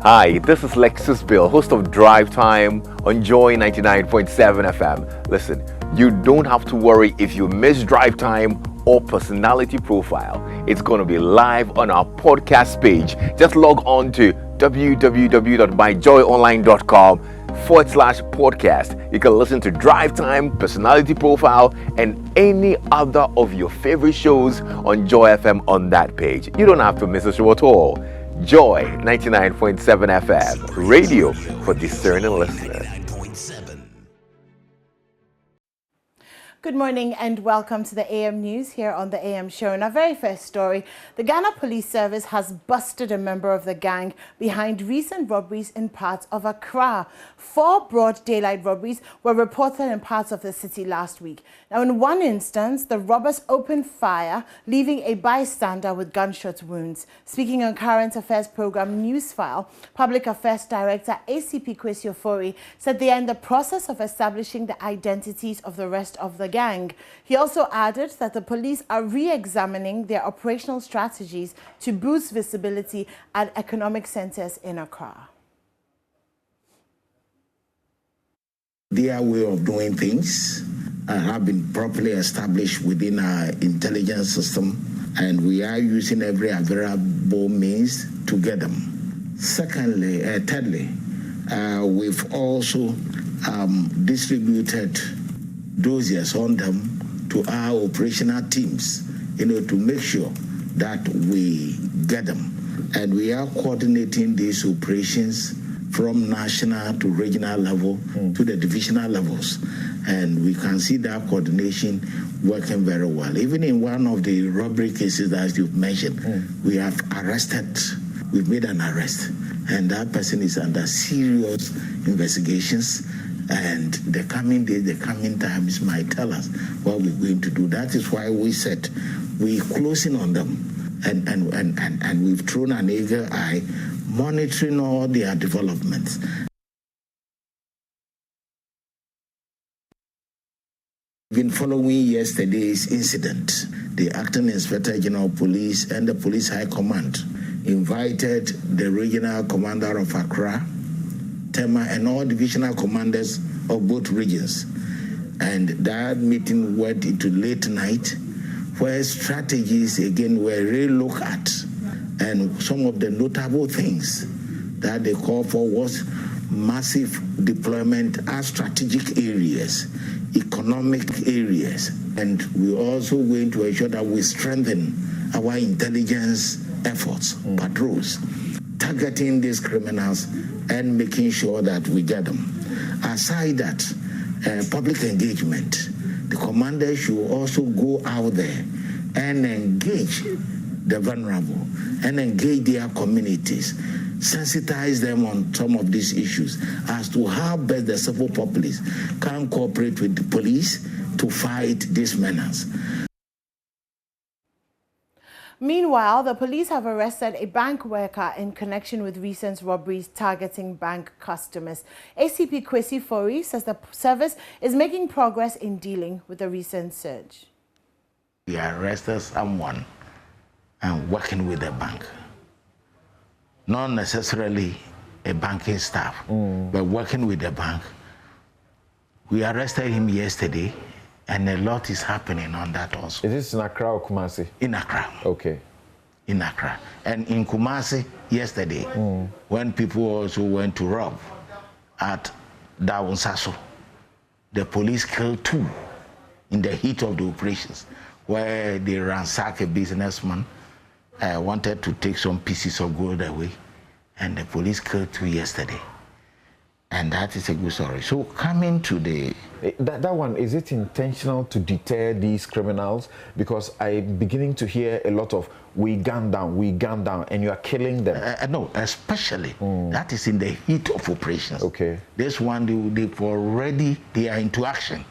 Hi, this is Lexus Bill, host of Drive Time on Joy 99.7 FM. Listen, you don't have to worry if you miss Drive Time or Personality Profile. It's going to be live on our podcast page. Just log on to www.myjoyonline.com/podcast. You can listen to Drive Time, Personality Profile, and any other of your favorite shows on Joy FM on that page. You don't have to miss a show at all. Joy 99.7 FM, radio for discerning listeners. Good morning and welcome to the AM News here on the AM Show. In our very first story, the Ghana Police Service has busted a member of the gang behind recent robberies in parts of Accra. 4 broad daylight robberies were reported in parts of the city last week. Now, in one instance, the robbers opened fire, leaving a bystander with gunshot wounds. Speaking on current affairs program Newsfile, Public Affairs Director ACP Questy Deborah said they are in the process of establishing the identities of the rest of the gang. He also added that the police are re-examining their operational strategies to boost visibility at economic centers in Accra. Their way of doing things have been properly established within our intelligence system, and we are using every available means to get them. Thirdly, we've also distributed dossiers on them to our operational teams, to make sure that we get them. And we are coordinating these operations from national to regional level to the divisional levels. And we can see that coordination working very well. Even in one of the robbery cases that you've mentioned, we have we've made an arrest. And that person is under serious investigations. And the coming days, the coming times might tell us what we're going to do. That is why we said we're closing on them, and we've thrown an eager eye, monitoring all their developments. We've been following yesterday's incident. The Acting Inspector General of Police and the Police High Command invited the Regional Commander of Accra, Tema, and all divisional commanders of both regions. And that meeting went into late night, where strategies again were re-looked at. And some of the notable things that they called for was massive deployment at strategic areas, economic areas. And we're also going to ensure that we strengthen our intelligence efforts, patrols, targeting these criminals and making sure that we get them. Aside that, public engagement, the commanders should also go out there and engage the vulnerable and engage their communities, sensitize them on some of these issues as to how best the civil populace can cooperate with the police to fight these menace. Meanwhile, the police have arrested a bank worker in connection with recent robberies targeting bank customers. ACP Questy Deborah says the service is making progress in dealing with the recent surge. We arrested someone and working with the bank. Not necessarily a banking staff, but working with the bank. We arrested him yesterday, and a lot is happening on that also. Is this in Accra or Kumasi? In Accra. Okay. In Accra. And in Kumasi yesterday, when people also went to rob at Dawunsaso, the police killed 2 in the heat of the operations, where they ransacked a businessman, wanted to take some pieces of gold away, and the police killed 2 yesterday. And that is a good story. So coming to the... That one, is it intentional to deter these criminals? Because I'm beginning to hear a lot of, we gun down, and you are killing them. No, especially, that is in the heat of operations. Okay. This one, they are into action.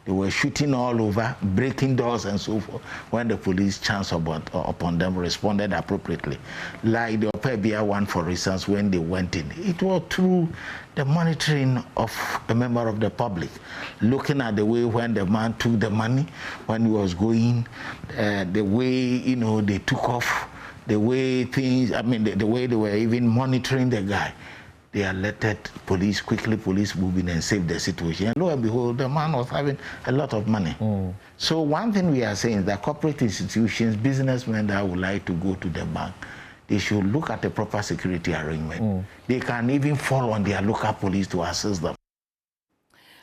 They were shooting all over, breaking doors and so forth, when the police chanced upon them, responded appropriately. Like the Opebia one, for instance, when they went in, it was through the monitoring of a member of the public, looking at the way when the man took the money, when he was going, the way, they took off, the way things, the way they were even monitoring the guy, they alerted police, police moved in and saved the situation. And lo and behold, the man was having a lot of money. So one thing we are saying is that corporate institutions, businessmen that would like to go to the bank, they should look at the proper security arrangement. They can even fall on their local police to assist them.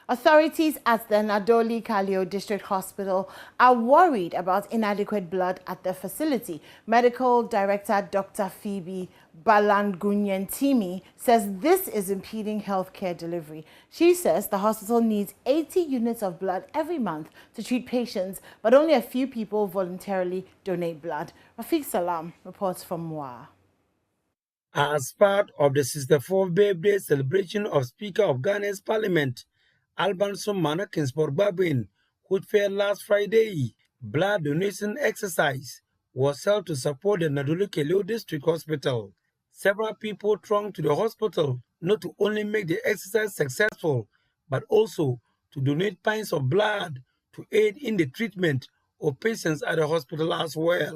Authorities at the Nadoli Kalio District Hospital are worried about inadequate blood at the facility. Medical Director Dr. Phoebe Balangunyantimi says this is impeding healthcare delivery. She says the hospital needs 80 units of blood every month to treat patients, but only a few people voluntarily donate blood. Rafiq Salam reports from Moa. As part of the 64th birthday celebration of Speaker of Ghana's Parliament, Albanson Manakinsburg Babin, which fair last Friday, blood donation exercise was held to support the Nadoli Keleo District Hospital. Several people thronged to the hospital not to only make the exercise successful, but also to donate pints of blood to aid in the treatment of patients at the hospital as well.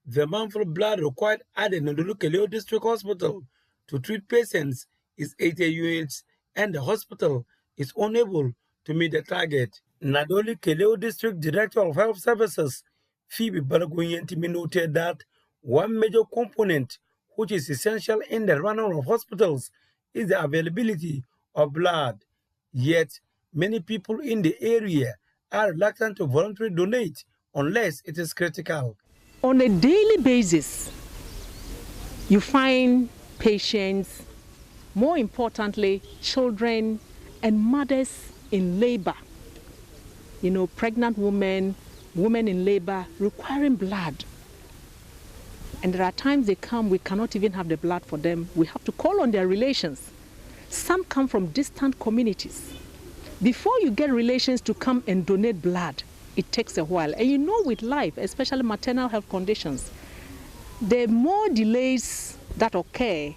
The amount of blood required at the Nadoli Keleo District Hospital to treat patients is 80 units, and the hospital is unable to meet the target. Nadoli Keleo District Director of Health Services, Phoebe Balangunyantimi, noted that one major component which is essential in the running of hospitals is the availability of blood. Yet, many people in the area are reluctant to voluntarily donate unless it is critical. On a daily basis, you find patients, more importantly, children and mothers in labor, pregnant women, women in labor requiring blood. And there are times they come, we cannot even have the blood for them. We have to call on their relations. Some come from distant communities. Before you get relations to come and donate blood, it takes a while. And with life, especially maternal health conditions, the more delays that occur,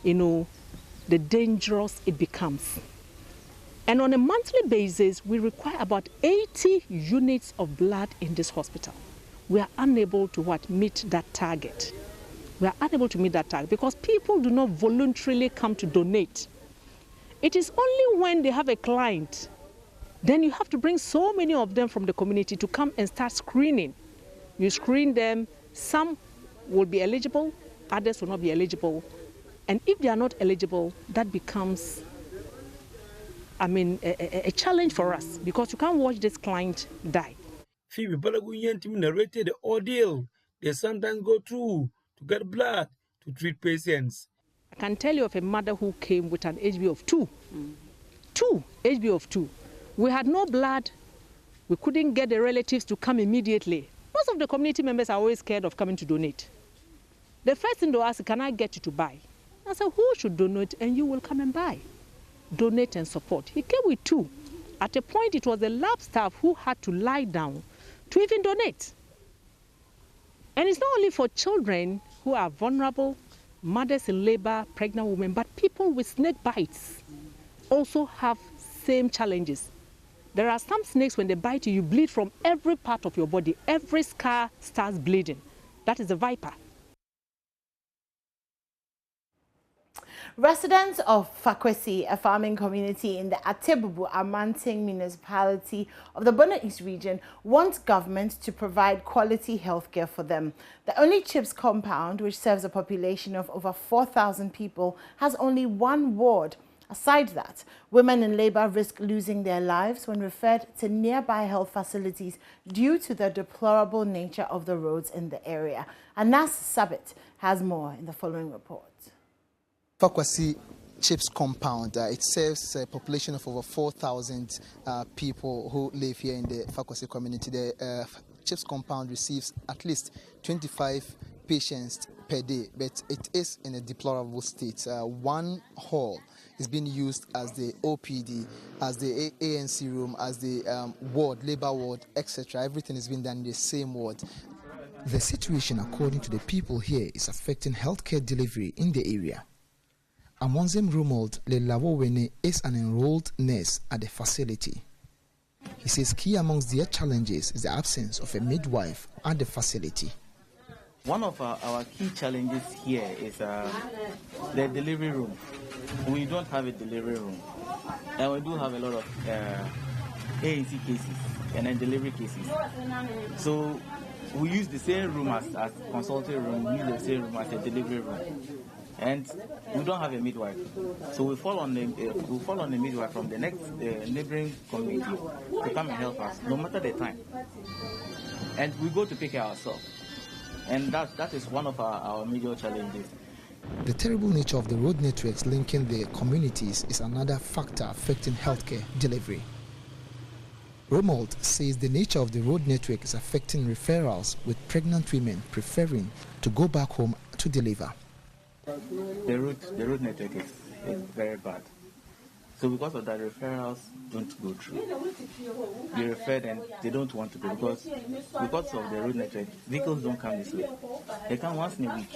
the dangerous it becomes. And on a monthly basis, we require about 80 units of blood in this hospital. We are unable to meet that target. We are unable to meet that target because people do not voluntarily come to donate. It is only when they have a client, then you have to bring so many of them from the community to come and start screening. You screen them, some will be eligible, others will not be eligible. And if they are not eligible, that becomes a challenge for us because you can't watch this client die. Phoebe Balangunyantimi narrated the ordeal they sometimes go through to get blood to treat patients. I can tell you of a mother who came with an HB of 2. 2, HB of 2. We had no blood. We couldn't get the relatives to come immediately. Most of the community members are always scared of coming to donate. The first thing they ask, can I get you to buy? I said, who should donate and you will come and buy? Donate and support. He came with 2. At a point, it was the lab staff who had to lie down to even donate. And it's not only for children who are vulnerable, mothers in labor, pregnant women, but people with snake bites also have same challenges. There are some snakes, when they bite you, you bleed from every part of your body. Every scar starts bleeding. That is a viper. Residents of Fakwesi, a farming community in the Atebubu Amanting municipality of the Bono East region, want government to provide quality healthcare for them. The only CHIPS compound, which serves a population of over 4,000 people, has only one ward. Aside that, women in labor risk losing their lives when referred to nearby health facilities due to the deplorable nature of the roads in the area. Anas Sabit has more in the following report. Fakwesi CHIPS compound, it serves a population of over 4,000 people who live here in the Fakwesi community. The CHIPS compound receives at least 25 patients per day, but it is in a deplorable state. One hall is being used as the OPD, as the ANC room, as the ward, labor ward, etc. Everything is being done in the same ward. The situation, according to the people here, is affecting healthcare delivery in the area. Amonzem Rumold Lelawowene is an enrolled nurse at the facility. He says key amongst their challenges is the absence of a midwife at the facility. One of our key challenges here is the delivery room. We don't have a delivery room, and we do have a lot of ANC cases and then delivery cases. So we use the same room as consulting room, we use the same room as a delivery room, and we don't have a midwife. So we fall on the midwife from the next neighboring community to come and help us, no matter the time. And we go to pick care ourselves. And that is one of our major challenges. The terrible nature of the road networks linking the communities is another factor affecting healthcare delivery. Romuald says the nature of the road network is affecting referrals, with pregnant women preferring to go back home to deliver. The road network is very bad. So because of that, referrals don't go through. They refer and they don't want to go because of the road network, vehicles don't come this way. They come once in a week.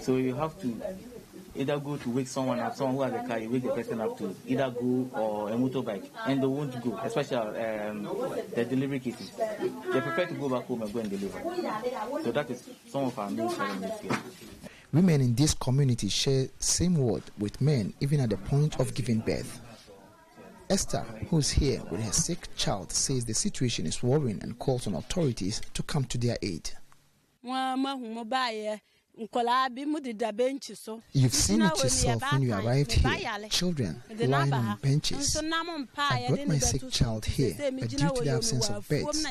So you have to either go to wake someone up, someone who has a car, you wake the person up to either go or a motorbike, and they won't go, especially the delivery cases. They prefer to go back home and go and deliver. So that is some of our main challenges here. Women in this community share same ward with men even at the point of giving birth. Esther, who's here with her sick child, says the situation is worrying and calls on authorities to come to their aid. You've seen it yourself when you arrived here, children lying on benches. I brought my sick child here, but due to the absence of beds,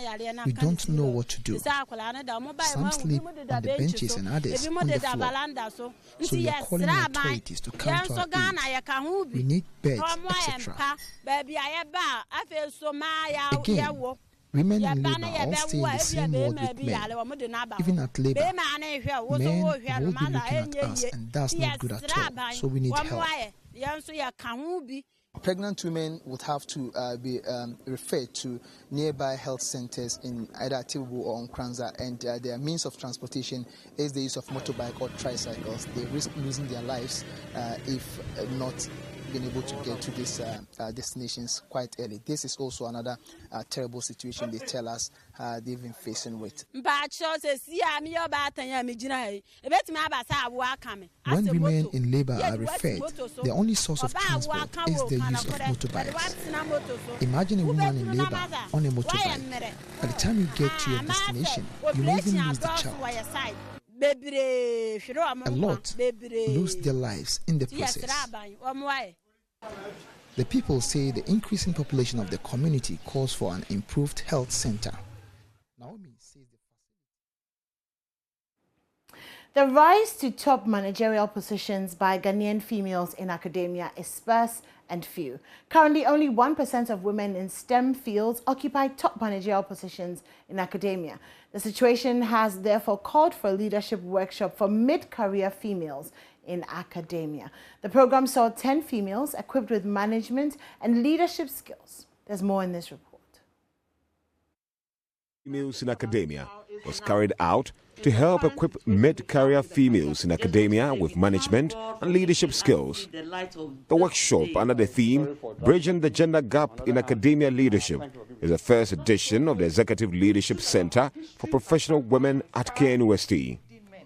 we don't know what to do. Some sleep on the benches and others on the floor. So we are calling the authorities to come to our aid. We need beds, etc. Again, women in labor all stay in the same ward with men. Even at labor, men will be looking at us, and that's not good at all. So we need help. Pregnant women would have to be referred to nearby health centers in either Atibu or Nkranza, and their means of transportation is the use of motorbike or tricycles. They risk losing their lives if not being able to get to these destinations quite early. This is also another terrible situation they tell us they've been facing with. When women in labor are referred, the only source of transport is the use of motorbikes. Imagine a woman in labor on a motorbike. By the time you get to your destination, you may even lose the child. A lot lose their lives in the process. The people say the increasing population of the community calls for an improved health center. Naomi says the rise to top managerial positions by Ghanaian females in academia is sparse and few. Currently, only 1% of women in STEM fields occupy top managerial positions in academia. The situation has therefore called for a leadership workshop for mid-career females in academia. The program saw 10 females equipped with management and leadership skills. There's more in this report. Females in academia was carried out to help equip mid-career females in academia with management and leadership skills. The workshop under the theme, Bridging the Gender Gap in Academia Leadership, is the first edition of the Executive Leadership Center for Professional Women at KNUST.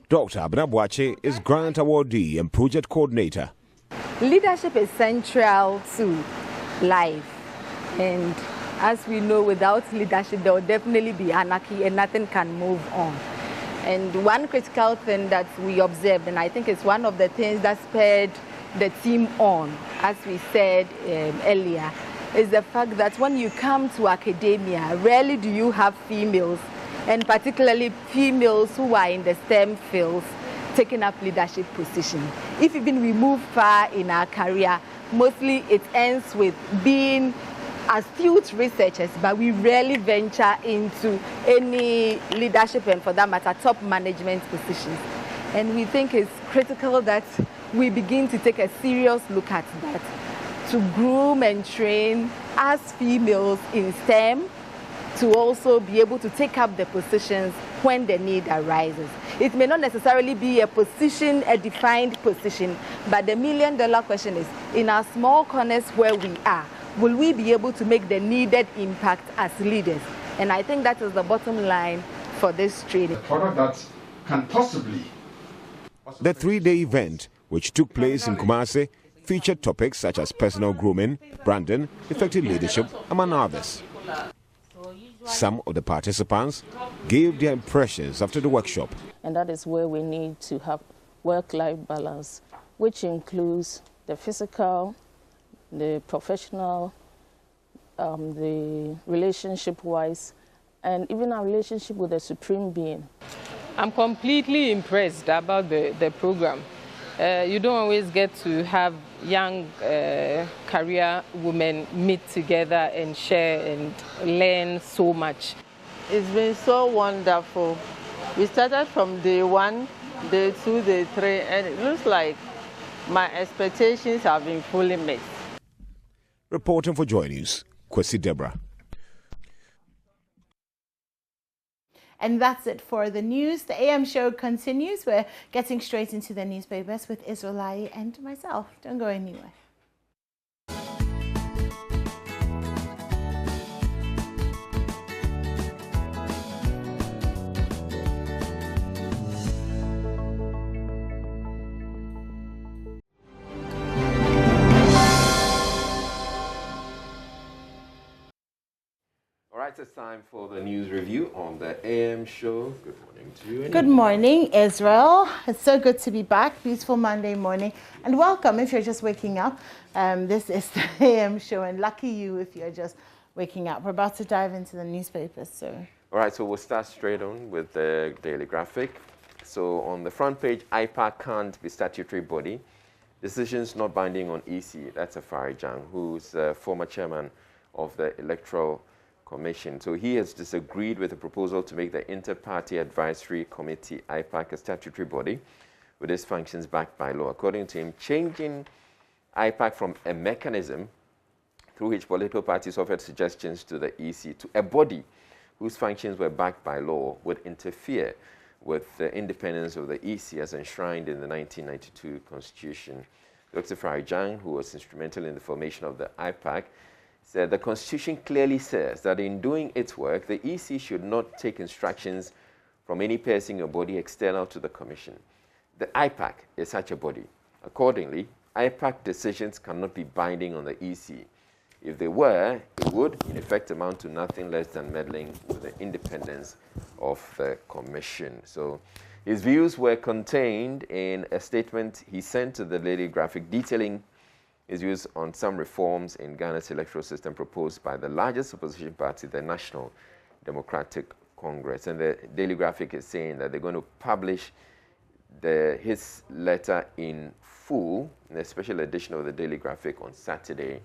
Dr. Abnabwache is grant awardee and project coordinator. Leadership is central to life, and as we know, without leadership there will definitely be anarchy and nothing can move on. And one critical thing that we observed, and I think it's one of the things that spurred the team on, as we said earlier, is the fact that when you come to academia, rarely do you have females, and particularly females who are in the STEM fields, taking up leadership positions. If even we move far in our career, mostly it ends with being astute researchers, but we rarely venture into any leadership and, for that matter, top management positions. And we think it's critical that we begin to take a serious look at that, to groom and train as females in STEM to also be able to take up the positions when the need arises. It may not necessarily be a position, a defined position, but the million-dollar question is, in our small corners where we are, will we be able to make the needed impact as leaders? And I think that is the bottom line for this training. The product that can possibly. The three-day event, which took place in Kumasi, featured topics such as personal grooming, branding, effective leadership, among others. Some of the participants gave their impressions after the workshop. And that is where we need to have work-life balance, which includes the physical, the professional, the relationship-wise, and even our relationship with the Supreme Being. I'm completely impressed about the program. You don't always get to have young career women meet together and share and learn so much. It's been so wonderful. We started from day 1, day 2, day 3, and it looks like my expectations have been fully met. Reporting for JoyNews, Questy Deborah. And that's it for the news. The AM show continues. We're getting straight into the newspapers with Israelai and myself. Don't go anywhere. It's time for the news review on the AM show. Good morning to you. Good morning, Israel. It's so good to be back. Beautiful Monday morning. And welcome if you're just waking up. This is the AM show, and lucky you if you're just waking up. We're about to dive into the newspapers. All right, so we'll start straight on with the daily graphic. So on the front page, IPAC can't be statutory body. Decisions not binding on EC. That's Afari Jang, who's former chairman of the Electoral Commission. So he has disagreed with the proposal to make the Inter-Party Advisory Committee, IPAC, a statutory body with its functions backed by law. According to him, changing IPAC from a mechanism through which political parties offered suggestions to the EC to a body whose functions were backed by law would interfere with the independence of the EC as enshrined in the 1992 Constitution. Dr. Afari Jang, who was instrumental in the formation of the IPAC, said the Constitution clearly says that in doing its work, the EC should not take instructions from any person or body external to the Commission. The IPAC is such a body. Accordingly, IPAC decisions cannot be binding on the EC. If they were, it would, in effect, amount to nothing less than meddling with the independence of the Commission. So his views were contained in a statement he sent to the Daily Graphic detailing his views on some reforms in Ghana's electoral system proposed by the largest opposition party, the National Democratic Congress. And the Daily Graphic is saying that they're going to publish his letter in full in a special edition of the Daily Graphic on Saturday,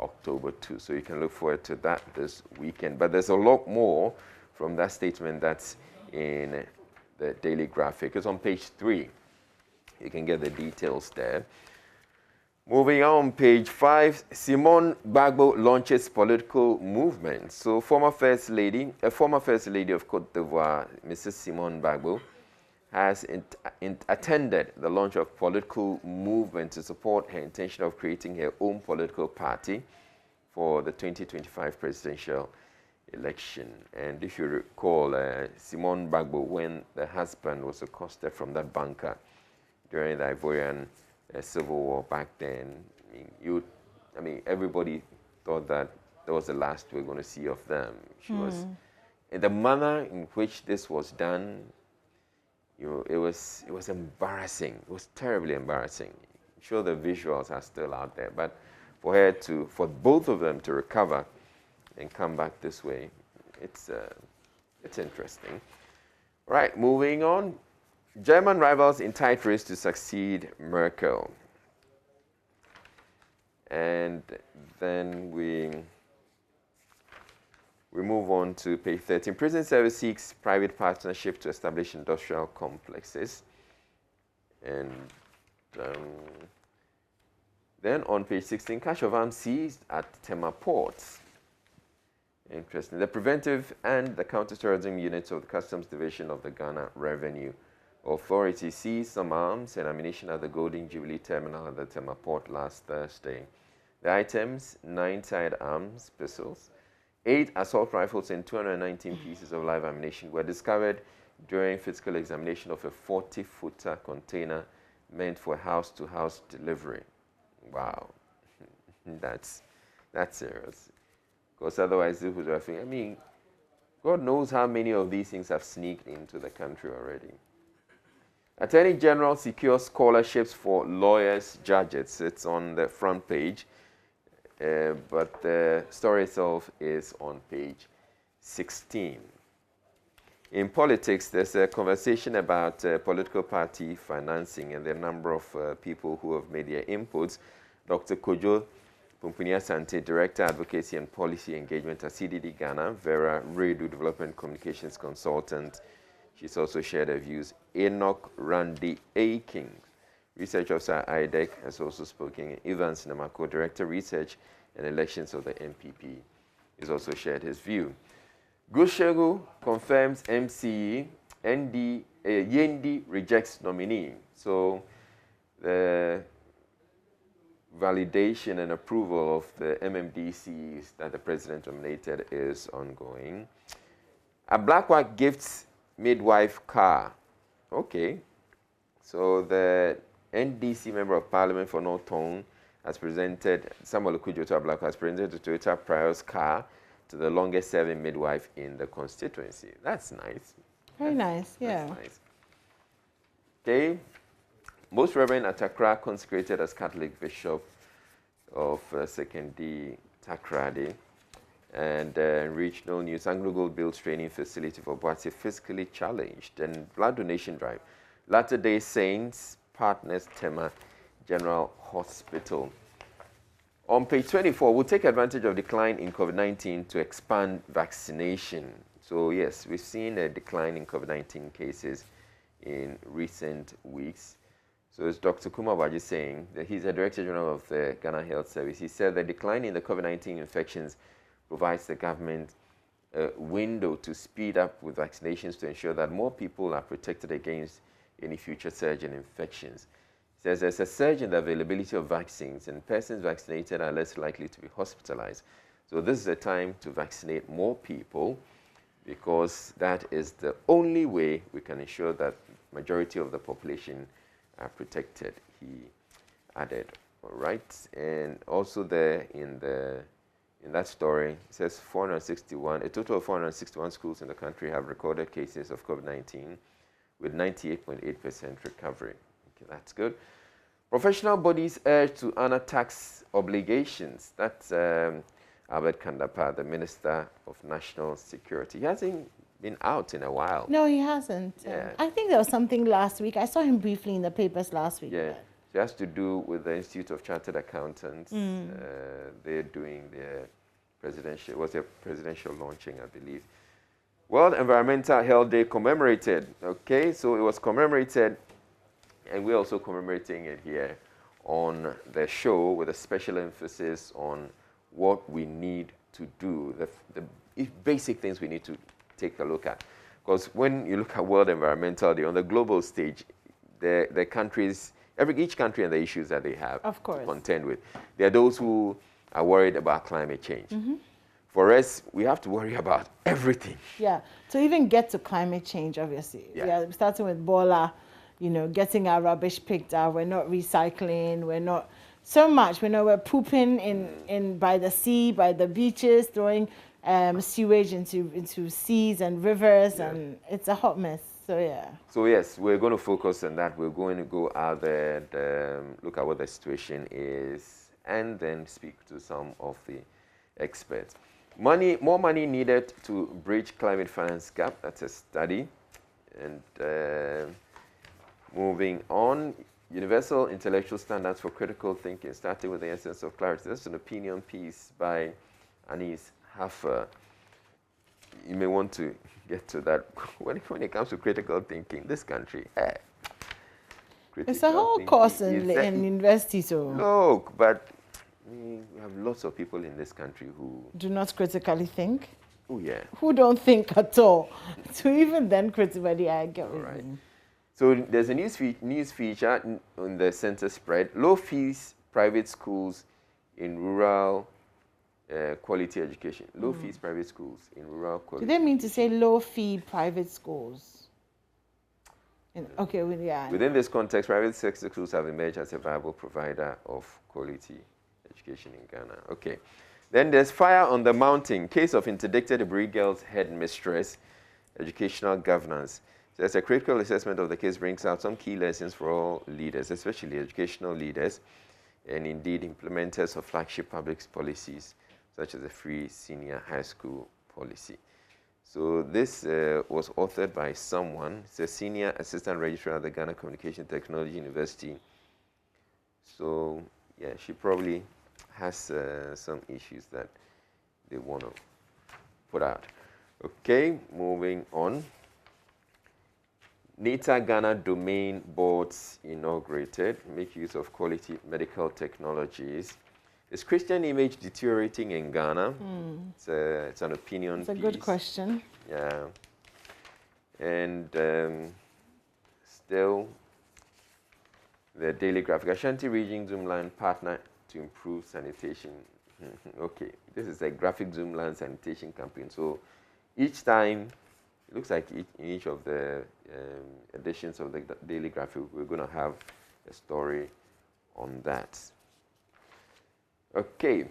October 2. So you can look forward to that this weekend. But there's a lot more from that statement that's in the Daily Graphic. It's on page 3. You can get the details there. Moving on, page 5, Simone Bagbo launches political movement. So a former First Lady of Cote d'Ivoire, Mrs. Simone Bagbo, has attended the launch of political movement to support her intention of creating her own political party for the 2025 presidential election. And if you recall, Simone Bagbo, when the husband was accosted from that bunker during the Ivorian civil war back then, everybody thought that that was the last we're going to see of them. She was, and the manner in which this was done, it was embarrassing. It was terribly embarrassing. I'm sure the visuals are still out there, but for both of them to recover and come back this way, it's interesting. Right, moving on. German rivals in tight race to succeed Merkel. And then we move on to page 13. Prison Service seeks private partnership to establish industrial complexes. And then on page 16, cache of arms seized at Tema ports. Interesting. The preventive and the counterterrorism units of the Customs Division of the Ghana Revenue Authority seized some arms and ammunition at the Golden Jubilee Terminal at the Tema Port last Thursday. The items, 9 sidearms, pistols, 8 assault rifles and 219 pieces of live ammunition were discovered during physical examination of a 40-footer container meant for house-to-house delivery. Wow, that's serious. Because otherwise, it would have, I mean, God knows how many of these things have sneaked into the country already. Attorney General secures scholarships for lawyers, judges. It's on the front page, but the story itself is on page 16. In politics, there's a conversation about political party financing and the number of people who have made their inputs. Dr. Kojo Pumpuni-Asante, Director, Advocacy and Policy Engagement at CDD Ghana, Vera Redu, Development Communications Consultant. She's also shared her views. Enoch Randy Aking, Research Officer at IDEC, has also spoken. Evans Namako, Director, Research and Elections of the MPP, has also shared his view. Gushegu confirms MCE, Yendi rejects nominee. So the validation and approval of the MMDCs that the president nominated is ongoing. A Blackwak gifts midwife car. Okay. So the NDC Member of Parliament for North Tongue has presented, Samuel Okudjo to Blackwak has presented the Toyota Prius car to the longest serving midwife in the constituency. That's nice. Very nice, yeah. That's nice. Okay. Most Reverend Atakra consecrated as Catholic Bishop of Second D Takrady. And regional news, Anglo Gold builds training facility for Boise physically challenged. And blood donation drive. Latter-day Saints partners Tema General Hospital. On page 24, we'll take advantage of decline in COVID-19 to expand vaccination. So yes, we've seen a decline in COVID-19 cases in recent weeks. So as Dr. Kumar Baji saying, that he's the Director General of the Ghana Health Service. He said the decline in the COVID-19 infections provides the government a window to speed up with vaccinations to ensure that more people are protected against any future surge in infections. He says there's a surge in the availability of vaccines and persons vaccinated are less likely to be hospitalized. So this is a time to vaccinate more people because that is the only way we can ensure that majority of the population are protected, he added. All right, and also there in that story, it says a total of 461 schools in the country have recorded cases of COVID-19 with 98.8% recovery. Okay, that's good. Professional bodies urged to honor tax obligations. That's Albert Kandapa, the Minister of National Security. He hasn't been out in a while. No, he hasn't. Yeah. I think there was something last week. I saw him briefly in the papers last week. Yeah, it has to do with the Institute of Chartered Accountants. They're doing their presidential launching, I believe. World Environmental Health Day commemorated. Okay, so it was commemorated, and we're also commemorating it here on the show with a special emphasis on what we need to do, the basic things we need to take a look at. Because when you look at World Environmental Day on the global stage, the countries, each country and the issues that they have to contend with. There are those who are worried about climate change. For us, we have to worry about everything. Yeah, to even get to climate change, obviously. Yeah, starting with Bola, getting our rubbish picked up. We're not recycling. We're not so much. We're pooping in by the sea, by the beaches, throwing sewage into seas and rivers, and it's a hot mess. So yeah. So yes, we're going to focus on that. We're going to go out there and look at what the situation is, and then speak to some of the experts. More money needed to bridge climate finance gap. That's a study. And moving on, universal intellectual standards for critical thinking, starting with the essence of clarity. That's an opinion piece by Anis Haffer. You may want to get to that. When it comes to critical thinking, this country, it's a whole course in university. So look, but we have lots of people in this country who do not critically think. Oh yeah. Who don't think at all. So even then, critically, I get it. Right. So there's a news feature on the center spread. Low fees private schools in rural quality education. Low fees private schools in rural quality. Do they mean to say low fee private schools? Okay, yeah. Within this context, private sector schools have emerged as a viable provider of quality education in Ghana. Okay. Then there's fire on the mountain. Case of interdicted Ibri girls headmistress, educational governance. So there's a critical assessment of the case brings out some key lessons for all leaders, especially educational leaders, and indeed implementers of flagship public policies, such as the free senior high school policy. So this was authored by someone. It's a senior assistant registrar at the Ghana Communication Technology University. So yeah, she probably has some issues that they want to put out. Okay, moving on. NITA Ghana domain boards inaugurated, make use of quality medical technologies. Is Christian image deteriorating in Ghana? It's an opinion piece. It's a good question. Yeah. And still, the Daily Graphic. Ashanti Region Zoomland partner to improve sanitation. Okay, this is a graphic Zoomland sanitation campaign. So each time, it looks like in each of the editions of the Daily Graphic, we're going to have a story on that. Okay,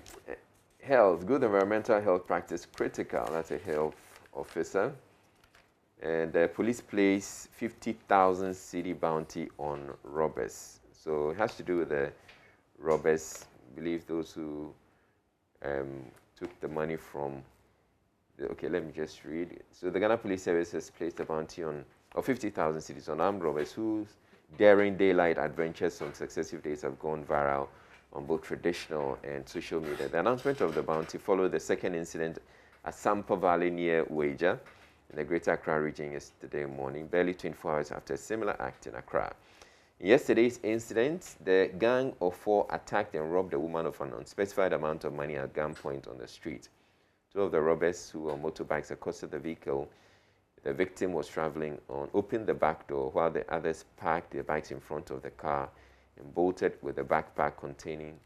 health, good environmental health practice critical. That's a health officer. And the police place 50,000 cedi bounty on robbers. So it has to do with the robbers, I believe those who took the money from, okay, let me just read. So the Ghana Police Service has placed a bounty of 50,000 cedis on armed robbers whose daring daylight adventures on successive days have gone viral on both traditional and social media. The announcement of the bounty followed the second incident at Sampa Valley near Wager in the Greater Accra region yesterday morning, barely 24 hours after a similar act in Accra. In yesterday's incident, the gang of 4 attacked and robbed a woman of an unspecified amount of money at gunpoint on the street. 2 of the robbers who were on motorbikes accosted the vehicle the victim was traveling on, opened the back door while the others parked their bikes in front of the car and bolted with a backpack containing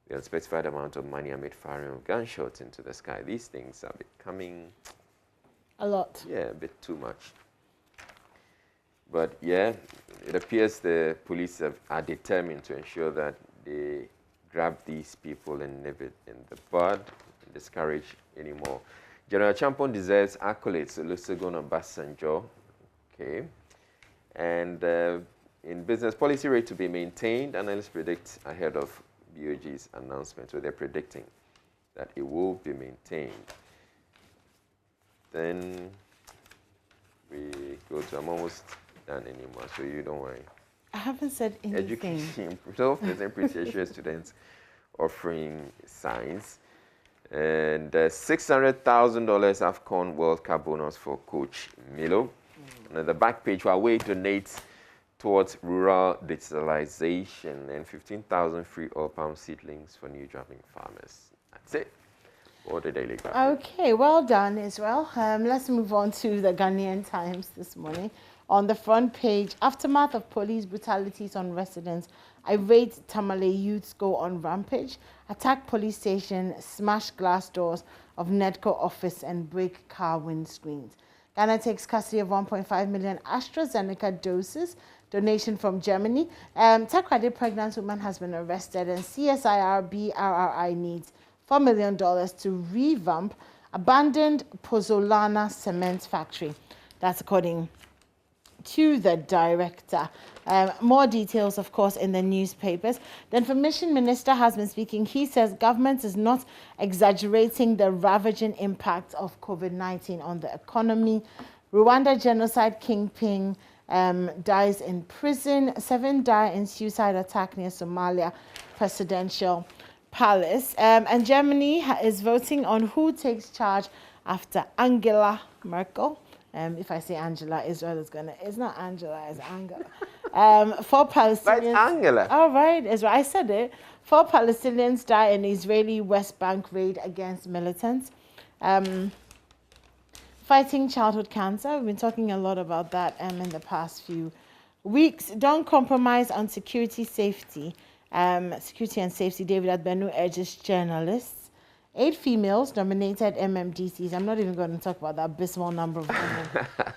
the unspecified amount of money amid firing of gunshots into the sky. These things are becoming a lot. Yeah, a bit too much. But yeah, it appears the police are determined to ensure that they grab these people and nip it in the bud and discourage anymore. General Champon deserves accolades. Olusegun Obasanjo. Okay. And in business, policy rate to be maintained. Analysts predict ahead of BOG's announcement, so they're predicting that it will be maintained. Then we go to, I'm almost done anymore, so you don't worry. I haven't said anything. Education, self-present appreciation students offering signs. And $600,000 AFCON World Cup bonus for Coach Milo. And at the back page, Huawei donates towards rural digitalization and 15,000 free oil palm seedlings for new dropping farmers. That's it for the Daily Graphic. Okay, well done, Israel. Let's move on to the Ghanaian Times this morning. On the front page, aftermath of police brutalities on residents. Irate Tamale youths go on rampage, attack police station, smash glass doors of NEDCO office and break car windscreens. Ghana takes custody of 1.5 million AstraZeneca doses, donation from Germany. Takrade pregnant woman has been arrested, and CSIR BRRI needs $4 million to revamp abandoned Pozzolana cement factory. That's according to the director. More details, of course, in the newspapers. The Information Minister has been speaking. He says government is not exaggerating the ravaging impact of COVID-19 on the economy. Rwanda genocide kingpin dies in prison. 7 die in suicide attack near Somalia presidential palace. And Germany is voting on who takes charge after Angela Merkel. If I say Angela, Israel is gonna. It's not Angela, it's Angela. 4 Palestinians. But Angela. All right, Israel. I said it. 4 Palestinians die in Israeli West Bank raid against militants. Fighting childhood cancer. We've been talking a lot about that in the past few weeks. Don't compromise on security and safety. David Adbenu urges journalists. 8 females nominated MMDCs. I'm not even going to talk about that abysmal number of women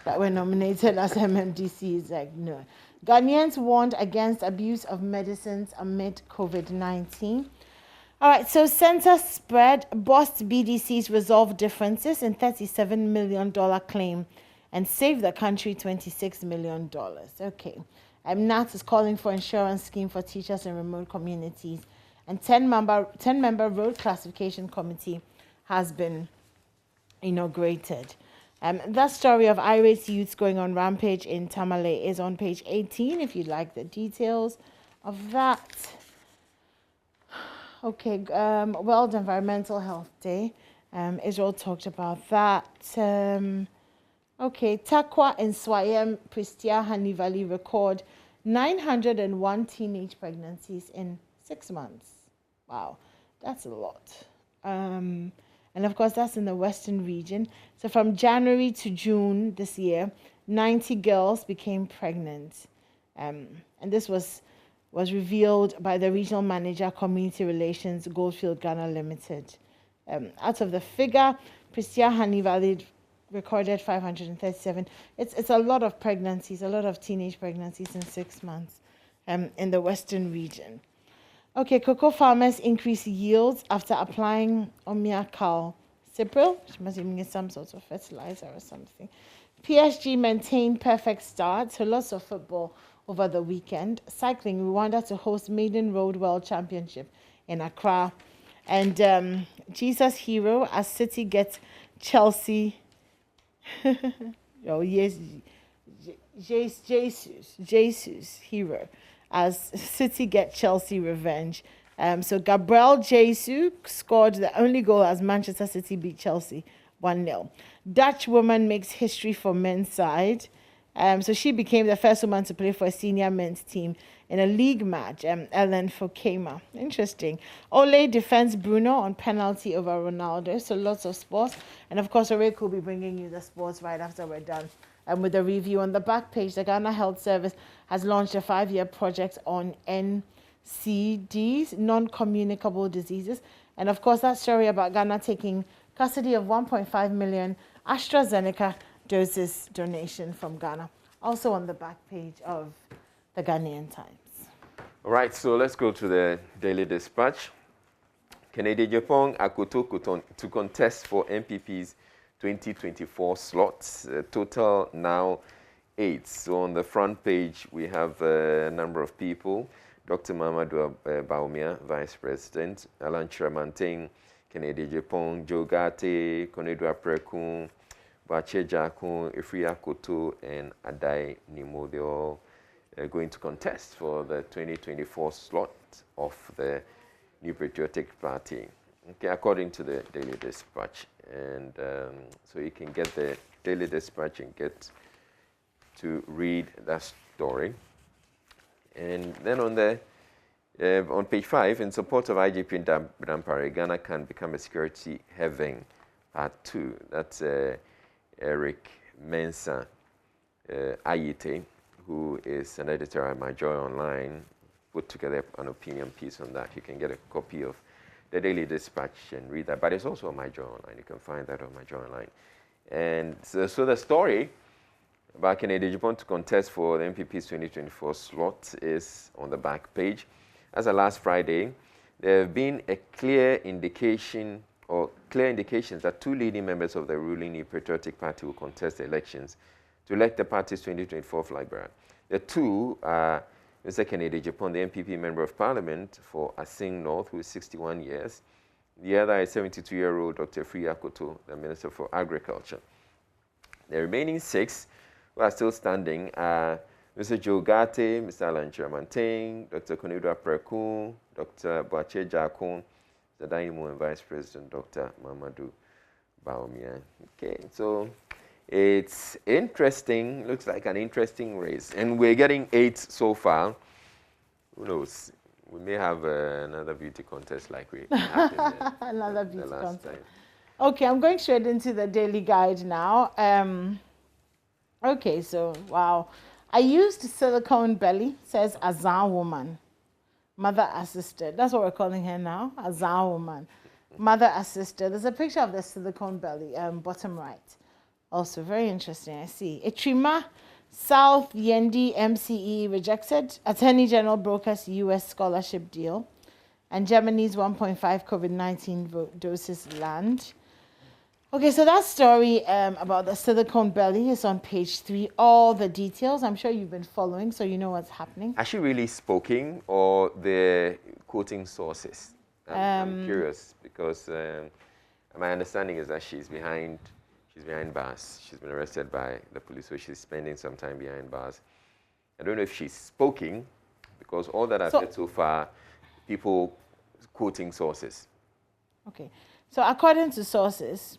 that were nominated as MMDC is like, no. Ghanaians warned against abuse of medicines amid COVID-19. All right, so center spread, Bost BDCs resolve differences in $37 million claim and save the country $26 million. Okay. NAT is calling for insurance scheme for teachers in remote communities. And 10-member road classification committee has been inaugurated. That story of irate youths going on rampage in Tamale is on page 18, if you'd like the details of that. Okay, World Environmental Health Day. Israel talked about that. Okay, Takwa and Swayam Pristia Hani Valley record 901 teenage pregnancies in 6 months. Wow, that's a lot. And of course, that's in the Western region. So from January to June this year, 90 girls became pregnant. And this was revealed by the regional manager, Community Relations, Goldfield Ghana Limited. Out of the figure, Pristia Hani Valley recorded 537. It's a lot of pregnancies, a lot of teenage pregnancies in 6 months in the Western region. Okay, cocoa farmers increase yields after applying Omiacal Cypril, which must be some sort of fertilizer or something. PSG maintained perfect start, so lots of football over the weekend. Cycling, Rwanda to host Maiden Road World Championship in Accra. And Jesus Hero as City gets Chelsea. Oh, yes, Jesus Hero as City get Chelsea revenge. So Gabriel Jesus scored the only goal as Manchester City beat Chelsea 1-0. Dutch woman makes history for men's side. So she became the first woman to play for a senior men's team in a league match, Ellen Fokema. Interesting. Ole defends Bruno on penalty over Ronaldo. So lots of sports. And of course, Orek will be bringing you the sports right after we're done. And with the review on the back page, the Ghana Health Service has launched a 5-year project on NCDs, non-communicable diseases. And of course, that story about Ghana taking custody of 1.5 million AstraZeneca doses donation from Ghana. Also on the back page of the Ghanaian Times. All right, so let's go to the Daily Dispatch. Canadian Japan Akoto to contest for MPP's 2024 slots. Total now 8. So on the front page, we have a number of people. Dr. Mamadou Baumia, Vice President. Alan Chiramantin, Canadian Japan. Joe Gate, Konedu Aprekun, Bache Jakun, Efri Akoto, and Adai Nimo. They all going to contest for the 2024 slot of the New Patriotic Party. Okay, according to the Daily Dispatch. And so you can get the Daily Dispatch and get to read that story. And then on page 5, in support of IGP in Dampare, Ghana can become a security haven, part 2. That's Eric Mensah Ayite, who is an editor at My Joy Online, put together an opinion piece on that. You can get a copy of the Daily Dispatch and read that. But it's also on My Joy Online. You can find that on My Joy Online. And so the story about Canadian Japan to contest for the MPP's 2024 slot is on the back page. As of last Friday, there have been a clear indications that 2 leading members of the ruling New Patriotic Party will contest the elections to elect the party's 2024 flag bearer. The 2 are Mr. Kennedy Japan, the MPP Member of Parliament for Asing North, who is 61 years. The other is 72-year-old Dr. Free Akoto, the Minister for Agriculture. The remaining 6 who are still standing are Mr. Joe Gate, Mr. Alan Chiramantin, Dr. Konedu Aprekun, Dr. Boache Jakun, the Daimo and Vice President Dr. Mamadou Baumia. Okay, so it's interesting, looks like an interesting race. And we're getting 8 so far. Who knows? We may have another beauty contest like we had another beauty contest. Time. Okay, I'm going straight into the Daily Guide now. Okay, so, wow. I used silicone belly, says Azan woman. Mother assisted. That's what we're calling her now, Azan woman. Mother assisted. There's a picture of the silicone belly, bottom right. Also very interesting, I see. Etrima, South Yendi MCE rejected Attorney General Broker's U.S. scholarship deal. And Germany's 1.5 COVID-19 doses land. Okay, so that story about the silicone belly is on page 3. All the details, I'm sure you've been following, so you know what's happening. Has she really spoken, or they're quoting sources? I'm curious, because my understanding is that she's behind bars. She's been arrested by the police, so she's spending some time behind bars. I don't know if she's spoken, because all that I've heard so far, people quoting sources. Okay, so according to sources,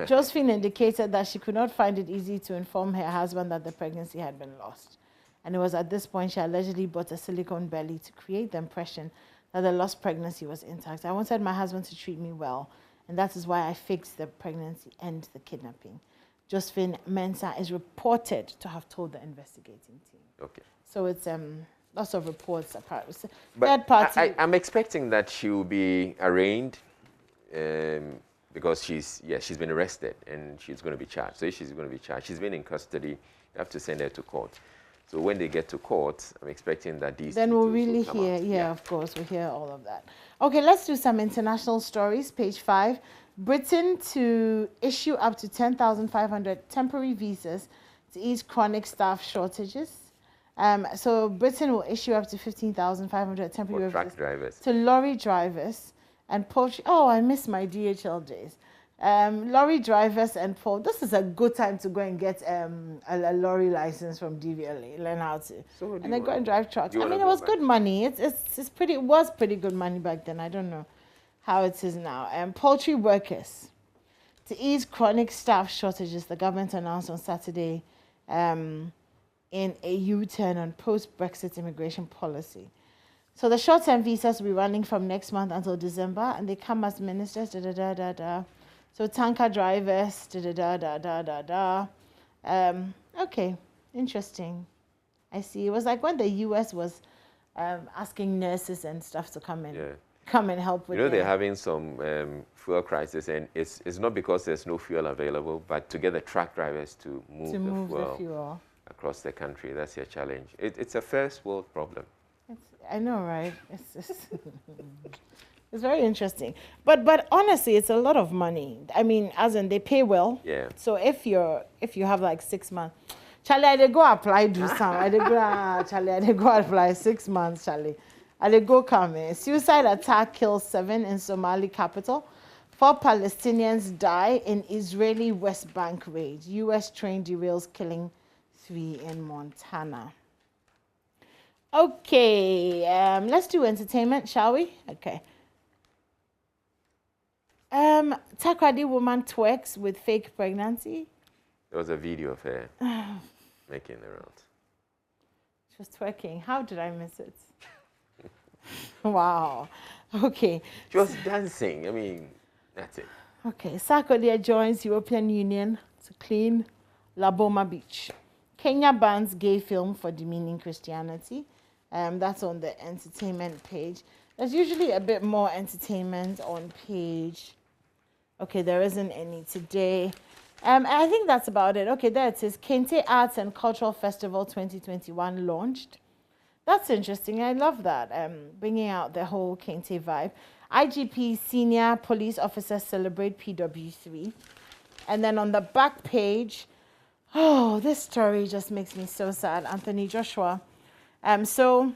Josephine indicated that she could not find it easy to inform her husband that the pregnancy had been lost. And it was at this point she allegedly bought a silicone belly to create the impression that the lost pregnancy was intact. I wanted my husband to treat me well, and that is why I fixed the pregnancy and the kidnapping. Josephine Mensah is reported to have told the investigating team. Okay. So it's lots of reports apart. But third party. I'm expecting that she will be arraigned because she's been arrested and she's going to be charged. So she's going to be charged. She's been in custody. You have to send her to court. So when they get to court, I'm expecting that these. Then we'll really hear. Yeah, of course, we'll hear all of that. Okay, let's do some international stories. Page 5. Britain to issue up to 10,500 temporary visas to ease chronic staff shortages. So Britain will issue up to 15,500 temporary truck drivers to lorry drivers and poultry. Oh, I miss my DHL days. Lorry drivers and this is a good time to go and get a lorry license from DVLA. Learn how to, and then go and drive trucks. I mean, it was good money. It was pretty good money back then. I don't know how it is now. Poultry workers to ease chronic staff shortages. The government announced on Saturday. In a U-turn on post-Brexit immigration policy. So the short-term visas will be running from next month until December, and they come as ministers, So tanker drivers, Okay, interesting. I see. It was like when the US was asking nurses and stuff to come and help with. They're having some fuel crisis, and it's not because there's no fuel available, but to get the truck drivers to move the fuel across the country. That's your challenge. It's a first world problem. I know, right? It's very interesting. But honestly, it's a lot of money. I mean, as in they pay well. Yeah. So if you have like 6 months, Charlie, I go apply do some. I go apply 6 months, Charlie. I go come. Suicide attack kills 7 in Somali capital. 4 Palestinians die in Israeli West Bank raid. U.S. train derails, killing 3 in Montana. Okay, let's do entertainment, shall we? Okay. Takrady woman twerks with fake pregnancy. There was a video of her making the rounds. She was twerking. How did I miss it? Wow. Okay. She was dancing. I mean, that's it. Okay. Sarkodie joins European Union to clean La Boma Beach. Kenya bans gay film for demeaning Christianity. That's on the entertainment page. There's usually a bit more entertainment on page. Okay, there isn't any today. I think that's about it. Okay, there it is. Kente Arts and Cultural Festival 2021 launched. That's interesting. I love that. Bringing out the whole Kente vibe. IGP senior police officers celebrate PW3. And then on the back page, oh, this story just makes me so sad. Anthony Joshua. So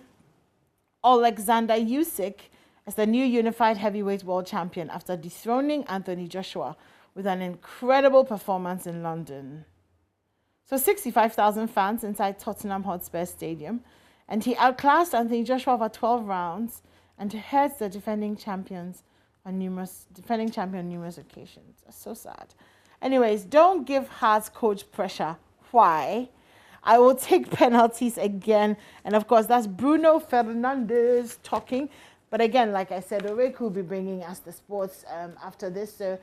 Alexander Usyk is the new unified heavyweight world champion after dethroning Anthony Joshua with an incredible performance in London. So 65,000 fans inside Tottenham Hotspur Stadium, and he outclassed Anthony Joshua over 12 rounds and hurts the defending champion on numerous occasions. That's so sad. Anyways, don't give Hearts coach pressure. Why? I will take penalties again. And of course, that's Bruno Fernandes talking. But again, like I said, Oreku will be bringing us the sports after this. So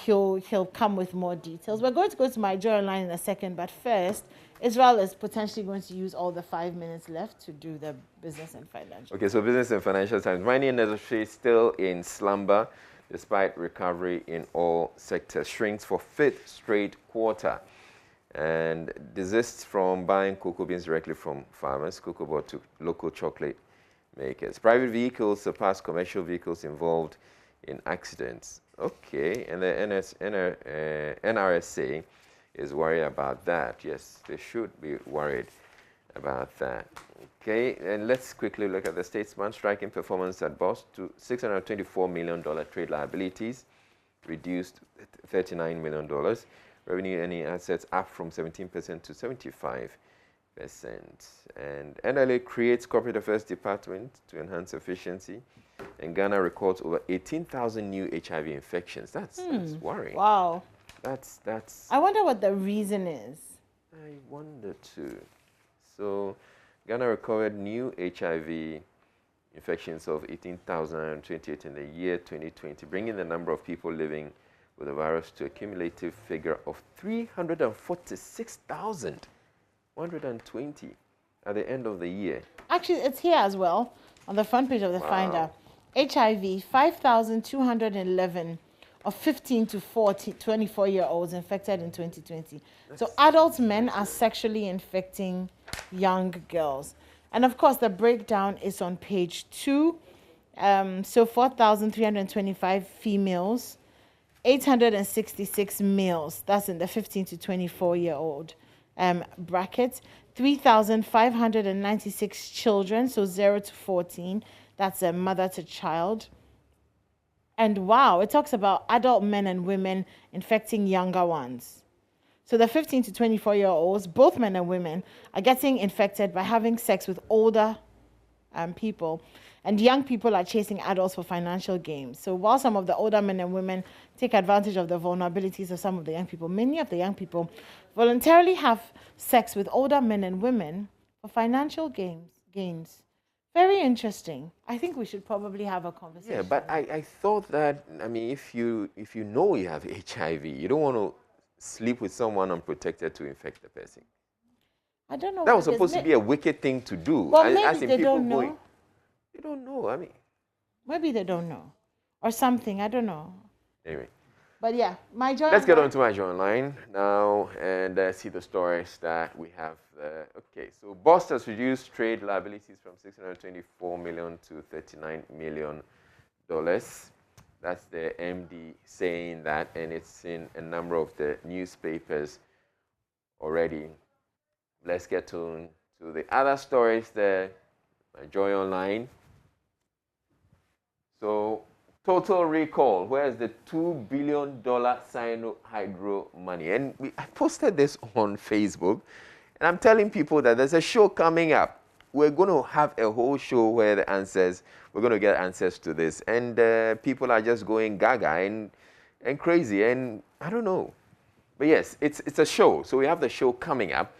he'll come with more details. We're going to go to my Joy Online in a second. But first, Israel is potentially going to use all the 5 minutes left to do the business and financial. Okay, so business and financial times. Mining industry still in slumber. despite recovery in all sectors. Shrinks for 5th straight quarter. And desists from buying cocoa beans directly from farmers, cocoa bought to local chocolate makers. Private vehicles surpass commercial vehicles involved in accidents. Okay, and the NRSA is worried about that. Yes, they should be worried about that. Okay, and let's quickly look at the statesman. Striking performance at Boss to $624 million trade liabilities, reduced $39 million. Revenue earning assets up from 17% to 75%. And NLA creates corporate affairs department to enhance efficiency. And Ghana records over 18,000 new HIV infections. That's worrying. Wow. That's. I wonder what the reason is. I wonder too. So, Ghana recorded new HIV infections of 18,028 in the year 2020, bringing the number of people living with the virus to a cumulative figure of 346,120 at the end of the year. Actually, it's here as well on the front page of the Finder. HIV, 5,211 of 15 to 24-year-olds infected in 2020. So adult men are sexually infecting young girls. And of course, the breakdown is on page 2. So 4,325 females, 866 males, that's in the 15 to 24-year-old bracket, 3,596 children, so 0 to 14, that's a mother to child. And wow, it talks about adult men and women infecting younger ones. So the 15 to 24-year-olds, both men and women, are getting infected by having sex with older people. And young people are chasing adults for financial gains. So while some of the older men and women take advantage of the vulnerabilities of some of the young people, many of the young people voluntarily have sex with older men and women for financial gains. Very interesting. I think we should probably have a conversation. Yeah, but I thought that, I mean, if you know you have HIV, you don't want to sleep with someone unprotected to infect the person. I don't know. That was supposed to be a wicked thing to do. Well, maybe they don't know. They don't know, I mean. Maybe they don't know. Or something, I don't know. Anyway. But yeah, my joy. Let's get on to my joy online now and see the stories that we have. Okay, so Boss has reduced trade liabilities from $624 million to $39 million. That's the MD saying that, and it's in a number of the newspapers already. Let's get to the other stories there. My joy online. So, total recall. Where's the $2 billion Sino-Hydro money? And I posted this on Facebook, and I'm telling people that there's a show coming up. We're going to have a whole show where we're going to get answers to this. And people are just going gaga and crazy, and I don't know. But yes, it's a show. So we have the show coming up,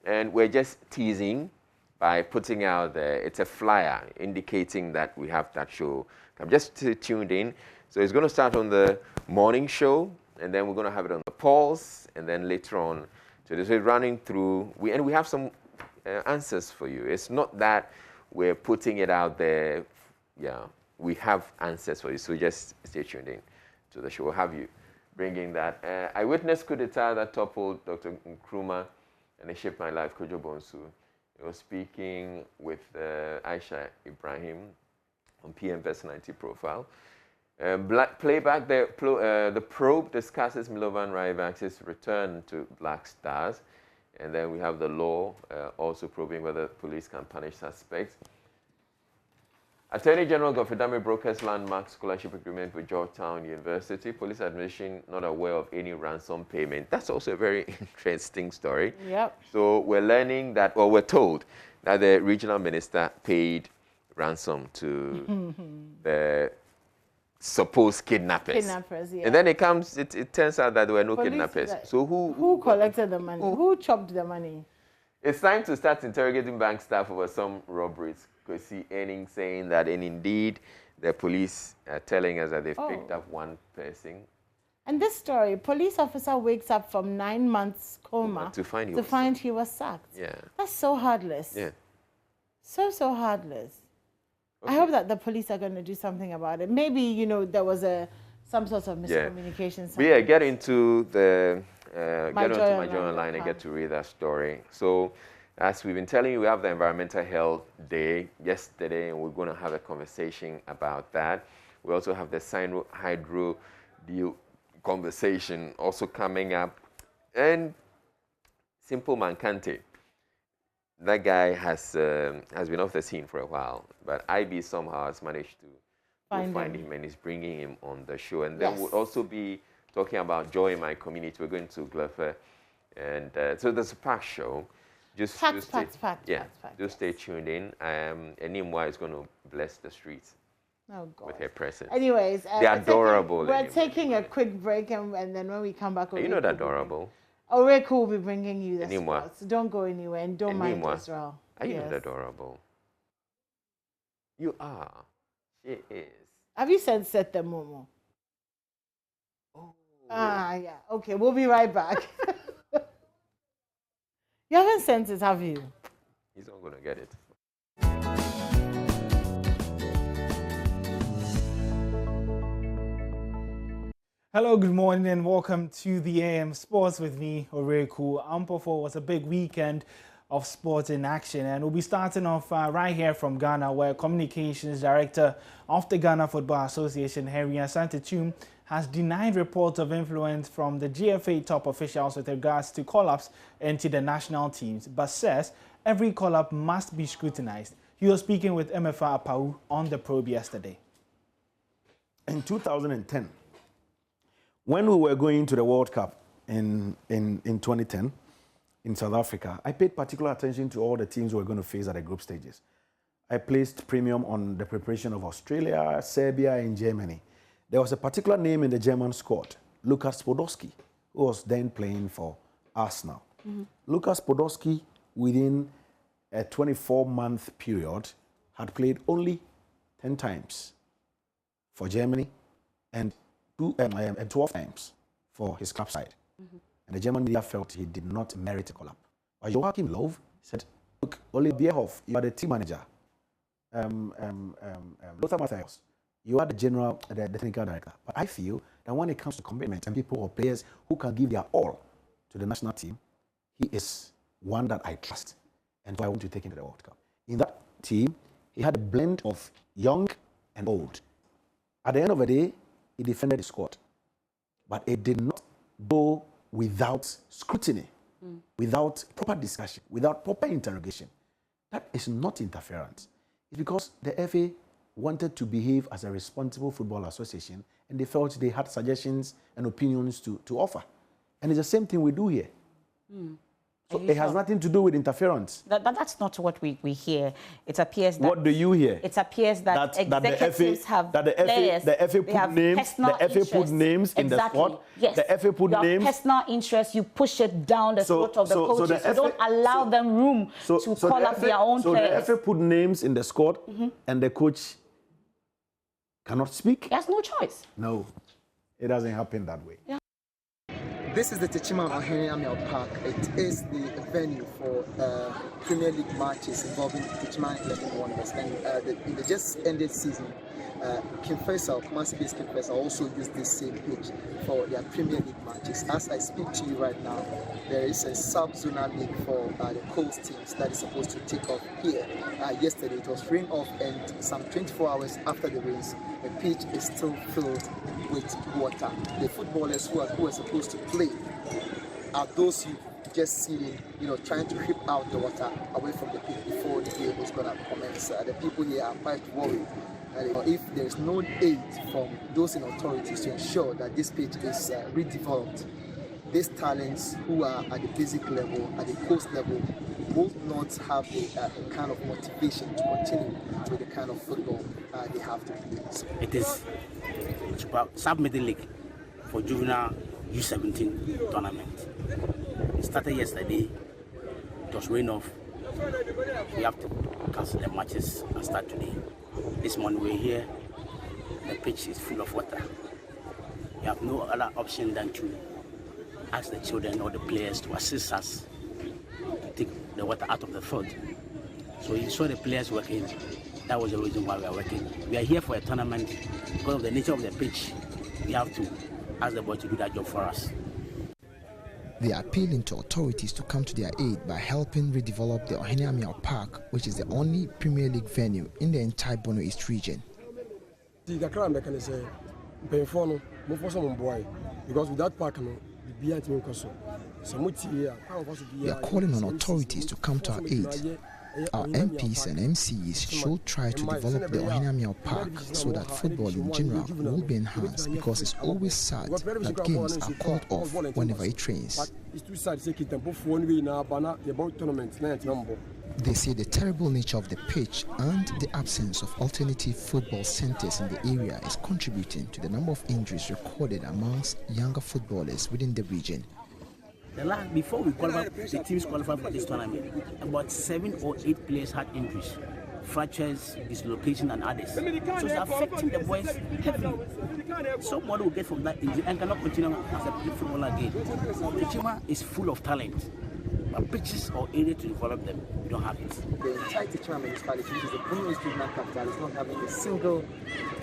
and we're just teasing by putting out it's a flyer indicating that we have that show. I'm just tuned in. So it's going to start on the morning show, and then we're going to have it on the pulse, and then later on. So this is running through, and we have some answers for you. It's not that we're putting it out there. Yeah, we have answers for you. So just stay tuned in to the show. We'll have you bringing that. Eyewitness coup d'etat that toppled Dr. Nkrumah and it shaped my life, Kojo Bonsu. I was speaking with Aisha Ibrahim on PM Personality Profile. Playback, the probe discusses Milovan Rybak's return to Black Stars. And then we have the law also probing whether police can punish suspects. Attorney General Godfrey Dame brokers landmark scholarship agreement with Georgetown University. Police admission not aware of any ransom payment. That's also a very interesting story. Yep. So we're learning that, or we're told that the regional minister paid ransom to the supposed kidnappers. Kidnappers, yeah. And then it turns out that there were no kidnappers. So who collected the money? Who chopped the money? It's time to start interrogating bank staff over some robberies. Questy Deborah saying that, and indeed, the police are telling us that they've picked up one person. And this story, police officer wakes up from 9 months coma to find he was sacked. Yeah. That's so heartless. Yeah. So heartless. Okay. I hope that the police are going to do something about it. Maybe, there was a some sort of miscommunication. But yeah, get into the My get Joy onto My Joy Online and get to read that story. So, as we've been telling you, we have the Environmental Health Day yesterday, and we're going to have a conversation about that. We also have the hydro deal conversation also coming up, and Simple Mankante. That guy has been off the scene for a while, but IB somehow has managed to find him and is bringing him on the show. And then we'll also be talking about joy in my community. We're going to Glefa, and so there's a packed show. Just stay tuned in. And Nimwa is going to bless the streets with her presence. Anyways, they're adorable. We're taking a quick break, and then when we come back, you're not adorable. Oreku will be bringing you the sports. Don't go anywhere and don't mind Israel. Are you not adorable? You are. She is. Have you censored the Momo? Oh. Yeah. Okay, we'll be right back. You haven't sent it, have you? He's not going to get it. Hello, good morning, and welcome to the AM Sports with me, Oreku. Ampofo was a big weekend of sports in action, and we'll be starting off right here from Ghana, where Communications Director of the Ghana Football Association, Henry Asante-Tum, has denied reports of influence from the GFA top officials with regards to call-ups into the national teams, but says every call-up must be scrutinized. He was speaking with MFA Apau on the probe yesterday. In 2010, when we were going to the World Cup in 2010 in South Africa, I paid particular attention to all the teams we were going to face at the group stages. I placed premium on the preparation of Australia, Serbia, and Germany. There was a particular name in the German squad, Lukas Podolski, who was then playing for Arsenal. Lukas Podolski, within a 24-month period, had played only 10 times for Germany and 12 times for his club side. And the German media felt he did not merit a call-up. But Joachim Löw said, look, Ole Bierhoff, you are the team manager. Lothar Matthäus, you are the technical director. But I feel that when it comes to commitment and people or players who can give their all to the national team, he is one that I trust. And so I want to take him to the World Cup. In that team, he had a blend of young and old. At the end of the day, he defended the squad. But it did not go without scrutiny, without proper discussion, without proper interrogation. That is not interference. It's because the FA wanted to behave as a responsible football association, and they felt they had suggestions and opinions to offer. And it's the same thing we do here. So it has nothing to do with interference. That's not what we hear. It appears that... What do you hear? It appears that executives have players. The FA put names in the squad. Yes. The FA put names. Personal interest, you push it down the throat of the coaches. You don't allow them room to call up their own players. So the FA put names in the squad, and the coach cannot speak? He has no choice. No, it doesn't happen that way. Yeah. This is the Techiman Ahene Amiel Park. It is the venue for Premier League matches involving Techiman 11 Wonders. And in the just ended season, King Faisal, Kumasi Base King Faisal also used this same pitch for their Premier League matches. As I speak to you right now, there is a sub-zonal league for the coast teams that is supposed to take off here. Yesterday it was rain off, and some 24 hours after the rains, the pitch is still filled with water. The footballers who are supposed to play are those you just see, trying to whip out the water away from the pitch before the game is going to commence. The people here are quite worried. If there is no aid from those in authorities to ensure that this pitch is redeveloped, these talents who are at the basic level, at the coast level, will not have the kind of motivation to continue with the kind of football they have to play. It is sub-middle league for juvenile U17 tournament. It started yesterday. It was rain off. We have to cancel the matches and start today. This morning we're here. The pitch is full of water. We have no other option than to ask the children or the players to assist us to take the water out of the field. So you saw the players working. That was the reason why we are working. We are here for a tournament because of the nature of the pitch. we have to ask the boys to do that job for us. They are appealing to authorities to come to their aid by helping redevelop the Ohene Park, which is the only Premier League venue in the entire Bono East region. Because with that park, we are calling on authorities to come to our aid. Our MPs and MCs should try to develop the Ohene Park so that football in general will be enhanced, because it's always sad that games are called off whenever it rains. They say the terrible nature of the pitch and the absence of alternative football centers in the area is contributing to the number of injuries recorded amongst younger footballers within the region. Before we qualified, the teams qualified for this tournament, about 7 or 8 players had injuries, fractures, dislocation, and others. So it's affecting the boys heavily. Somebody will get from that injury and cannot continue as a footballer again. The Techima is full of talent, but pitches or area to develop them, we don't have it. The entire Techima municipality, which is the Bono East regional capital, is not having a single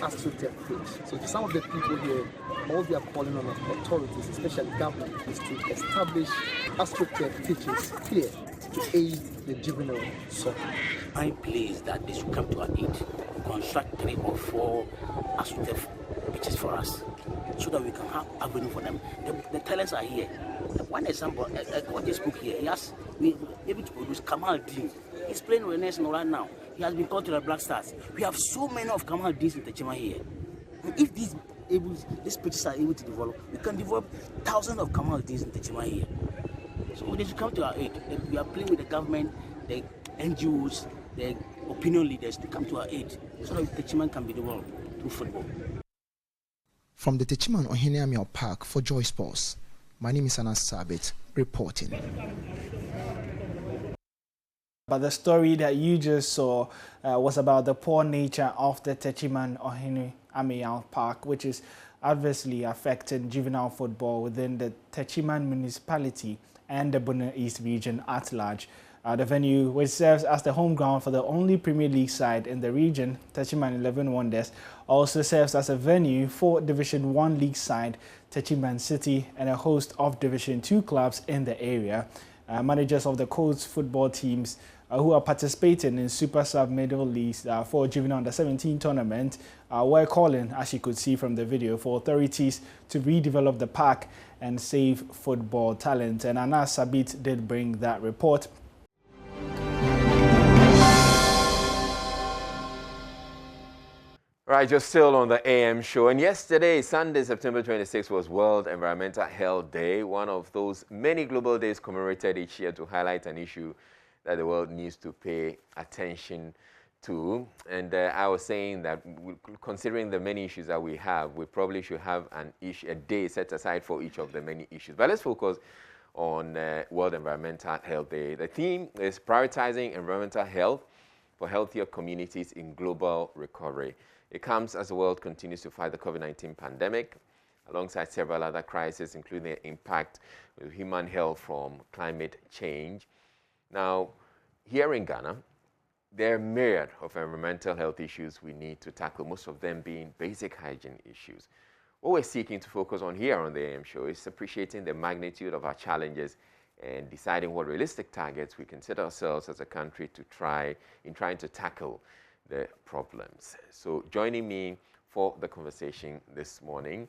astroturf pitch. So to some of the people here, all they are calling on authorities, especially government, is to establish astroturf pitches here to aid the juvenile soccer. My plea is that they should come to our aid, construct 3 or 4 astroturf pitches for us, so that we can have avenue for them. The talents are here. One example, a coach just spoke here. He has been able to produce Kamal Dean. He's playing with national right now. He has been called to the Black Stars. We have so many of Kamal Deans in Techima here. And if these pitches are able to develop, we can develop thousands of Kamal Deans in Techima here. So they should come to our aid. We are playing with the government, the NGOs, the opinion leaders to come to our aid, so that Techima can be developed through football. From the Techima Ohene Park for Joy Sports, my name is Anas Sabit, reporting. But the story that you just saw was about the poor nature of the Techima Ohene Park, which is adversely affecting juvenile football within the Techima municipality and the Bono East region at large. The venue, which serves as the home ground for the only Premier League side in the region, Techima 11 Wonders, also serves as a venue for Division 1 League side, Techima City, and a host of Division 2 clubs in the area. Managers of the coast football teams who are participating in Super Sub Middle Leagues for Juvenile Under-17 tournament were calling, as you could see from the video, for authorities to redevelop the park and save football talent. And Anas Sabit did bring that report. Right, just still on the AM show. And yesterday, Sunday, September 26th, was World Environmental Health Day, one of those many global days commemorated each year to highlight an issue that the world needs to pay attention to. And I was saying that considering the many issues that we have, we probably should have a day set aside for each of the many issues. But let's focus on World Environmental Health Day. The theme is prioritizing environmental health for healthier communities in global recovery. It comes as the world continues to fight the COVID-19 pandemic, alongside several other crises, including the impact of human health from climate change. Now, here in Ghana, there are a myriad of environmental health issues we need to tackle, most of them being basic hygiene issues. What we're seeking to focus on here on the AM show is appreciating the magnitude of our challenges and deciding what realistic targets we can set ourselves as a country to trying to tackle the problems. So joining me for the conversation this morning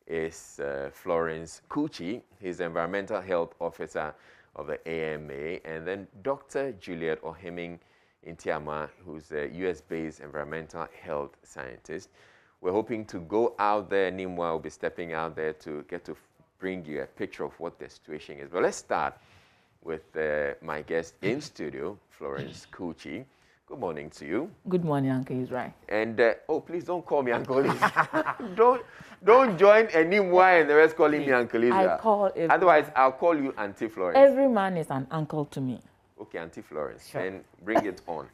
is Florence Kuchi. He's the Environmental Health Officer of the AMA, and then Dr. Juliet Oheming Intiama, who's a US-based environmental health scientist. We're hoping to go out there, Nimwa will be stepping out there to get to bring you a picture of what the situation is. But let's start with my guest in studio, Florence Kuchi. Good morning to you. Good morning, Uncle Israel. And oh, please don't call me Uncle Israel. don't join Nimwa and the rest calling me Uncle Israel. Otherwise, I'll call you Auntie Florence. Every man is an uncle to me. Okay, Auntie Florence, sure. And bring it on.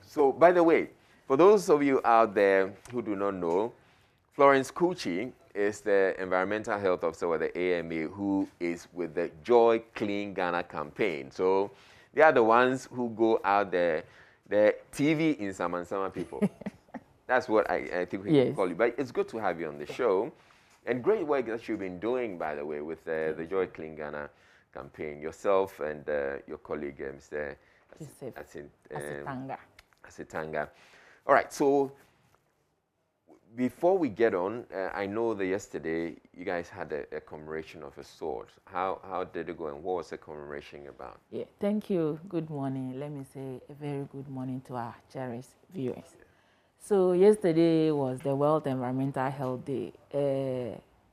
So, by the way, for those of you out there who do not know, Florence Kuchi is the Environmental Health Officer with the AMA, who is with the Joy Clean Ghana campaign. So, they are the ones who go out there, the TV in Sama people. That's what I think we can call you. But it's good to have you on the show. And great work that you've been doing, by the way, with the Joy Clean Ghana campaign. Yourself and your colleague, Mr. Asitanga. All right, so before we get on, I know that yesterday you guys had a commemoration of a sword. How did it go, and what was the commemoration about? Yeah, thank you. Good morning. Let me say a very good morning to our cherished viewers. So yesterday was the World Environmental Health Day.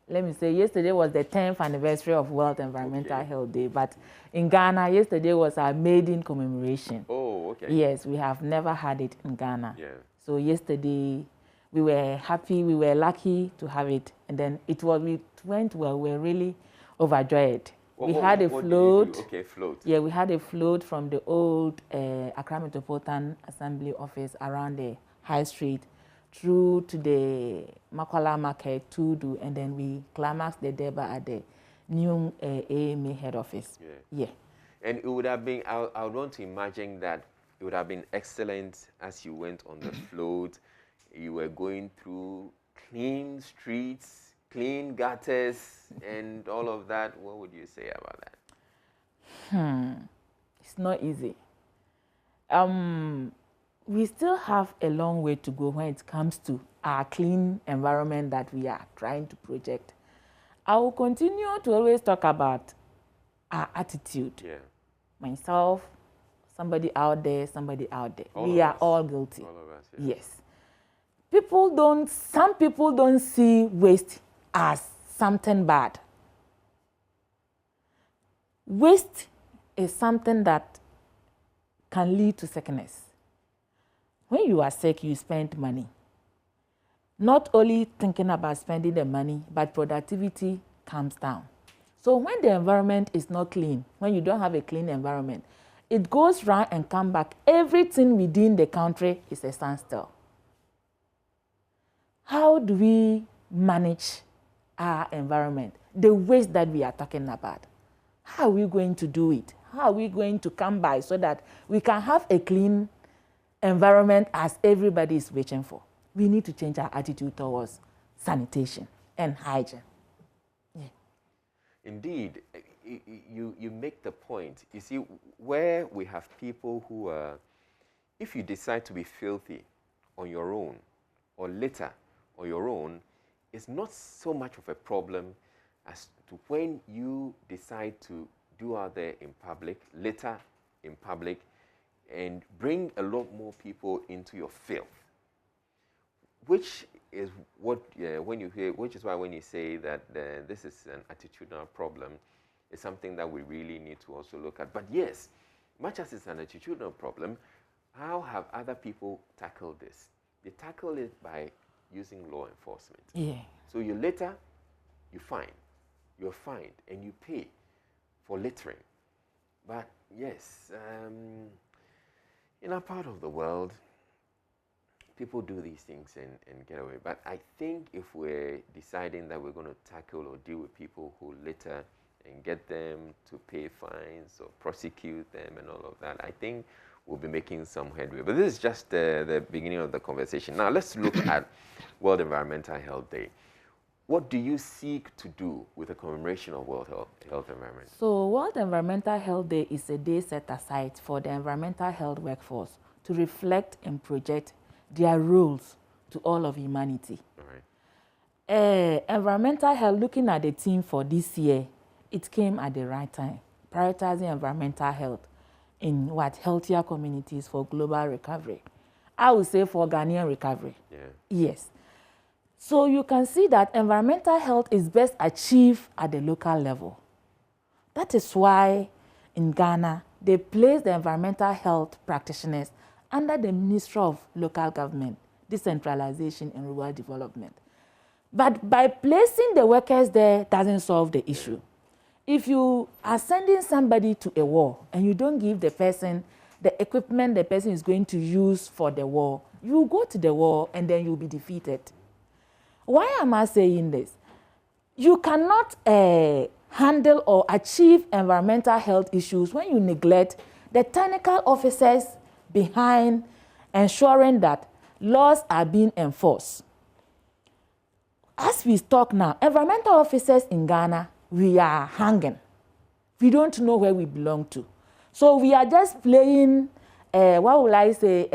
Let me say yesterday was the 10th anniversary of World Environmental Health Day, but in Ghana, yesterday was our maiden commemoration. Oh, okay. Yes, we have never had it in Ghana. Yeah. So yesterday, we were happy, we were lucky to have it, and then it went well. We were really overjoyed. We had a float. Okay, float. Yeah, we had a float from the old Accra Metropolitan Assembly office around the High Street through to the Makwala Market, Tudu, and then we climaxed the Deba at the new AMA head office. Yeah. And it would have been, I would want to imagine that it would have been excellent as you went on the float. You were going through clean streets, clean gutters, and all of that. What would you say about that? It's not easy. We still have a long way to go when it comes to our clean environment that we are trying to project. I will continue to always talk about our attitude. Yeah. Myself, somebody out there. We are all guilty. All of us, yeah. Yes. Some people don't see waste as something bad. Waste is something that can lead to sickness. When you are sick, you spend money. Not only thinking about spending the money, but productivity comes down. So when the environment is not clean, when you don't have a clean environment, it goes round and come back. Everything within the country is a standstill. How do we manage our environment? The waste that we are talking about. How are we going to do it? How are we going to come by so that we can have a clean environment as everybody is waiting for? We need to change our attitude towards sanitation and hygiene. Yeah. Indeed, you make the point. You see, where we have people who are, if you decide to be filthy on your own or litter on your own, it's not so much of a problem as to when you decide to do out there in public, litter in public, and bring a lot more people into your filth. Which is what, which is why when you say that this is an attitudinal problem, it's something that we really need to also look at. But yes, much as it's an attitudinal problem, how have other people tackled this? They tackle it by using law enforcement. Yeah. So you litter, you're fined, and you pay for littering. But yes, in our part of the world, people do these things and get away. But I think if we're deciding that we're going to tackle or deal with people who litter and get them to pay fines or prosecute them and all of that, I think we'll be making some headway. But this is just the beginning of the conversation. Now let's look at World Environmental Health Day. What do you seek to do with the commemoration of World Health Environment? So World Environmental Health Day is a day set aside for the environmental health workforce to reflect and project their roles to all of humanity. All right. Environmental health, looking at the theme for this year, it came at the right time, prioritizing environmental health in healthier communities for global recovery. I would say for Ghanaian recovery. Yeah. Yes. So you can see that environmental health is best achieved at the local level. That is why in Ghana, they place the environmental health practitioners under the Ministry of Local Government, Decentralization and Rural Development. But by placing the workers there doesn't solve the issue. If you are sending somebody to a war and you don't give the person the equipment the person is going to use for the war, you go to the war and then you'll be defeated. Why am I saying this? You cannot handle or achieve environmental health issues when you neglect the technical officers behind ensuring that laws are being enforced. as we talk now, environmental officers in Ghana, we are hanging. We don't know where we belong to. So we are just playing, what will I say,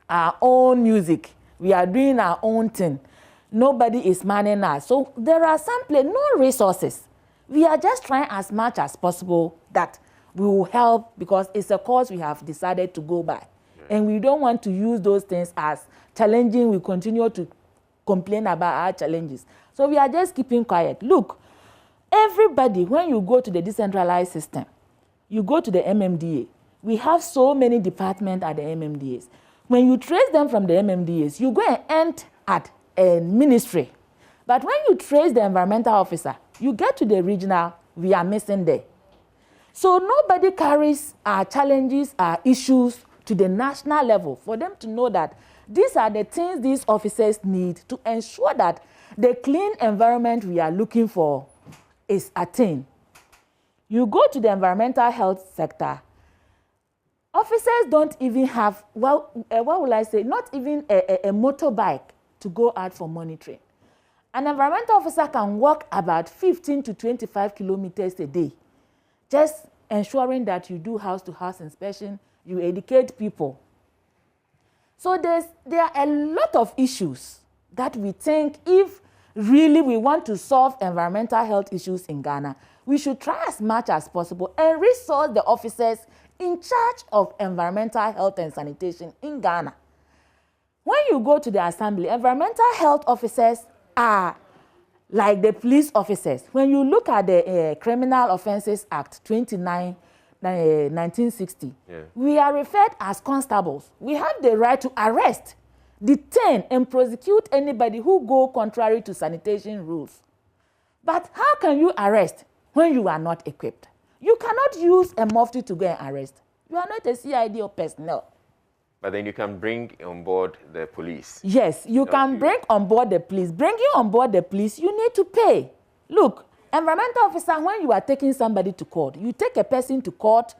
our own music. We are doing our own thing. Nobody is manning us. So there are simply no resources. We are just trying as much as possible that we will help because it's a cause we have decided to go by. And we don't want to use those things as challenging. We continue to complain about our challenges. So we are just keeping quiet. Look, everybody, when you go to the decentralized system, you go to the MMDA. We have so many departments at the MMDAs. When you trace them from the MMDAs, you go and end at a ministry. But when you trace the environmental officer, you get to the regional, we are missing there. So nobody carries our challenges, our issues to the national level for them to know that these are the things these officers need to ensure that the clean environment we are looking for is attained. You go to the environmental health sector, officers don't even have, well, what will I say, not even a motorbike to go out for monitoring. An environmental officer can walk about 15 to 25 kilometers a day, just ensuring that you do house-to-house inspection, you educate people. So there are a lot of issues that we think if really we want to solve environmental health issues in Ghana, we should try as much as possible and resource the officers in charge of environmental health and sanitation in Ghana. When you go to the assembly, environmental health officers are like the police officers. When you look at the Criminal Offences Act 1960, we are referred as constables. We have the right to arrest, detain, and prosecute anybody who go contrary to sanitation rules. But how can you arrest when you are not equipped? You cannot use a mufti to go and arrest. You are not a CID or personnel. But then you can bring on board the police. Yes, you can bring on board the police. Bringing on board the police, you need to pay. Look, environmental officer, when you are taking somebody to court, you take a person to court.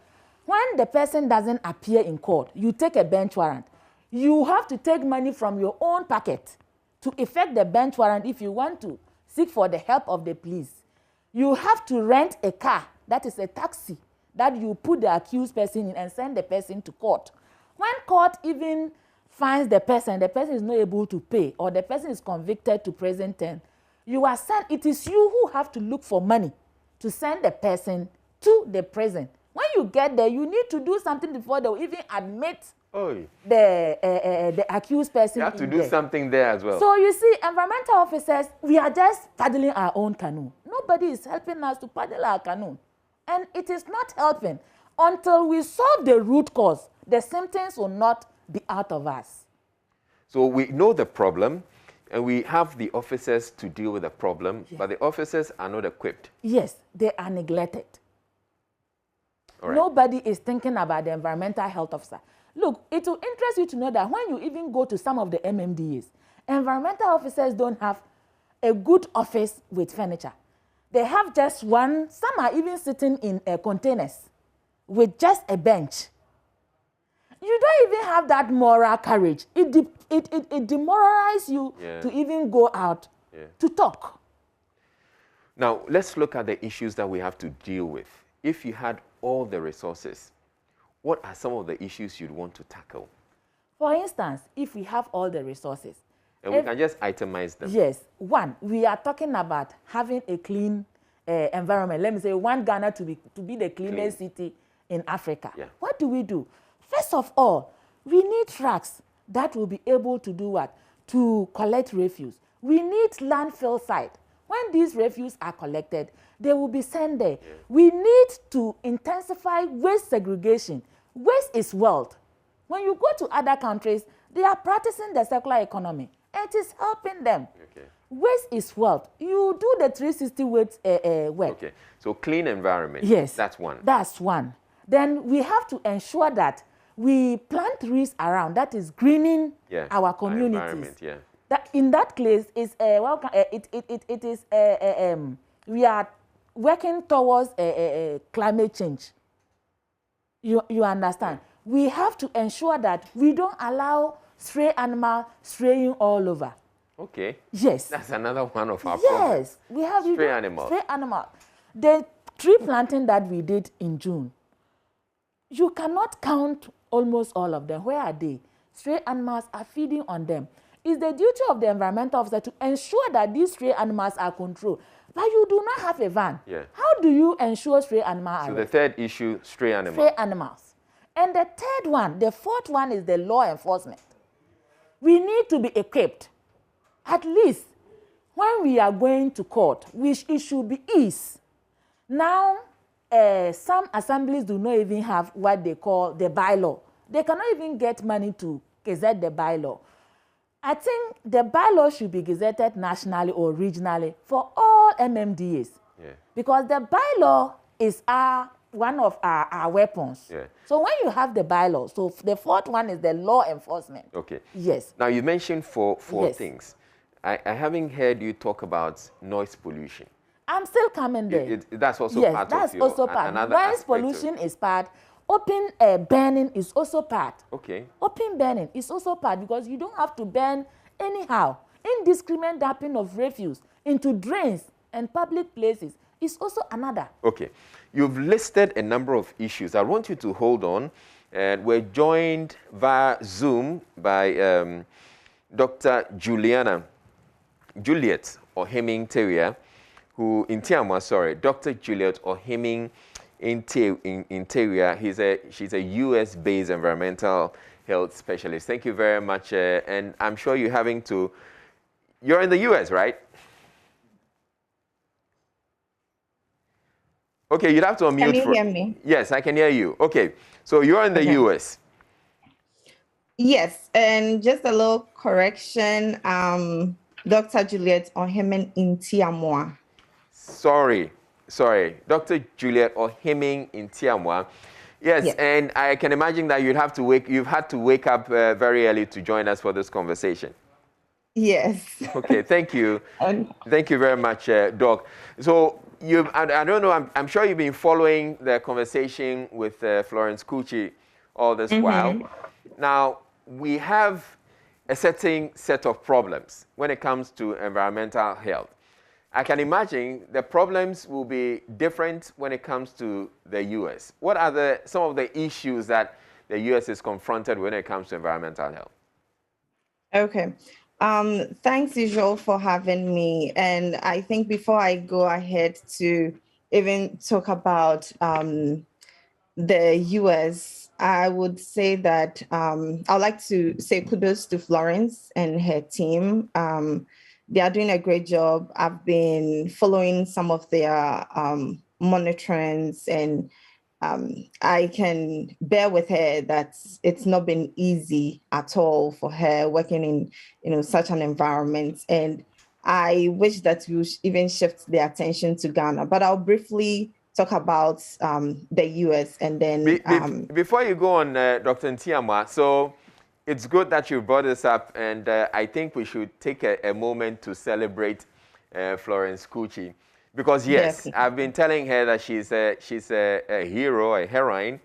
When the person doesn't appear in court, you take a bench warrant. You have to take money from your own pocket to effect the bench warrant if you want to seek for the help of the police. You have to rent a car, that is a taxi, that you put the accused person in and send the person to court. When court even finds the person is not able to pay, or the person is convicted to prison term, you are sent, it is you who have to look for money to send the person to the prison. When you get there, you need to do something before they will even admit the accused person. You have to do something there as well. So you see, environmental officers, we are just paddling our own canoe. Nobody is helping us to paddle our canoe. And it is not helping. Until we solve the root cause, the symptoms will not be out of us. So we know the problem, and we have the officers to deal with the problem, but the officers are not equipped. Yes, they are neglected. All right. Nobody is thinking about the environmental health officer. Look, it will interest you to know that when you even go to some of the MMDAs, environmental officers don't have a good office with furniture. They have just one, some are even sitting in containers with just a bench. You don't even have that moral courage. It demoralizes you to even go out to talk. Now, let's look at the issues that we have to deal with. If you had all the resources, what are some of the issues you'd want to tackle? For instance, if we have all the resources. And we can just itemize them. Yes. One, we are talking about having a clean environment. Let me say, one Ghana to be the cleanest city in Africa. Yeah. What do? First of all, we need trucks that will be able to do what? To collect refuse. We need landfill site. When these refuse are collected, they will be sent there. Yeah. We need to intensify waste segregation. Waste is wealth. When you go to other countries, they are practicing the circular economy. It is helping them. Okay. Waste is wealth. You do the 360 waste work. Okay. So clean environment. Yes. That's one. That's one. Then we have to ensure that we plant trees around. That is greening our communities. Our environment, yeah. That in that case is we are working towards climate change. You understand? We have to ensure that we don't allow stray animals straying all over. Okay. Yes. That's another one of our problems. Yes, we have stray animals. Stray animals. The tree planting that we did in June, you cannot count almost all of them. Where are they? Stray animals are feeding on them. It's the duty of the environmental officer to ensure that these stray animals are controlled. But you do not have a van. Yeah. How do you ensure stray animals? So the third issue, stray animals. Stray animals. And the third one, the fourth one is the law enforcement. We need to be equipped. At least when we are going to court, it should be ease. Now, some assemblies do not even have what they call the bylaw. They cannot even get money to gazette the bylaw. I think the bylaw should be gazetted nationally or regionally for all MMDAs. Yeah. Because the bylaw is one of our weapons. Yeah. So when you have the bylaw, so the fourth one is the law enforcement. Okay. Yes. Now, you mentioned four Yes. things. I haven't heard you talk about noise pollution. I'm still coming there. That's also yes, part that's of your... also part. another Noise aspect of- pollution is part. Open burning is also part. Okay. Open burning is also part because you don't have to burn anyhow. Indiscriminate dumping of refuse into drains and public places is also another. Okay. You've listed a number of issues. I want you to hold on. And we're joined via Zoom by Dr. Juliet Oheming-Teria, Dr. Juliet Oheming-Teria. She's a US-based environmental health specialist. Thank you very much. And I'm sure you're in the US, right? Okay, you'd have to unmute. Can you hear me? Yes, I can hear you. Okay, so you're in the US. Yes, and just a little correction. Dr. Juliet Oheming-Teria. Sorry. Dr. Juliet Oheming-Teria. Yes, and I can imagine that you've had to wake up very early to join us for this conversation. Yes. Okay, thank you. Thank you very much, Doc. So I don't know, I'm sure you've been following the conversation with Florence Kuchi all this while. Now, we have a certain set of problems when it comes to environmental health. I can imagine the problems will be different when it comes to the US. What are some of the issues that the US is confronted when it comes to environmental health? Okay. Thanks, usual, for having me. And I think before I go ahead to even talk about the US, I would say that I'd like to say kudos to Florence and her team. They are doing a great job. I've been following some of their monitorings, and I can bear with her that it's not been easy at all for her working in such an environment. And I wish that we even shift the attention to Ghana. But I'll briefly talk about the US and then... Before you go on, Dr. Ntiamwa, so it's good that you brought this up, and I think we should take a moment to celebrate Florence Kuchi. Because yes, I've been telling her that she's a hero, a heroine,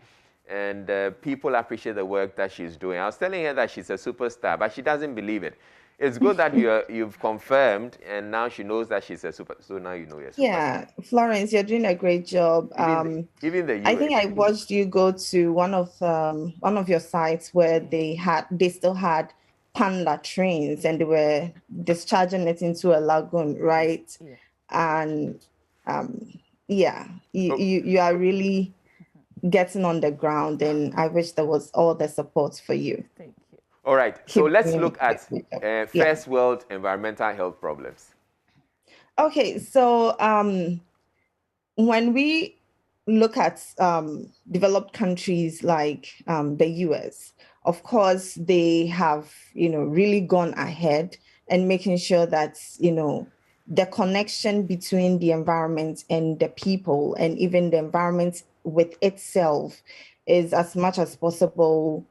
and people appreciate the work that she's doing. I was telling her that she's a superstar, but she doesn't believe it. It's good that you've confirmed, and now she knows that she's a super. So now you know you're a superstar. Yeah, Florence, you're doing a great job. Even the US. I think I watched you go to one of your sites where they still had panda trains, and they were discharging it into a lagoon, right? Yeah. And you are really getting on the ground, and I wish there was all the support for you. Thank you. All right, so let's look at first world environmental health problems. Okay, so when we look at developed countries like the US, of course, they have, really gone ahead and making sure that, the connection between the environment and the people, and even the environment with itself, is as much as possible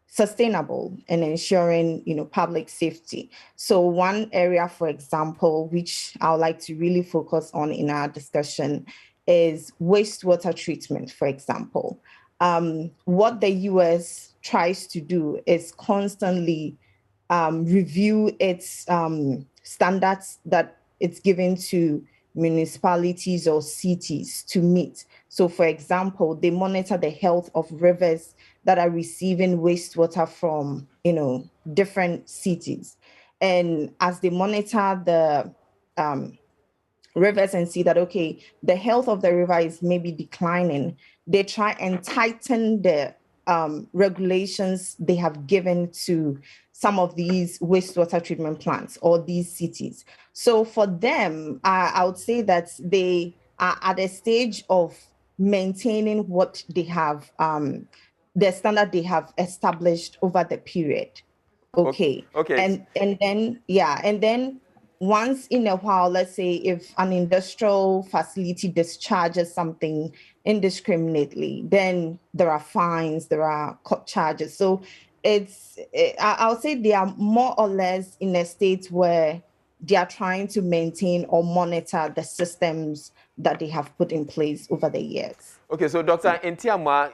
sustainable and ensuring, public safety. So one area, for example, which I would like to really focus on in our discussion is wastewater treatment, for example. What the US tries to do is constantly review its standards that it's given to municipalities or cities to meet. So, for example, they monitor the health of rivers that are receiving wastewater from, different cities. And as they monitor the rivers and see that, okay, the health of the river is maybe declining, they try and tighten the regulations they have given to some of these wastewater treatment plants or these cities. So for them, I would say that they are at a stage of maintaining what they have, the standard they have established over the period. Okay. Okay. And then once in a while, let's say if an industrial facility discharges something indiscriminately, then there are fines, there are court charges. So I'll say they are more or less in a state where they are trying to maintain or monitor the systems that they have put in place over the years. Okay, so Dr. Ntiamwa,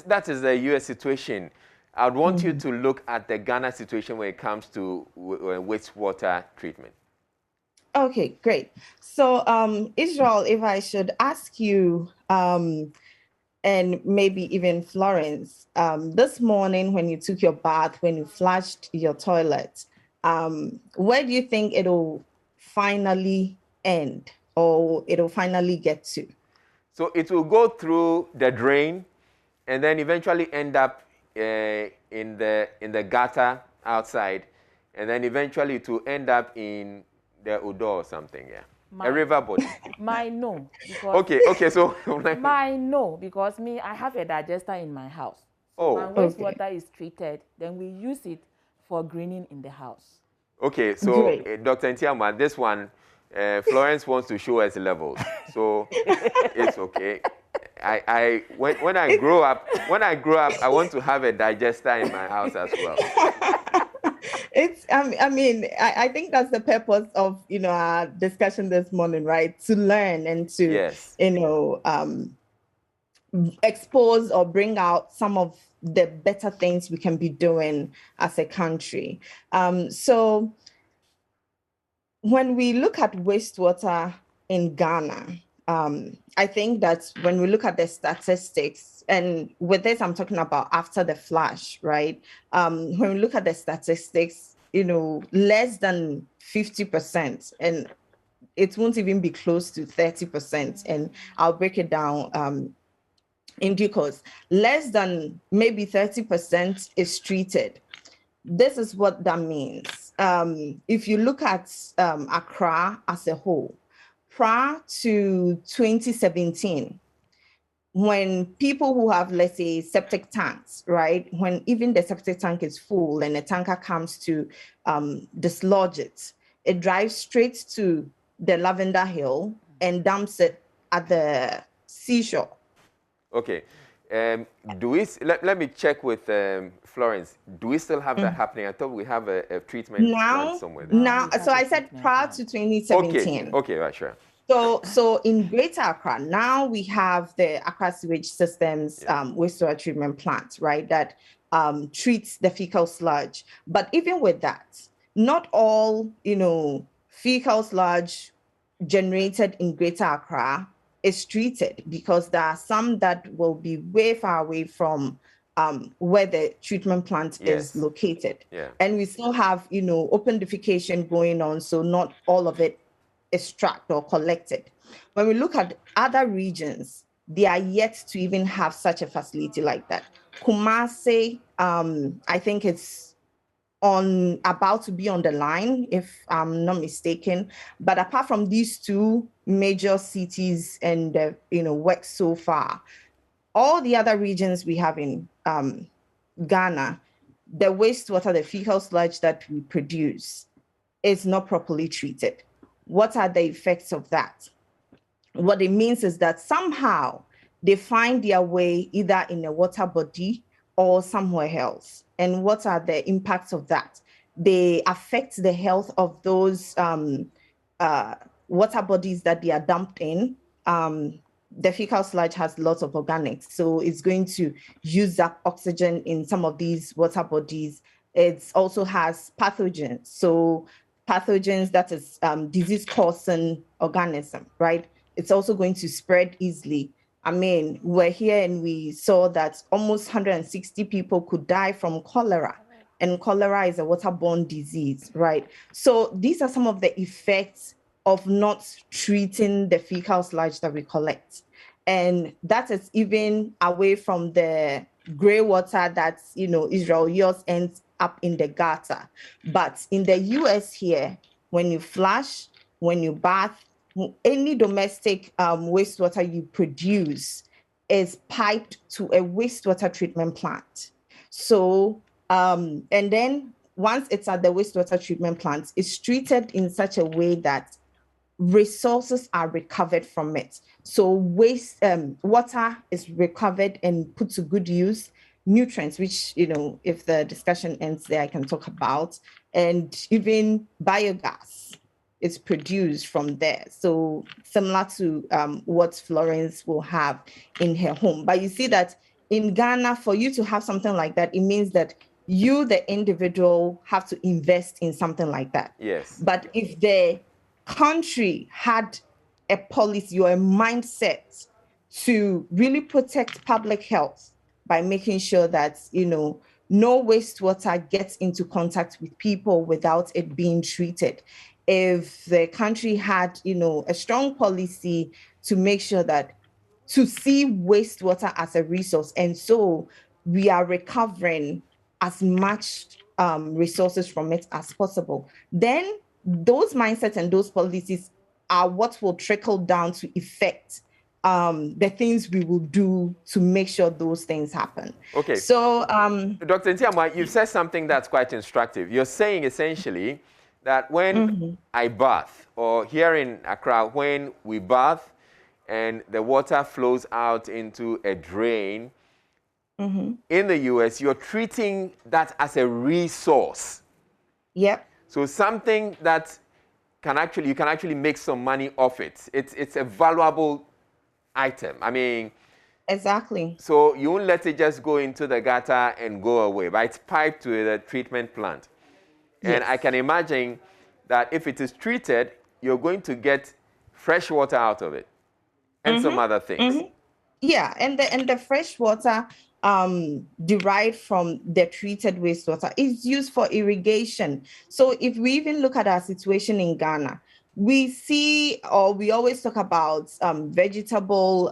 that is the US situation. I would want you to look at the Ghana situation when it comes to wastewater treatment. Okay, great. So, Israel, if I should ask you, and maybe even Florence, this morning when you took your bath, when you flushed your toilet, where do you think it'll finally end or it'll finally get to? So it will go through the drain and then eventually end up in the gutter outside, and then eventually it will end up in the Udo or something, a river body. No. Because okay, so no, because I have a digester in my house. So when wastewater is treated, then we use it for greening in the house. Okay, so Dr. Ntiamwa, this one, Florence wants to show us levels, so it's okay. When I grow up, I want to have a digester in my house as well. I think that's the purpose of, our discussion this morning, right? To learn and to, expose or bring out some of the better things we can be doing as a country. So when we look at wastewater in Ghana, I think that when we look at the statistics, and with this, I'm talking about after the flash, right? When we look at the statistics, less than 50%, and it won't even be close to 30%. And I'll break it down in due course. Less than maybe 30% is treated. This is what that means. If you look at Accra as a whole, prior to 2017, when people who have, let's say, septic tanks, right, when even the septic tank is full and a tanker comes to dislodge it, it drives straight to the Lavender Hill and dumps it at the seashore. Okay. Let me check with Florence. Do we still have that happening? I thought we have a treatment plant somewhere there. So I said prior to 2017. Okay, right, sure. So in Greater Accra, now we have the Accra Sewage Systems wastewater treatment plant, right, that treats the fecal sludge. But even with that, not all, fecal sludge generated in Greater Accra is treated, because there are some that will be way far away from where the treatment plant is located. And we still have, open defecation going on, so not all of it is tracked or collected. When we look at other regions, they are yet to even have such a facility like that. Kumasi, I think it's about to be on the line, if I'm not mistaken. But apart from these two major cities and work so far, all the other regions we have in Ghana, the wastewater, the fecal sludge that we produce is not properly treated. What are the effects of that? What it means is that somehow they find their way either in a water body or somewhere else. And what are the impacts of that? They affect the health of those water bodies that they are dumped in. The fecal sludge has lots of organics, so it's going to use up oxygen in some of these water bodies it also has pathogens. So pathogens, that is disease-causing organism, right? It's also going to spread easily. I mean, we're here and we saw that almost 160 people could die from cholera. And cholera is a waterborne disease, right? So these are some of the effects of not treating the fecal sludge that we collect. And that is even away from the gray water that, Israel yours ends up in the gutter. But in the US here, when you flush, when you bath, any domestic wastewater you produce is piped to a wastewater treatment plant. So, and then once it's at the wastewater treatment plant, it's treated in such a way that resources are recovered from it. So water is recovered and put to good use. Nutrients, which, if the discussion ends there, I can talk about, and even biogas is produced from there. So similar to what Florence will have in her home. But you see that in Ghana, for you to have something like that, it means that you, the individual, have to invest in something like that. Yes. But if the country had a policy or a mindset to really protect public health by making sure that, no wastewater gets into contact with people without it being treated. If the country had, a strong policy to make sure that to see wastewater as a resource, and so we are recovering as much resources from it as possible, then those mindsets and those policies are what will trickle down to effect the things we will do to make sure those things happen. Okay. So, Dr. Ntiama, you've said something that's quite instructive. You're saying essentially that when I bath, or here in Accra, when we bath and the water flows out into a drain, in the US, you're treating that as a resource. Yep. So something that you can actually make some money off it. It's a valuable item. I mean, exactly. So you won't let it just go into the gutter and go away, but it's piped to the treatment plant. Yes. And I can imagine that if it is treated, you're going to get fresh water out of it and some other things. Yeah, and the fresh water derived from the treated wastewater is used for irrigation. So if we even look at our situation in Ghana, we see, or we always talk about vegetable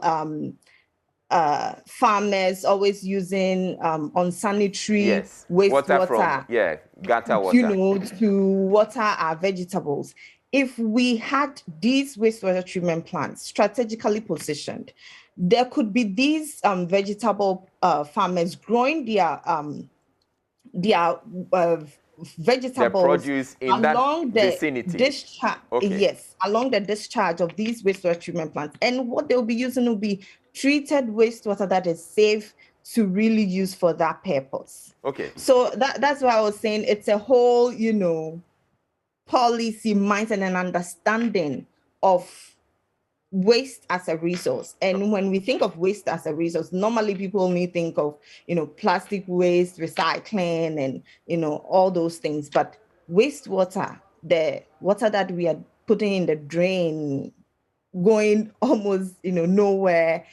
farmers always using unsanitary wastewater, gutter water, to water our vegetables. If we had these wastewater treatment plants strategically positioned, there could be these vegetable farmers growing their vegetables produce in along that the vicinity. discharge. Yes, along the discharge of these wastewater treatment plants. And what they'll be using will be treated wastewater that is safe to really use for that purpose. Okay. So that's why I was saying it's a whole, policy, mindset, and understanding of waste as a resource. And when we think of waste as a resource, normally people only think of, plastic waste, recycling, and, all those things. But wastewater, the water that we are putting in the drain, going almost, nowhere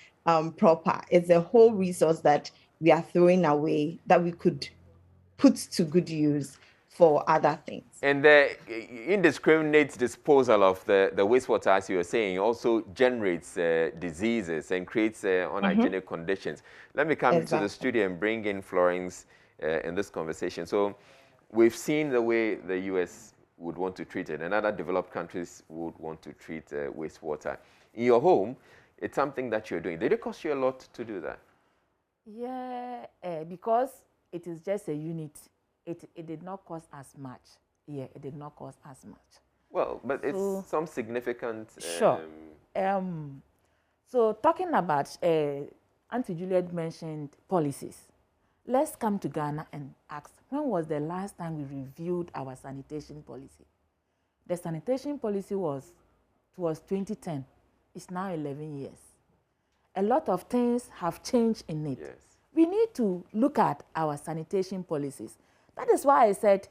proper, it's a whole resource that we are throwing away that we could put to good use for other things. And the indiscriminate disposal of the wastewater, as you were saying, also generates diseases and creates unhygienic conditions. Let me come to the studio and bring in Florence in this conversation. So we've seen the way the US would want to treat it, and other developed countries would want to treat wastewater. In your home, it's something that you're doing. Did it cost you a lot to do that? Yeah, because it is just a unit. It did not cost as much. Yeah, it did not cost as much. Well, but so, it's some significant... Sure. So talking about, Auntie Juliet mentioned policies. Let's come to Ghana and ask, when was the last time we reviewed our sanitation policy? The sanitation policy was 2010. It's now 11 years. A lot of things have changed in it. Yes. We need to look at our sanitation policies. That is why I said,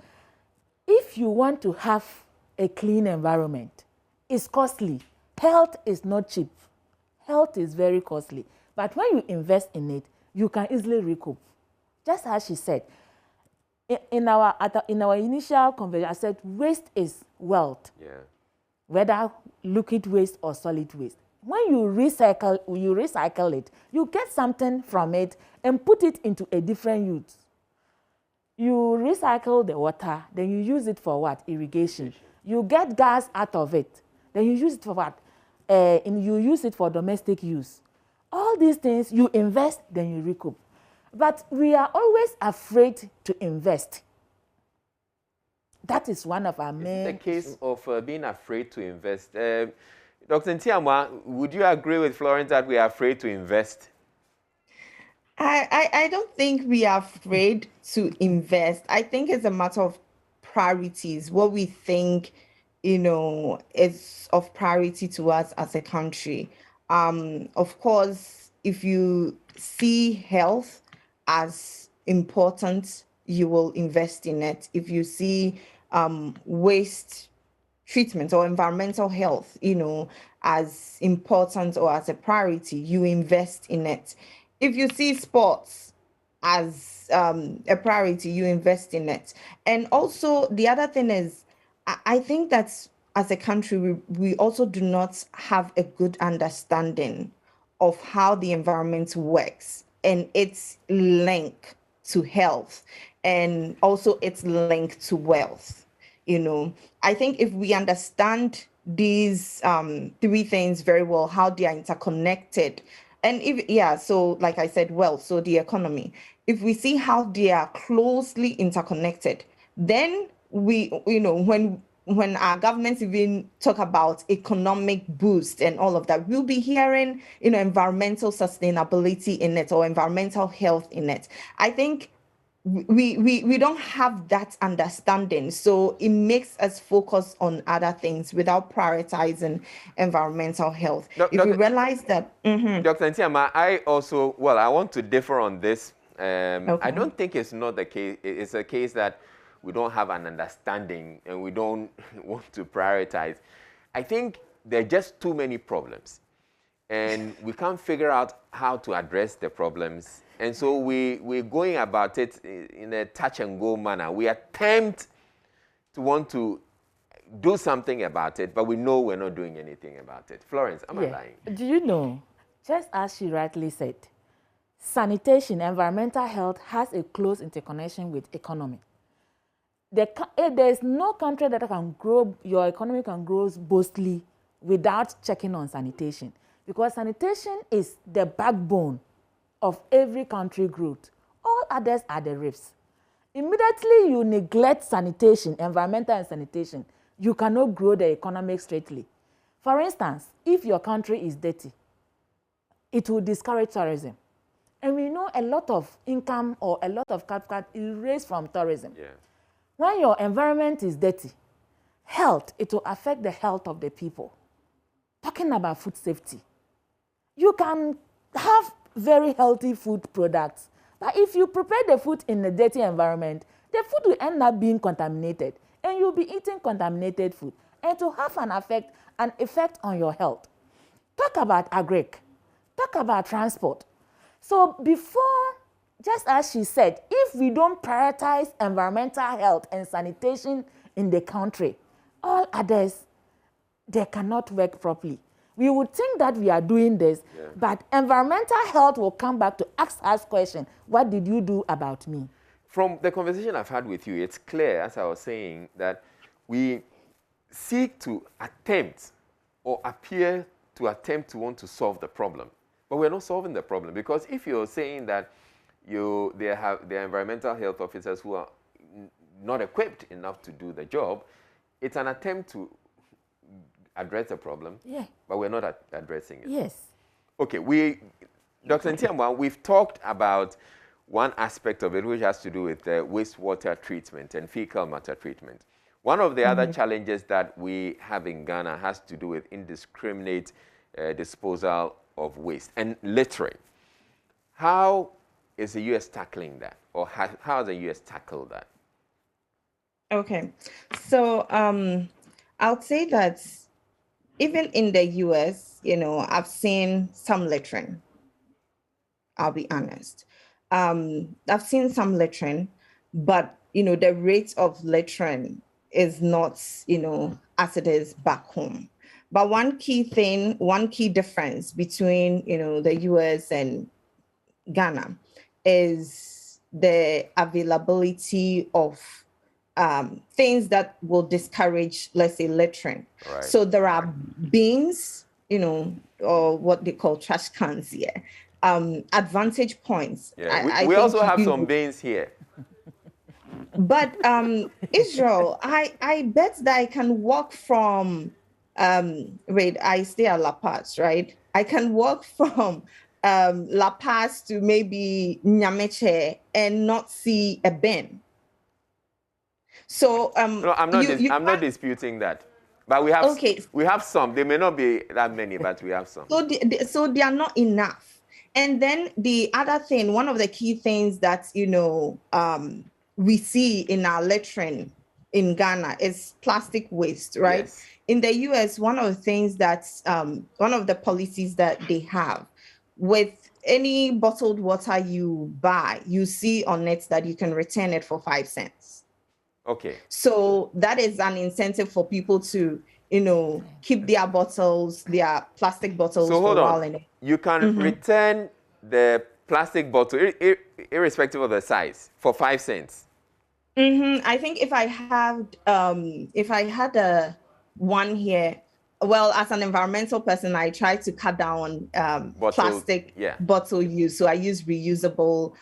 if you want to have a clean environment, it's costly. Health is not cheap. Health is very costly. But when you invest in it, you can easily recoup. Just as she said, in our initial conversation, I said waste is wealth. Yeah. Whether liquid waste or solid waste. When you recycle it, you get something from it and put it into a different use. You recycle the water, then you use it for what? Irrigation. You get gas out of it, then you use it for what? You use it for domestic use. All these things, you invest, then you recoup. But we are always afraid to invest. That is one of our main... Is it the case of being afraid to invest? Dr. Ntiamwa, would you agree with Florence that we are afraid to invest? I don't think we are afraid to invest. I think it's a matter of priorities, what we think, is of priority to us as a country. Of course, if you see health as important, you will invest in it. If you see waste treatment or environmental health, as important or as a priority, you invest in it. If you see sports as a priority, you invest in it. And also the other thing is, I think that as a country, we also do not have a good understanding of how the environment works and its link to health and also its link to wealth. I think if we understand these three things very well, how they are interconnected, and so like I said, wealth, so the economy, if we see how they are closely interconnected, then we, when our governments even talk about economic boost and all of that, we'll be hearing, environmental sustainability in it or environmental health in it. I think we don't have that understanding, so it makes us focus on other things without prioritizing environmental health. If we realize that... Dr. Ntiamwa, I want to differ on this. I don't think it's not the case. It's a case that we don't have an understanding and we don't want to prioritize. I think there are just too many problems and we can't figure out how to address the problems. And so we're going about it in a touch and go manner. We attempt to want to do something about it, but we know we're not doing anything about it. Florence, am I lying? Do you know, just as she rightly said, sanitation, environmental health has a close interconnection with economy. There's no country that can grow, your economy can grow boostly without checking on sanitation, because sanitation is the backbone of every country growth. All others are the rifts. Immediately you neglect sanitation, environmental and sanitation, you cannot grow the economy straightly. For instance, if your country is dirty, it will discourage tourism. And we know a lot of income or a lot of capital is raised from tourism. Yeah. When your environment is dirty, health, it will affect the health of the people. Talking about food safety, you can have very healthy food products, but if you prepare the food in a dirty environment, the food will end up being contaminated and you'll be eating contaminated food, and to have an effect on your health. Talk about agric, talk about transport. So before, just as she said, if we don't prioritize environmental health and sanitation in the country, all others, they cannot work properly. We would think that we are doing this, but environmental health will come back to ask us questions. What did you do about me? From the conversation I've had with you, it's clear, as I was saying, that we seek to attempt or appear to attempt to want to solve the problem. But we're not solving the problem, because if you're saying that there are environmental health officers who are not equipped enough to do the job, it's an attempt to address the problem, but we're not addressing it. Yes. Okay, Dr. Ntiamwa, we've talked about one aspect of it, which has to do with wastewater treatment and fecal matter treatment. One of the other challenges that we have in Ghana has to do with indiscriminate disposal of waste and littering. How is the U.S. tackling that? Or how has the U.S. tackled that? Okay. So I'll say that even in the US, I've seen some littering. I'll be honest. I've seen some littering, but the rate of littering is not, as it is back home. But one key difference between, the US and Ghana is the availability of things that will discourage, let's say, littering. Right. So there are bins, or what they call trash cans here. Advantage points. Yeah, we also have some bins here. But Israel, I bet that I can walk from I stay at La Paz, right? I can walk from La Paz to maybe Nyameche and not see a bin. So no, I'm not disputing that. But we have some. They may not be that many, but we have some. So they are not enough. And then the other thing, one of the key things that we see in our littering in Ghana is plastic waste, right? Yes. In the US, one of the things that one of the policies that they have, with any bottled water you buy, you see on it that you can return it for 5 cents. Okay. So that is an incentive for people to, keep their bottles, their plastic bottles so for a while. In it. You can return the plastic bottle, irrespective of the size, for 5 cents. I think if I had a one here, well, as an environmental person, I try to cut down plastic bottle use. So I use reusable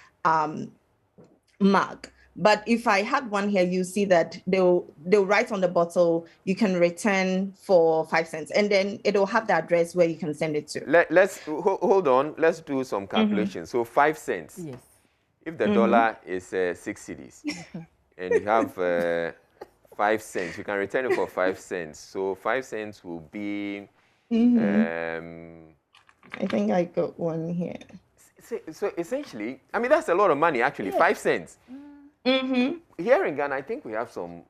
mug. But if I had one here, you see that they'll write on the bottle, you can return for 5 cents. And then it'll have the address where you can send it to. Let's hold on. Let's do some calculations. So 5 cents. Yes. If the dollar is 6 cedis and you have 5 cents, you can return it for 5 cents. So 5 cents will be... I think I got one here. So essentially, I mean, that's a lot of money, actually, 5 cents. Here in Ghana, I think we have some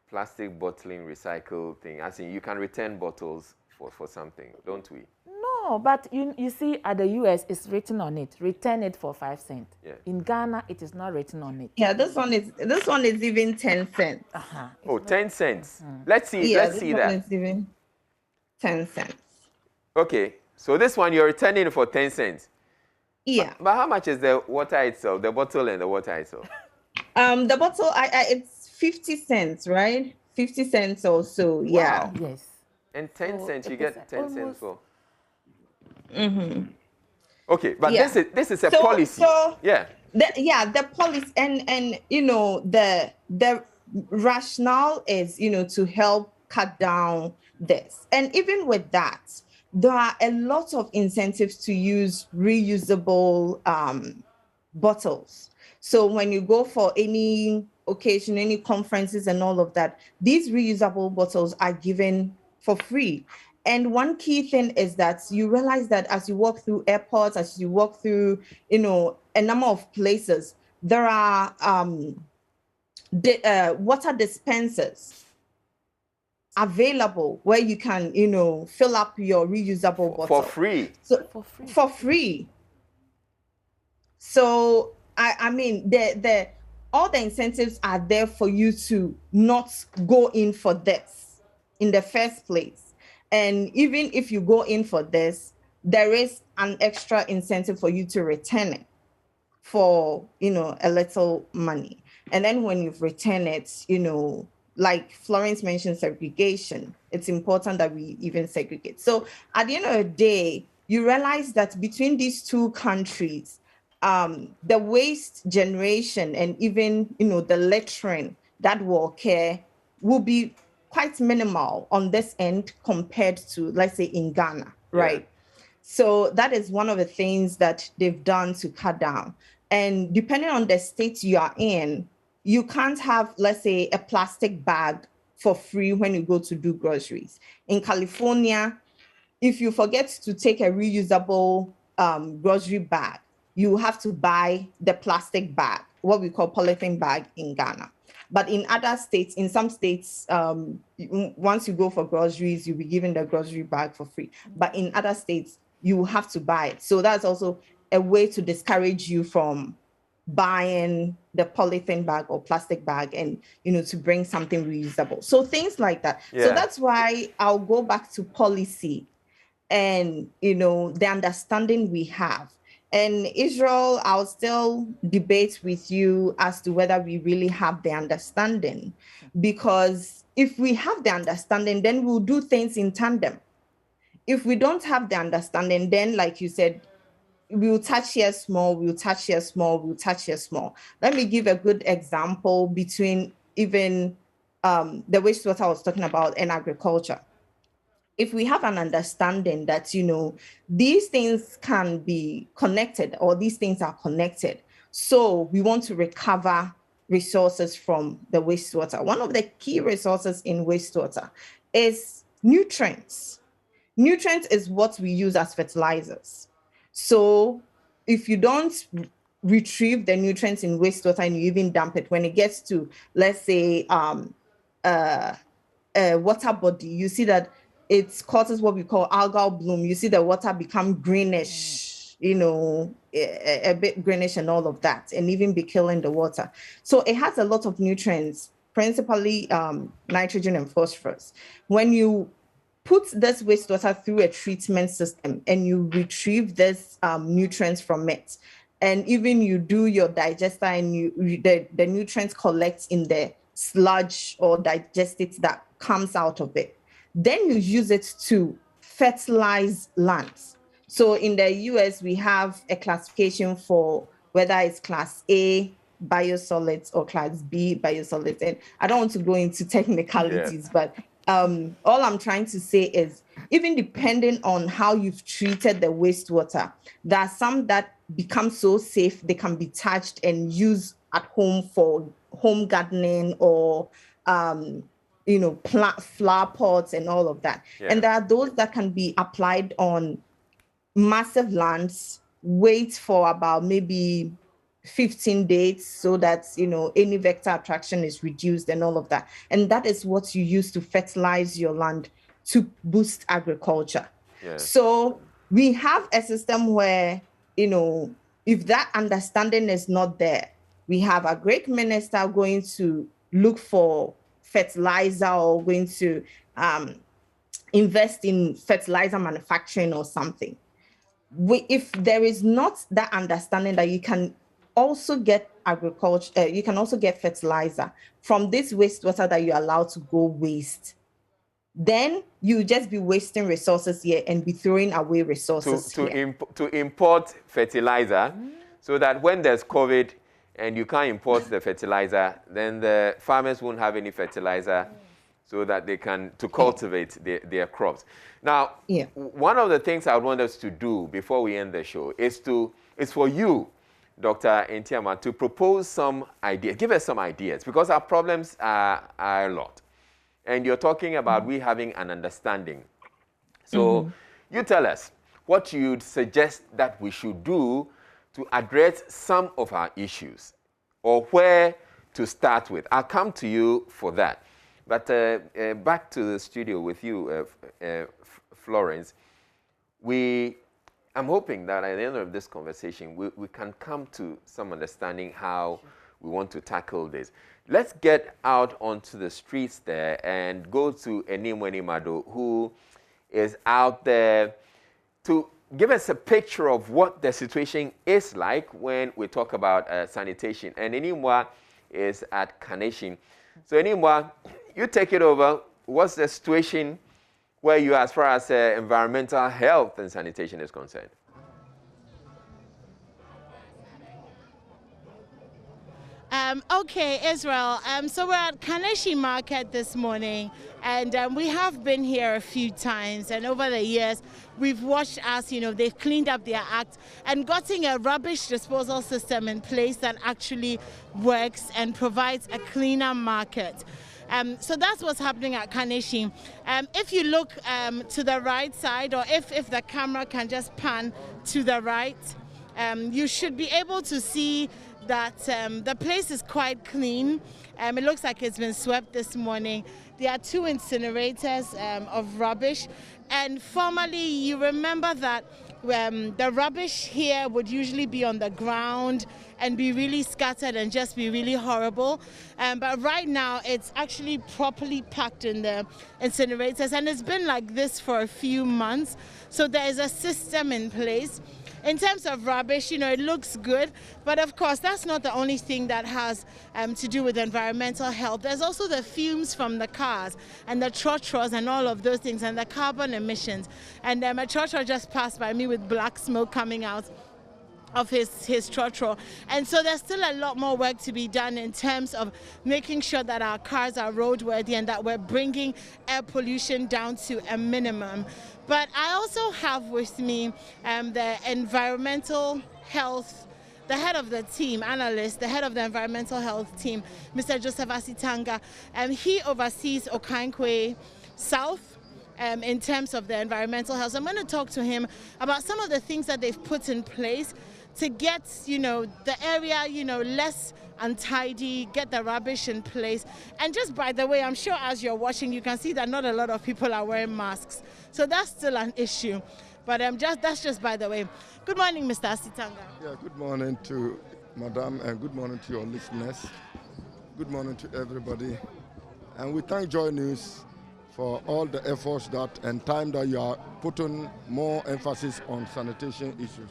plastic bottling recycle thing. As in, you can return bottles for something, don't we? No, but you see, at the US, it's written on it. Return it for 5 cents. Yeah. In Ghana, it is not written on it. Yeah, this one is even 10 cents. Oh, 10 cents. Let's see. Yeah, let's see that. It's even 10 cents. Okay, so this one you're returning it for 10 cents. Yeah. But how much is the water itself, the bottle and the water itself? The bottle, it's 50 cents, right? 50 cents or so, yeah. Wow. Yes. And 10 cents, you get 10 cents for. Okay, but this is a policy. So yeah. The policy and the rationale is to help cut down this. And even with that, there are a lot of incentives to use reusable bottles. So when you go for any occasion, any conferences and all of that, these reusable bottles are given for free. And one key thing is that you realize that as you walk through airports, as you walk through, a number of places, there are water dispensers available where you can, fill up your reusable bottle. For free? So, for free. So, I mean, all the incentives are there for you to not go in for this in the first place. And even if you go in for this, there is an extra incentive for you to return it for, a little money. And then when you've returned it, like Florence mentioned, segregation, it's important that we even segregate. So at the end of the day, you realize that between these two countries, the waste generation and even, the littering that will occur will be quite minimal on this end compared to, let's say, in Ghana, right? Yeah. So that is one of the things that they've done to cut down. And depending on the state you are in, you can't have, let's say, a plastic bag for free when you go to do groceries. In California, if you forget to take a reusable grocery bag, you have to buy the plastic bag, what we call polythene bag in Ghana. But in other states, in some states, once you go for groceries, you'll be given the grocery bag for free. But in other states, you have to buy it. So that's also a way to discourage you from buying the polythene bag or plastic bag and, to bring something reusable. So things like that. Yeah. So that's why I'll go back to policy and, the understanding we have. And Israel, I'll still debate with you as to whether we really have the understanding, because if we have the understanding, then we'll do things in tandem. If we don't have the understanding, then, like you said, we'll touch here small, we'll touch here small, we'll touch here small. Let me give a good example between even the wastewater I was talking about and agriculture. If we have an understanding that, these things can be connected, or these things are connected, so we want to recover resources from the wastewater. One of the key resources in wastewater is nutrients. Nutrients is what we use as fertilizers. So if you don't retrieve the nutrients in wastewater and you even dump it, when it gets to, let's say, a water body, you see that it causes what we call algal bloom. You see the water become greenish, a bit greenish and all of that, and even be killing the water. So it has a lot of nutrients, principally nitrogen and phosphorus. When you put this wastewater through a treatment system and you retrieve this nutrients from it, and even you do your digester and the nutrients collect in the sludge or digestites that comes out of it, then you use it to fertilize lands. So in the US, we have a classification for whether it's class A biosolids or class B biosolids. And I don't want to go into technicalities, but all I'm trying to say is, even depending on how you've treated the wastewater, there are some that become so safe they can be touched and used at home for home gardening or plant flower pots and all of that. Yeah. And there are those that can be applied on massive lands, wait for about maybe 15 days so that, any vector attraction is reduced and all of that. And that is what you use to fertilize your land to boost agriculture. Yeah. So we have a system where, if that understanding is not there, we have a great minister going to look for fertilizer or going to invest in fertilizer manufacturing or something. If there is not that understanding that you can also get agriculture, you can also get fertilizer from this wastewater that you're allowed to go waste, then you just be wasting resources here and be throwing away resources to import fertilizer, so that when there's COVID and you can't import the fertilizer, then the farmers won't have any fertilizer so that they can cultivate their crops. Now, one of the things I want us to do before we end the show is for you, Dr. Ntiama, to propose some ideas, give us some ideas, because our problems are a lot. And you're talking about we having an understanding. So you tell us what you'd suggest that we should do to address some of our issues, or where to start with. I'll come to you for that. But back to the studio with you, Florence. I'm hoping that at the end of this conversation, we can come to some understanding how we want to tackle this. Let's get out onto the streets there and go to Enimweni Mado, who is out there to give us a picture of what the situation is like when we talk about sanitation. And Enimwa is at Kaneshie. So Enimwa, you take it over. What's the situation where you are as far as environmental health and sanitation is concerned? Okay, Israel. So we're at Kaneshie Market this morning, and we have been here a few times. And over the years, we've watched as they've cleaned up their act and gotten a rubbish disposal system in place that actually works and provides a cleaner market. So that's what's happening at Kaneshie. If you look to the right side, or if the camera can just pan to the right, you should be able to see that the place is quite clean. It looks like it's been swept this morning. There are 2 incinerators of rubbish. And formerly, you remember that the rubbish here would usually be on the ground and be really scattered and just be really horrible. But right now, it's actually properly packed in the incinerators. And it's been like this for a few months. So there is a system in place. In terms of rubbish, it looks good, but of course that's not the only thing that has to do with environmental health. There's also the fumes from the cars and the trotros and all of those things and the carbon emissions. And a trotro just passed by me with black smoke coming out of his trotro. And so there's still a lot more work to be done in terms of making sure that our cars are roadworthy and that we're bringing air pollution down to a minimum. But I also have with me the environmental health, the head of the team, analyst, the head of the environmental health team, Mr. Joseph Asitanga. He oversees Okankwe South in terms of the environmental health. So I'm going to talk to him about some of the things that they've put in place to get, the area, less untidy, get the rubbish in place. And just by the way, I'm sure as you're watching, you can see that not a lot of people are wearing masks. So that's still an issue. But that's just by the way. Good morning, Mr. Asitanga. Yeah, good morning to Madam and good morning to your listeners. Good morning to everybody. And we thank JoyNews for all the efforts and time that you are putting more emphasis on sanitation issues.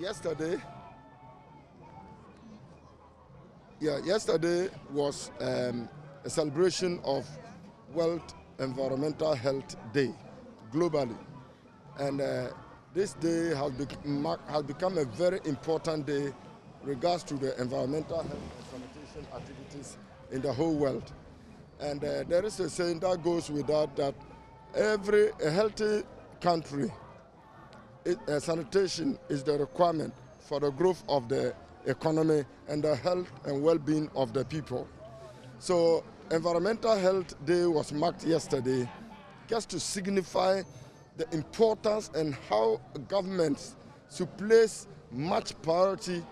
Yesterday was a celebration of World Environmental Health Day globally, and this day has become a very important day regards to the environmental health and sanitation activities in the whole world. And there is a saying that goes with that a healthy country, sanitation is the requirement for the growth of the economy and the health and well-being of the people. So Environmental Health Day was marked yesterday just to signify the importance and how governments should place much priority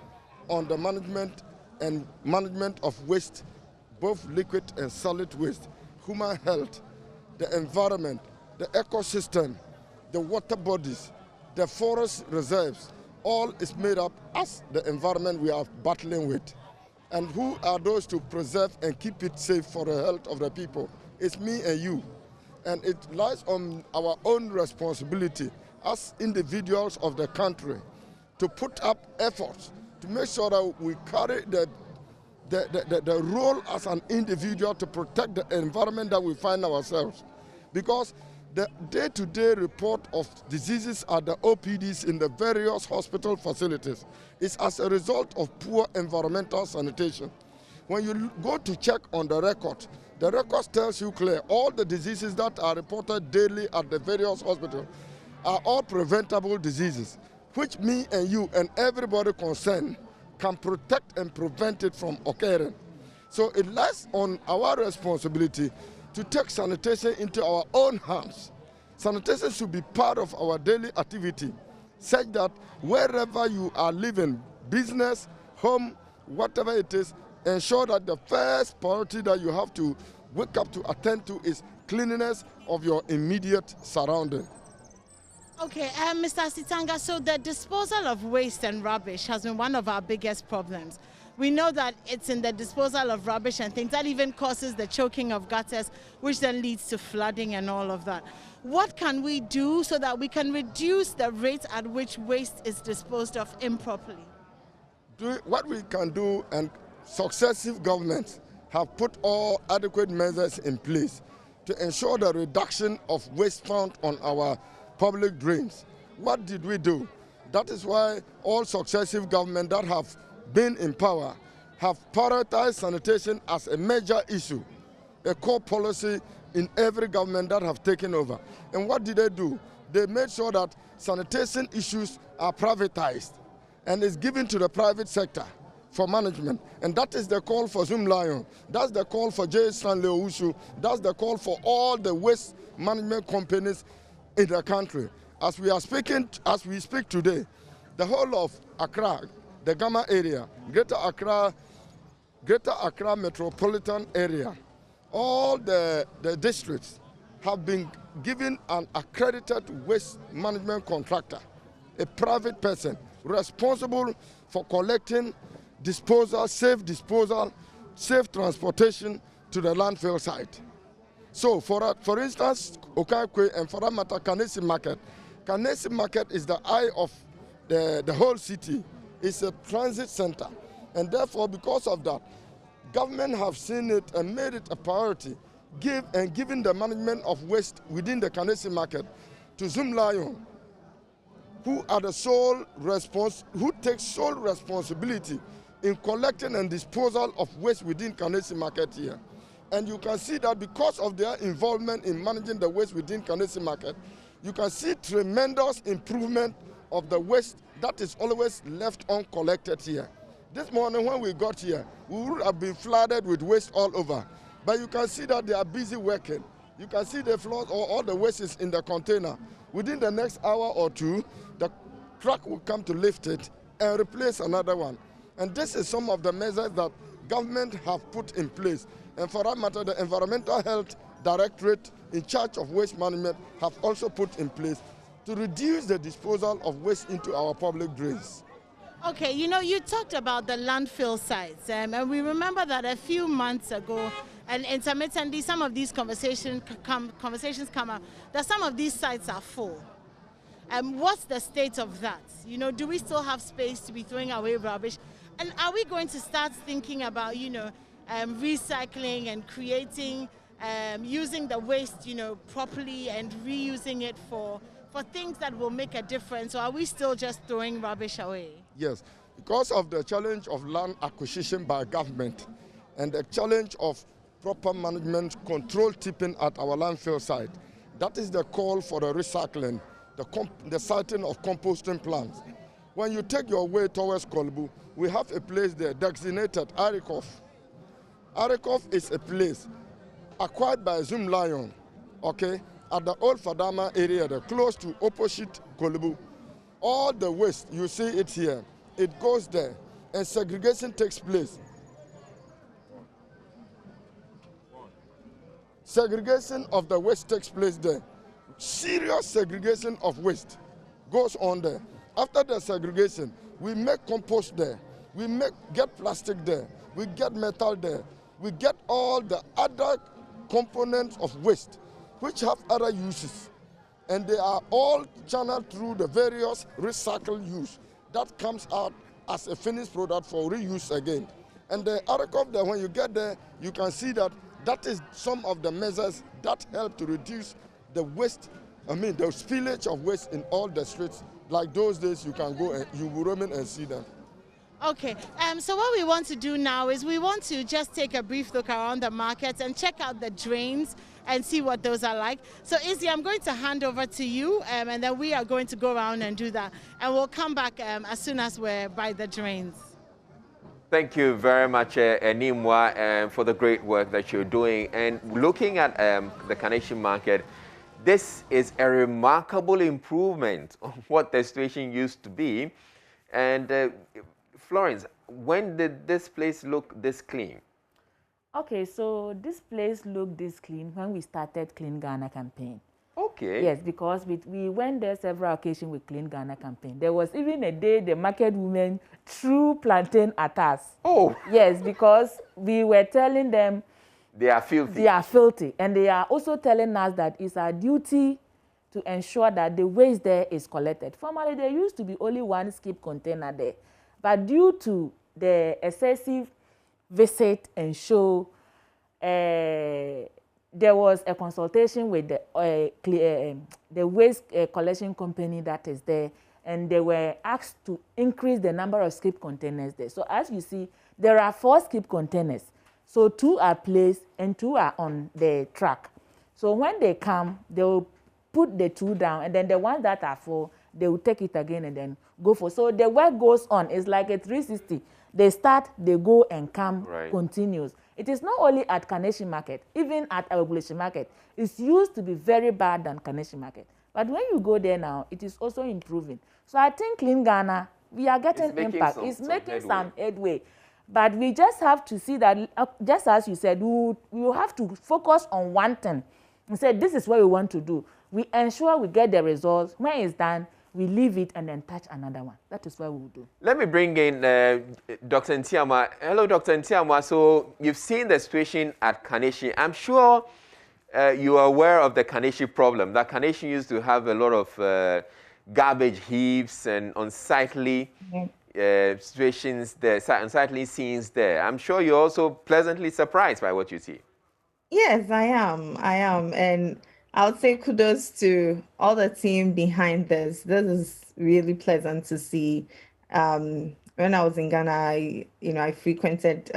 on the management of waste, both liquid and solid waste, human health, the environment, the ecosystem, the water bodies, the forest reserves, all is made up as the environment we are battling with. And who are those to preserve and keep it safe for the health of the people? It's me and you. And it lies on our own responsibility as individuals of the country to put up efforts to make sure that we carry the role as an individual to protect the environment that we find ourselves. Because the day-to-day report of diseases at the OPDs in the various hospital facilities is as a result of poor environmental sanitation. When you go to check on the record tells you clear all the diseases that are reported daily at the various hospitals are all preventable diseases, which me and you and everybody concerned can protect and prevent it from occurring. So it lies on our responsibility to take sanitation into our own hands. Sanitation should be part of our daily activity, such that wherever you are living, business, home, whatever it is, ensure that the first priority that you have to wake up to attend to is cleanliness of your immediate surrounding. Okay, Mr. Asitanga, so the disposal of waste and rubbish has been one of our biggest problems. We know that it's in the disposal of rubbish and things that even causes the choking of gutters, which then leads to flooding and all of that. What can we do so that we can reduce the rate at which waste is disposed of improperly? What we can do, and successive governments have put all adequate measures in place to ensure the reduction of waste found on our public drains. What did we do? That is why all successive governments that have been in power have prioritized sanitation as a major issue, a core policy in every government that have taken over. And what did they do? They made sure that sanitation issues are privatized and is given to the private sector for management. And that is the call for Zoom Lion. That's the call for J. Stanley Owusu. That's the call for all the waste management companies in the country. As we speak today, the whole of Accra, the Gama area, Greater Accra metropolitan area, all the districts have been given an accredited waste management contractor, a private person responsible for collecting, disposal, safe transportation to the landfill site. So, for instance, Okaikwe and for that matter, Kanesi Market is the eye of the whole city. It's a transit center. And therefore, because of that, government have seen it and made it a priority, given the management of waste within the Kanesi Market to Zoom Lion, who takes sole responsibility in collecting and disposal of waste within Kanesi Market here. And you can see that because of their involvement in managing the waste within Kanesi Market, you can see tremendous improvement of the waste that is always left uncollected here. This morning when we got here, we would have been flooded with waste all over. But you can see that they are busy working. You can see the floors or all the waste is in the container. Within the next hour or two, the truck will come to lift it and replace another one. And this is some of the measures that government have put in place. And for that matter, the Environmental Health Directorate in charge of waste management have also put in place to reduce the disposal of waste into our public drains. Okay, you know, you talked about the landfill sites, and we remember that a few months ago, and intermittently some of these conversations come up, that some of these sites are full. What's the state of that? You know, do we still have space to be throwing away rubbish? And are we going to start thinking about, you know, recycling and creating, using the waste, you know, properly and reusing it for things that will make a difference, or are we still just throwing rubbish away? Yes, because of the challenge of land acquisition by government and the challenge of proper management control tipping at our landfill site, that is the call for the recycling, the siting of composting plants. When you take your way towards Kolbu, we have a place there designated Arikov. Arikov is a place acquired by Zoom Lion, okay, at the old Fadama area, close to opposite Kolbu. All the waste, you see it here, it goes there, and segregation takes place. Segregation of the waste takes place there. Serious segregation of waste goes on there. After the segregation, we make compost there. We get plastic there. We get metal there. We get all the other components of waste which have other uses. And they are all channeled through the various recycled use that comes out as a finished product for reuse again. And the Arikov there, when you get there, you can see that that is some of the measures that help to reduce the waste, the spillage of waste in all the streets. Like those days, you can go and you will roam in and see them. Okay, so what we want to do now is we want to just take a brief look around the markets and check out the drains and see what those are like. So Izzy, I'm going to hand over to you, and then we are going to go around and do that. And we'll come back as soon as we're by the drains. Thank you very much, Nimwa, for the great work that you're doing. And looking at the Kanesi Market, this is a remarkable improvement on what the situation used to be. And Florence, when did this place look this clean? Okay, so this place looked this clean when we started Clean Ghana campaign. Okay. Yes, because we went there several occasions with Clean Ghana campaign. There was even a day the market women threw plantain at us. Oh. Yes, because we were telling them they are filthy. They are filthy. And they are also telling us that it's our duty to ensure that the waste there is collected. Formerly, there used to be only one skip container there. But due to the excessive visit and show, there was a consultation with the waste collection company that is there, and they were asked to increase the number of skip containers there. So as you see, there are 4 skip containers. So 2 are placed and 2 are on the track. So when they come, they will put the 2 down, and then the ones that are full, they will take it again and then go for. So the work goes on. It's like a 360. They start, they go and come, continues. It is not only at Kanesi Market, even at our Buleshi Market. It's used to be very bad than Kanesi Market. But when you go there now, it is also improving. So I think Clean Ghana, we are getting impact. It's making some headway. But we just have to see that, just as you said, we will have to focus on one thing and say, this is what we want to do. We ensure we get the results. When it's done, we leave it and then touch another one. That is what we will do. Let me bring in Dr. Ntiama. Hello, Dr. Ntiama. So you've seen the situation at Kaneshie. I'm sure you are aware of the Kaneshie problem. That Kaneshie used to have a lot of garbage heaps and unsightly situations there, unsightly scenes there. I'm sure you're also pleasantly surprised by what you see. Yes, I am. And I would say kudos to all the team behind this. This is really pleasant to see. When I was in Ghana, I frequented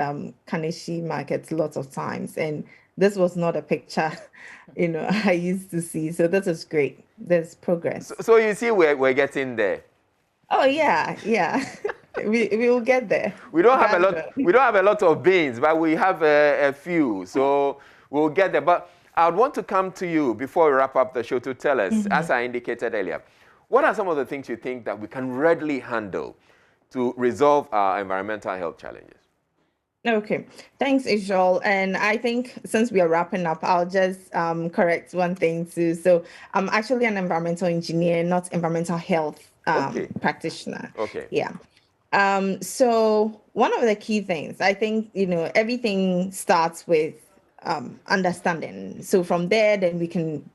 Kaneshie markets lots of times, and this was not a picture, I used to see. So this is great. There's progress. So you see, we're getting there. Oh yeah. we will get there. We don't have a lot. We don't have a lot of beans, but we have a few. So we'll get there. But I would want to come to you before we wrap up the show to tell us, as I indicated earlier, what are some of the things you think that we can readily handle to resolve our environmental health challenges? Okay, thanks, Israel. And I think since we are wrapping up, I'll just correct one thing too. So I'm actually an environmental engineer, not environmental health practitioner. Okay. Yeah. So one of the key things, I think, everything starts with understanding. So from there, then we can,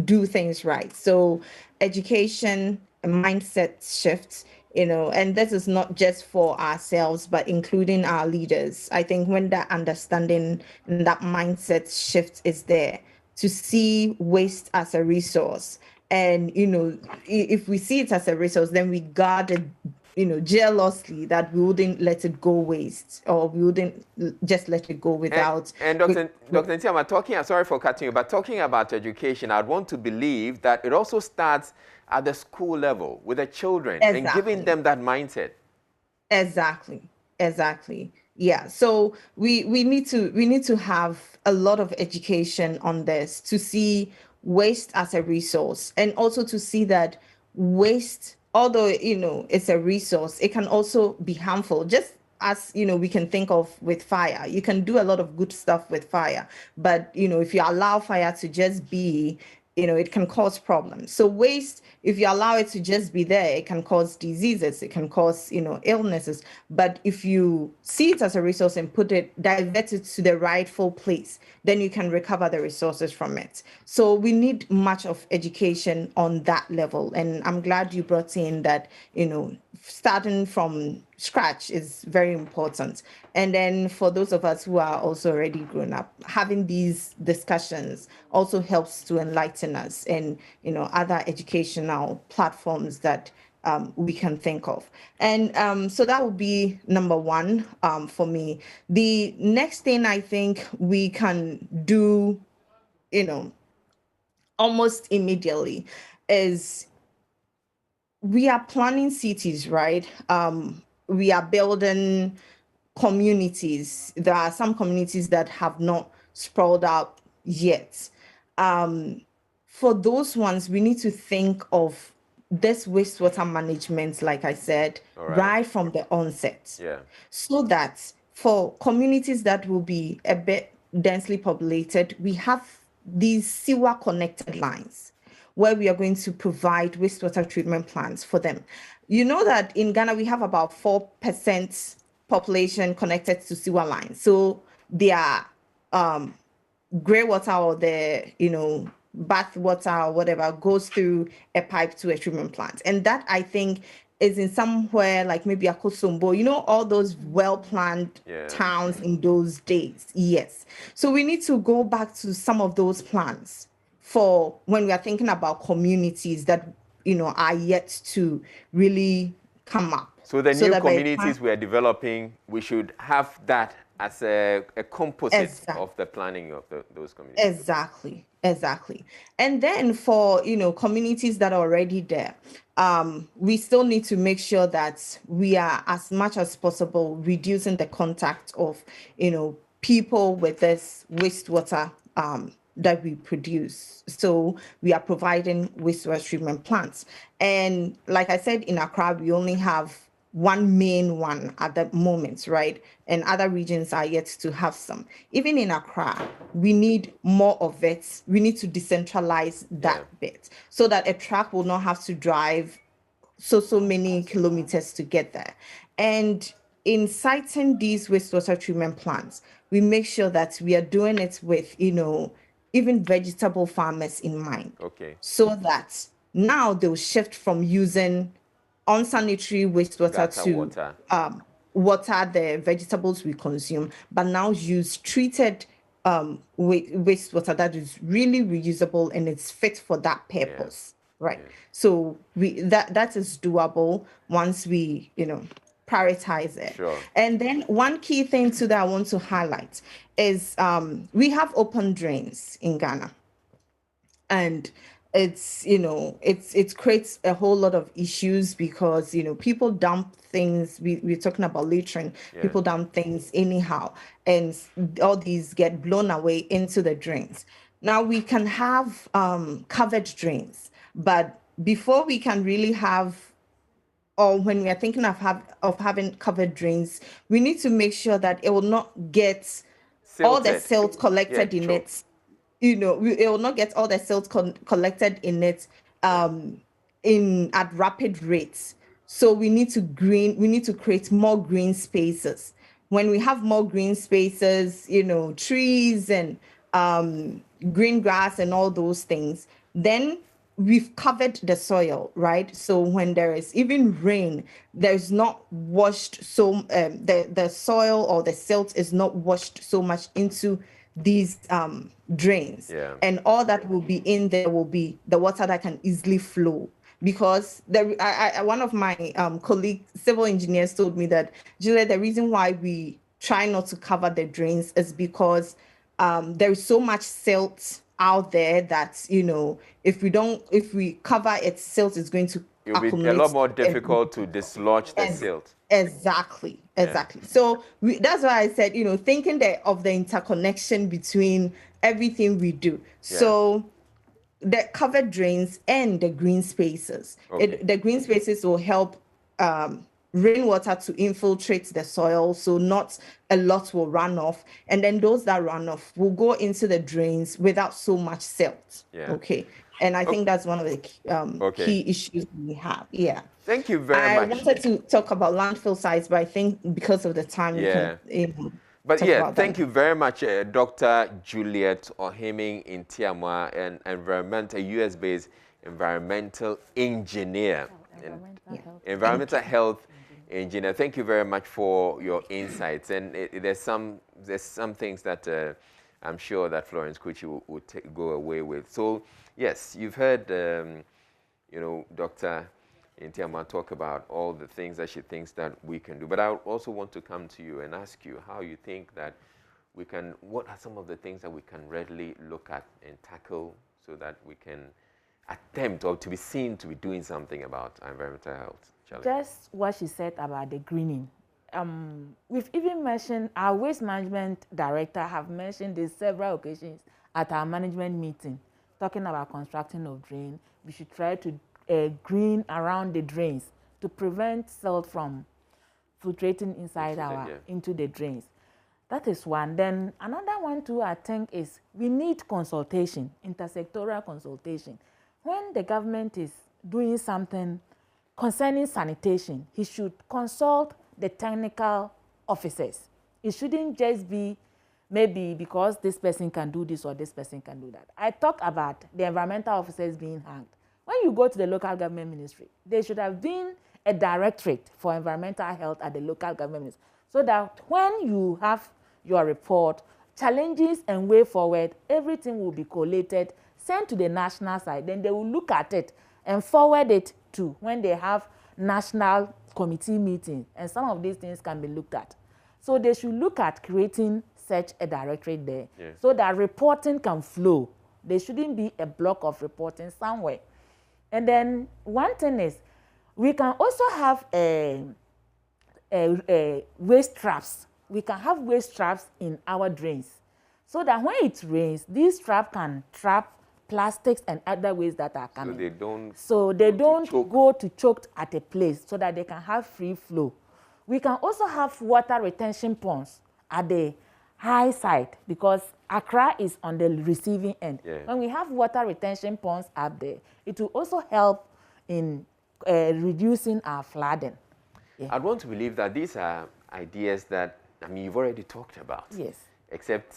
do things right. So education, mindset shifts, and this is not just for ourselves, but including our leaders. I think when that understanding and that mindset shift is there, to see waste as a resource. And, if we see it as a resource, then we guard it, jealously, that we wouldn't let it go waste, or we wouldn't just let it go without. And Dr. Ntiama, sorry for cutting you, but talking about education, I'd want to believe that it also starts at the school level with the children and giving them that mindset. Exactly. Yeah. So we need to have a lot of education on this, to see waste as a resource, and also to see that waste, although it's a resource, it can also be harmful. Just as we can think of with fire, you can do a lot of good stuff with fire, but if you allow fire to just be, it can cause problems. So waste, if you allow it to just be there, it can cause diseases, it can cause illnesses. But if you see it as a resource and divert it to the rightful place, then you can recover the resources from it. So we need much of education on that level. And I'm glad you brought in that, starting from scratch is very important. And then for those of us who are also already grown up, having these discussions also helps to enlighten us, and other educational platforms that we can think of. And so that would be number one for me. The next thing I think we can do, almost immediately is, we are planning cities, right? We are building communities. There are some communities that have not sprawled out yet. For those ones, we need to think of this wastewater management, like I said, right from the onset. Yeah. So that for communities that will be a bit densely populated, we have these sewer connected lines where we are going to provide wastewater treatment plants for them. You know that in Ghana, we have about 4% population connected to sewer lines. So their grey water, or the, bath water or whatever, goes through a pipe to a treatment plant. And that, I think, is in somewhere like maybe Akosombo, all those well-planned towns in those days. Yes. So we need to go back to some of those plans for when we are thinking about communities that, are yet to really come up. So the new communities we are developing, we should have that as a composite of the planning of those communities. Exactly. And then for, communities that are already there, we still need to make sure that we are, as much as possible, reducing the contact of, people with this wastewater that we produce. So we are providing wastewater treatment plants. And like I said, in Accra, we only have one main one at the moment, right? And other regions are yet to have some. Even in Accra, we need more of it. We need to decentralize that bit so that a truck will not have to drive so many kilometers to get there. And in citing these wastewater treatment plants, we make sure that we are doing it with, even vegetable farmers in mind. Okay. So that now they'll shift from using unsanitary wastewater to water the vegetables we consume, but now use treated wastewater that is really reusable and it's fit for that purpose. Right. So that is doable once we, prioritize it. Sure. And then one key thing too that I want to highlight is we have open drains in Ghana. And it creates a whole lot of issues because, people dump things. We're talking about littering. People dump things anyhow, and all these get blown away into the drains. Now we can have covered drains, but before we can really have, or when we are thinking of having covered drains, we need to make sure that it will not get all the silt collected in it. It will not get all the silt collected in it at rapid rates. So we need to create more green spaces. When we have more green spaces, trees and green grass and all those things, then we've covered the soil, right? So when there is even rain, there's not washed the soil or the silt is not washed so much into these drains. And all that will be in there will be the water that can easily flow. Because one of my colleagues, civil engineers, told me that, Julia, the reason why we try not to cover the drains is because there is so much silt out there that, if we cover it, silt is going to accumulate. It'll be a lot more difficult to dislodge the silt. Exactly. So that's why I said, thinking of the interconnection between everything we do. So the covered drains and the green spaces. The green spaces will help rainwater to infiltrate the soil, so not a lot will run off. And then those that run off will go into the drains without so much silt. Okay. And I think that's one of the key issues we have. Yeah. Thank you very much. I wanted to talk about landfill sites, but I think because of the time, But thank you very much, Dr. Juliet Ohiming Intiamwa, an a US-based environmental engineer, environmental health engineer. Thank you very much for your insights. And there's some things that I'm sure that Florence Kuchi will go away with. So yes, you've heard, Dr. Intiamwa talk about all the things that she thinks that we can do. But I also want to come to you and ask you how you think that what are some of the things that we can readily look at and tackle so that we can attempt or to be seen to be doing something about our environmental health challenge? Just what she said about the greening. We've even mentioned, our waste management director have mentioned this several occasions at our management meeting, talking about constructing of drain. We should try to green around the drains to prevent silt from filtrating inside into the drains. That is one. Then another one too, I think, is we need consultation, intersectoral consultation. When the government is doing something concerning sanitation, he should consult the technical officers. It shouldn't just be maybe because this person can do this or this person can do that. I talk about the environmental officers being hanged. When you go to the local government ministry, there should have been a directorate for environmental health at the local government ministry, so that when you have your report, challenges and way forward, everything will be collated, sent to the national side. Then they will look at it and forward it to when they have national committee meetings, and some of these things can be looked at. So they should look at creating such a directorate there, so that reporting can flow. There shouldn't be a block of reporting somewhere. And then one thing is, we can also have waste traps. We can have waste traps in our drains. so that when it rains, this trap can trap plastics and other ways that are coming. So they don't go to choke at a place so that they can have free flow. We can also have water retention ponds at the high side because Accra is on the receiving end. Yeah. When we have water retention ponds up there, it will also help in reducing our flooding. Yeah. I'd want to believe that these are ideas that, I mean, you've already talked about. Yes. Except,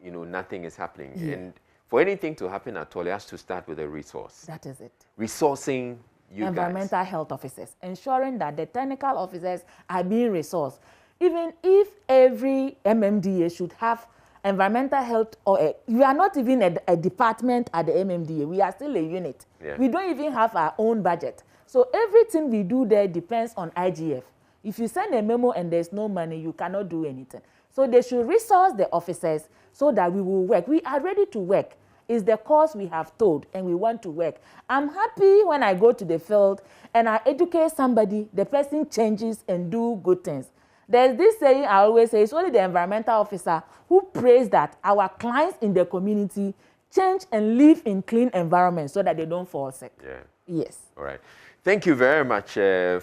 you know, nothing is happening. Yeah. And for anything to happen at all, it has to start with a resource. That is it. Resourcing you environmental guys. health officers, ensuring that the technical officers are being resourced. Even if every MMDA should have environmental health, or we are not even a department at the MMDA, we are still a unit. Yeah. We don't even have our own budget. So everything we do there depends on IGF. If you send a memo and there's no money, you cannot do anything. So they should resource the officers so that we will work. We are ready to work. It's the cause we have told and we want to work. I'm happy when I go to the field and I educate somebody, the person changes and do good things. There's this saying I always say, it's only the environmental officer who prays that our clients in the community change and live in clean environments so that they don't fall sick. Yeah. Yes. All right. Thank you very much,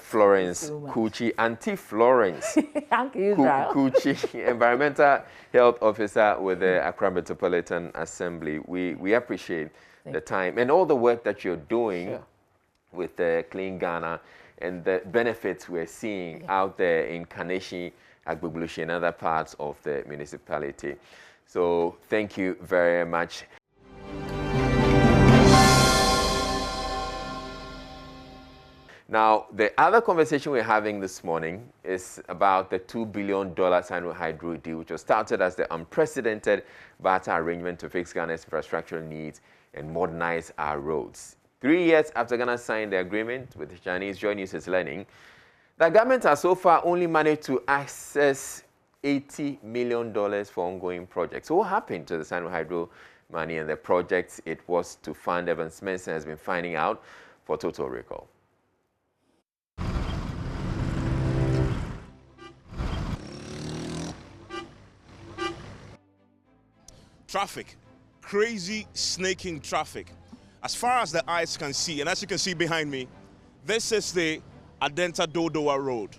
Florence Kuchi. Auntie Florence Thank you, Israel. Kuchi, Environmental Health Officer with the Accra Metropolitan Assembly. We appreciate the time and all the work that you're doing with Clean Ghana and the benefits we're seeing out there in Kaneshie, Agbogbloshe, and other parts of the municipality. So thank you very much. Now, the other conversation we're having this morning is about the $2 billion Sino Hydro deal, which was started as the unprecedented barter arrangement to fix Ghana's infrastructural needs and modernize our roads. 3 years after Ghana signed the agreement with the Chinese, JoyNews is learning that government has so far only managed to access $80 million for ongoing projects. So what happened to the Sino Hydro money and the projects it was to fund? Evan Smenson has been finding out for Total Recall. Traffic, crazy snaking traffic. As far as the eyes can see, and as you can see behind me, this is the Adenta Dodowa Road.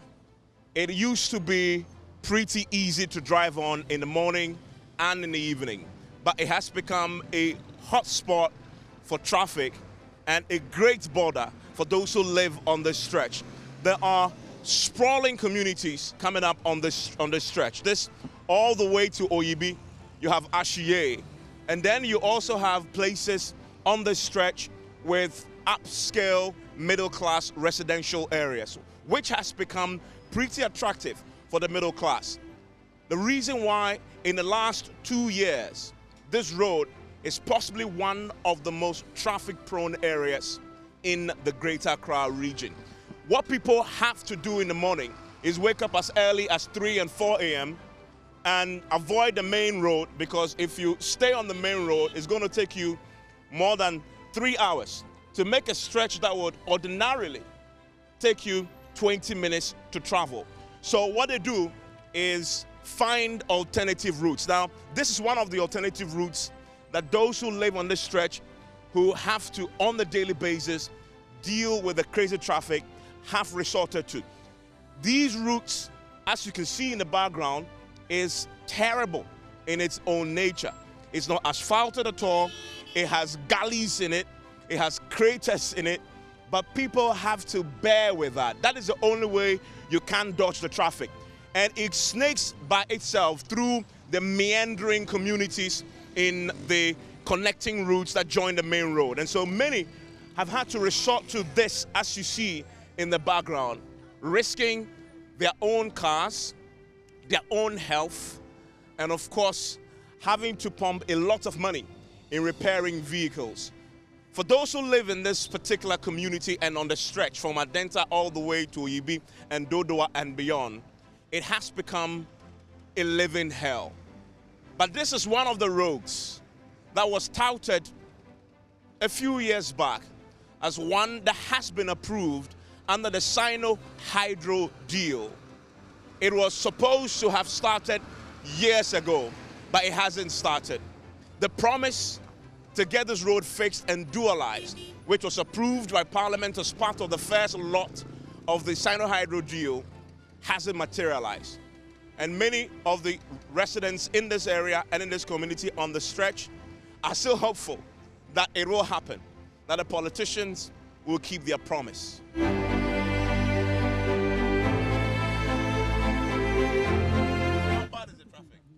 It used to be pretty easy to drive on in the morning and in the evening, but it has become a hotspot for traffic and a great border for those who live on this stretch. There are sprawling communities coming up on this stretch. This all the way to Oyibi. You have Ashiye, and then you also have places on the stretch with upscale middle-class residential areas, which has become pretty attractive for the middle class. The reason why in the last 2 years, this road is possibly one of the most traffic-prone areas in the Greater Accra region. What people have to do in the morning is wake up as early as 3 and 4 a.m. and avoid the main road, because if you stay on the main road, it's going to take you more than 3 hours to make a stretch that would ordinarily take you 20 minutes to travel. So what they do is find alternative routes. Now, this is one of the alternative routes that those who live on this stretch, who have to, on the daily basis, deal with the crazy traffic, have resorted to. These routes, as you can see in the background, is terrible in its own nature. It's not asphalted at all. It has gullies in it. It has craters in it. But people have to bear with that. That is the only way you can dodge the traffic. And it snakes by itself through the meandering communities in the connecting routes that join the main road. And so many have had to resort to this, as you see in the background, risking their own cars, their own health, and of course, having to pump a lot of money in repairing vehicles. For those who live in this particular community and on the stretch from Adenta all the way to Oyibi and Dodowa and beyond, it has become a living hell. But this is one of the roads that was touted a few years back as one that has been approved under the Sino Hydro deal. It was supposed to have started years ago, but it hasn't started. The promise to get this road fixed and dualized, which was approved by Parliament as part of the first lot of the Sino-Hydro deal, hasn't materialized. And many of the residents in this area and in this community on the stretch are still hopeful that it will happen, that the politicians will keep their promise.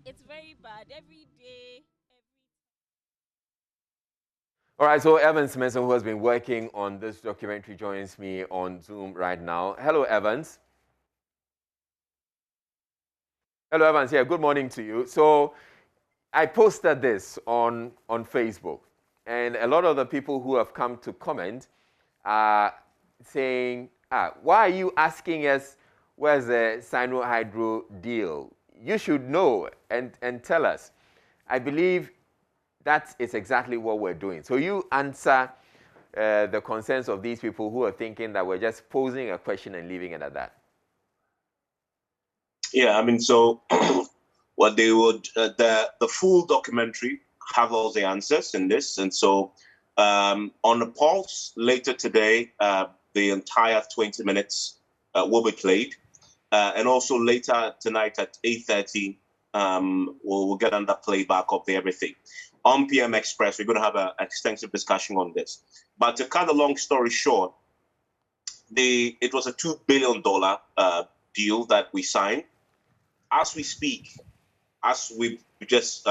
It's very bad every day. All right, so Evans Mason, who has been working on this documentary, joins me on Zoom right now. Hello, Evans. Hello, Evans. Yeah, good morning to you. So I posted this on Facebook, and a lot of the people who have come to comment are saying, why are you asking us where's the Sino-Hydro deal? You should know and tell us. I believe that is exactly what we're doing. So you answer the concerns of these people who are thinking that we're just posing a question and leaving it at that. Yeah, I mean, so what they would, the full documentary have all the answers in this. And so on the Pulse later today, the entire 20 minutes will be played. And also later tonight at 8:30, we'll get on the playback of everything. On PM Express, we're going to have an extensive discussion on this. But to cut a long story short, it was a $2 billion deal that we signed. As we speak, as we just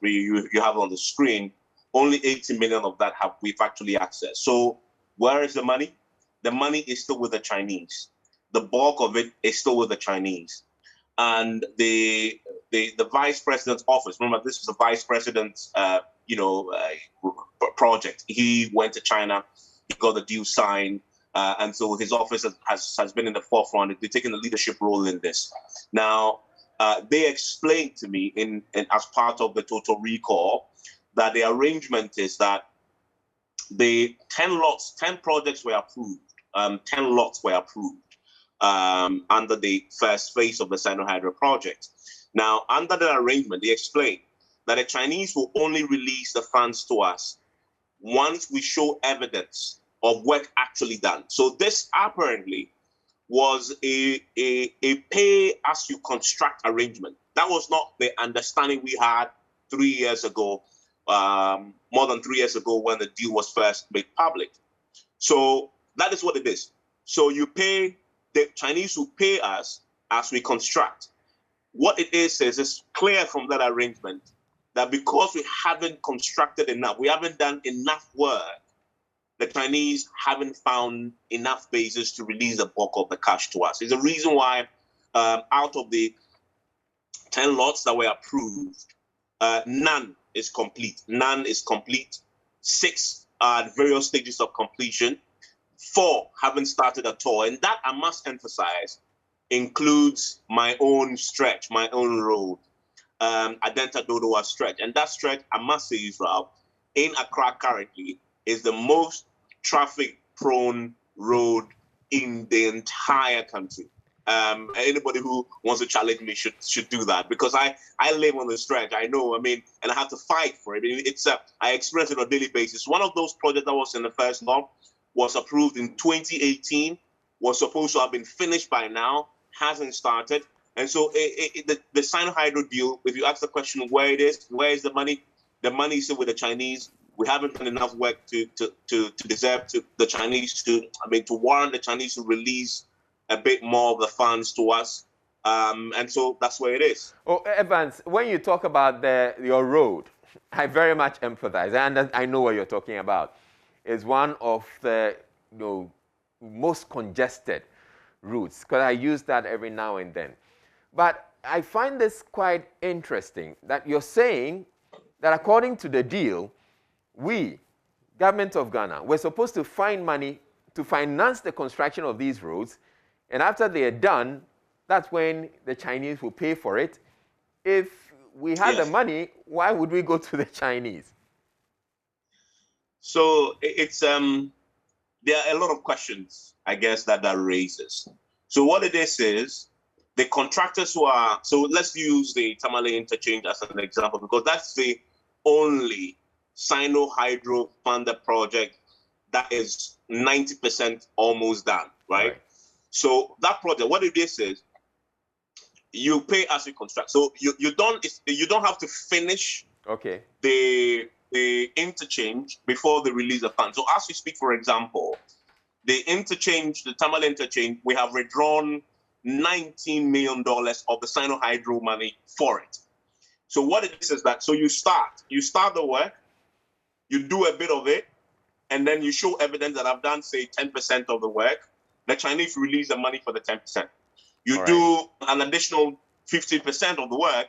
you have on the screen, only 80 million of that we've actually accessed. So where is the money? The money is still with the Chinese. The bulk of it is still with the Chinese. And the vice president's office, remember, this is the vice president's project. He went to China, he got the deal signed, and so his office has been in the forefront. They're taking a leadership role in this. Now, they explained to me as part of the total recall that the arrangement is that the 10 projects were approved, 10 lots were approved under the first phase of the Sino-Hydro project. Now, under the arrangement, they explained that the Chinese will only release the funds to us once we show evidence of work actually done. So this apparently was a pay-as-you-construct arrangement. That was not the understanding we had 3 years ago, more than 3 years ago when the deal was first made public. So that is what it is. So you pay, the Chinese will pay us as we construct. What it is it's clear from that arrangement that because we haven't constructed enough, we haven't done enough work, the Chinese haven't found enough bases to release the bulk of the cash to us. It's a reason why out of the 10 lots that were approved, none is complete. None is complete. 6 are at various stages of completion. 4 haven't started at all. And that, I must emphasize, includes my own stretch, my own road, Adenta Dodowa stretch. And that stretch, I must say, Israel, in Accra currently, is the most traffic-prone road in the entire country. Anybody who wants to challenge me should do that, because I live on the stretch. I know, and I have to fight for it. It's I experience it on a daily basis. One of those projects that was in the first law was approved in 2018, was supposed to have been finished by now, hasn't started. And so the Sino-Hydro deal, if you ask the question where it is, where is the money? The money is still with the Chinese. We haven't done enough work to deserve to the Chinese to warrant the Chinese to release a bit more of the funds to us. And so that's where it is. Oh, Evans, when you talk about your road, I very much empathize. And I know what you're talking about. It's one of the most congested routes, because I use that every now and then. But I find this quite interesting that you're saying that according to the deal, we, government of Ghana, we're supposed to find money to finance the construction of these roads, and after they are done, that's when the Chinese will pay for it. If we had the money, why would we go to the Chinese? So it's there are a lot of questions, I guess, that raises. So what it is the contractors who are, so let's use the Tamale interchange as an example, because that's the only Sino-Hydro funded project that is 90% almost done, right? So that project, what it is you pay as you construct. So you don't have to finish the interchange before the release of funds. So as we speak, for example, the Tamale interchange, we have withdrawn $19 million of the Sino-Hydro money for it. So what it is that, so you start the work, you do a bit of it, and then you show evidence that I've done, say, 10% of the work. The Chinese release the money for the 10%. You do an additional 50% of the work,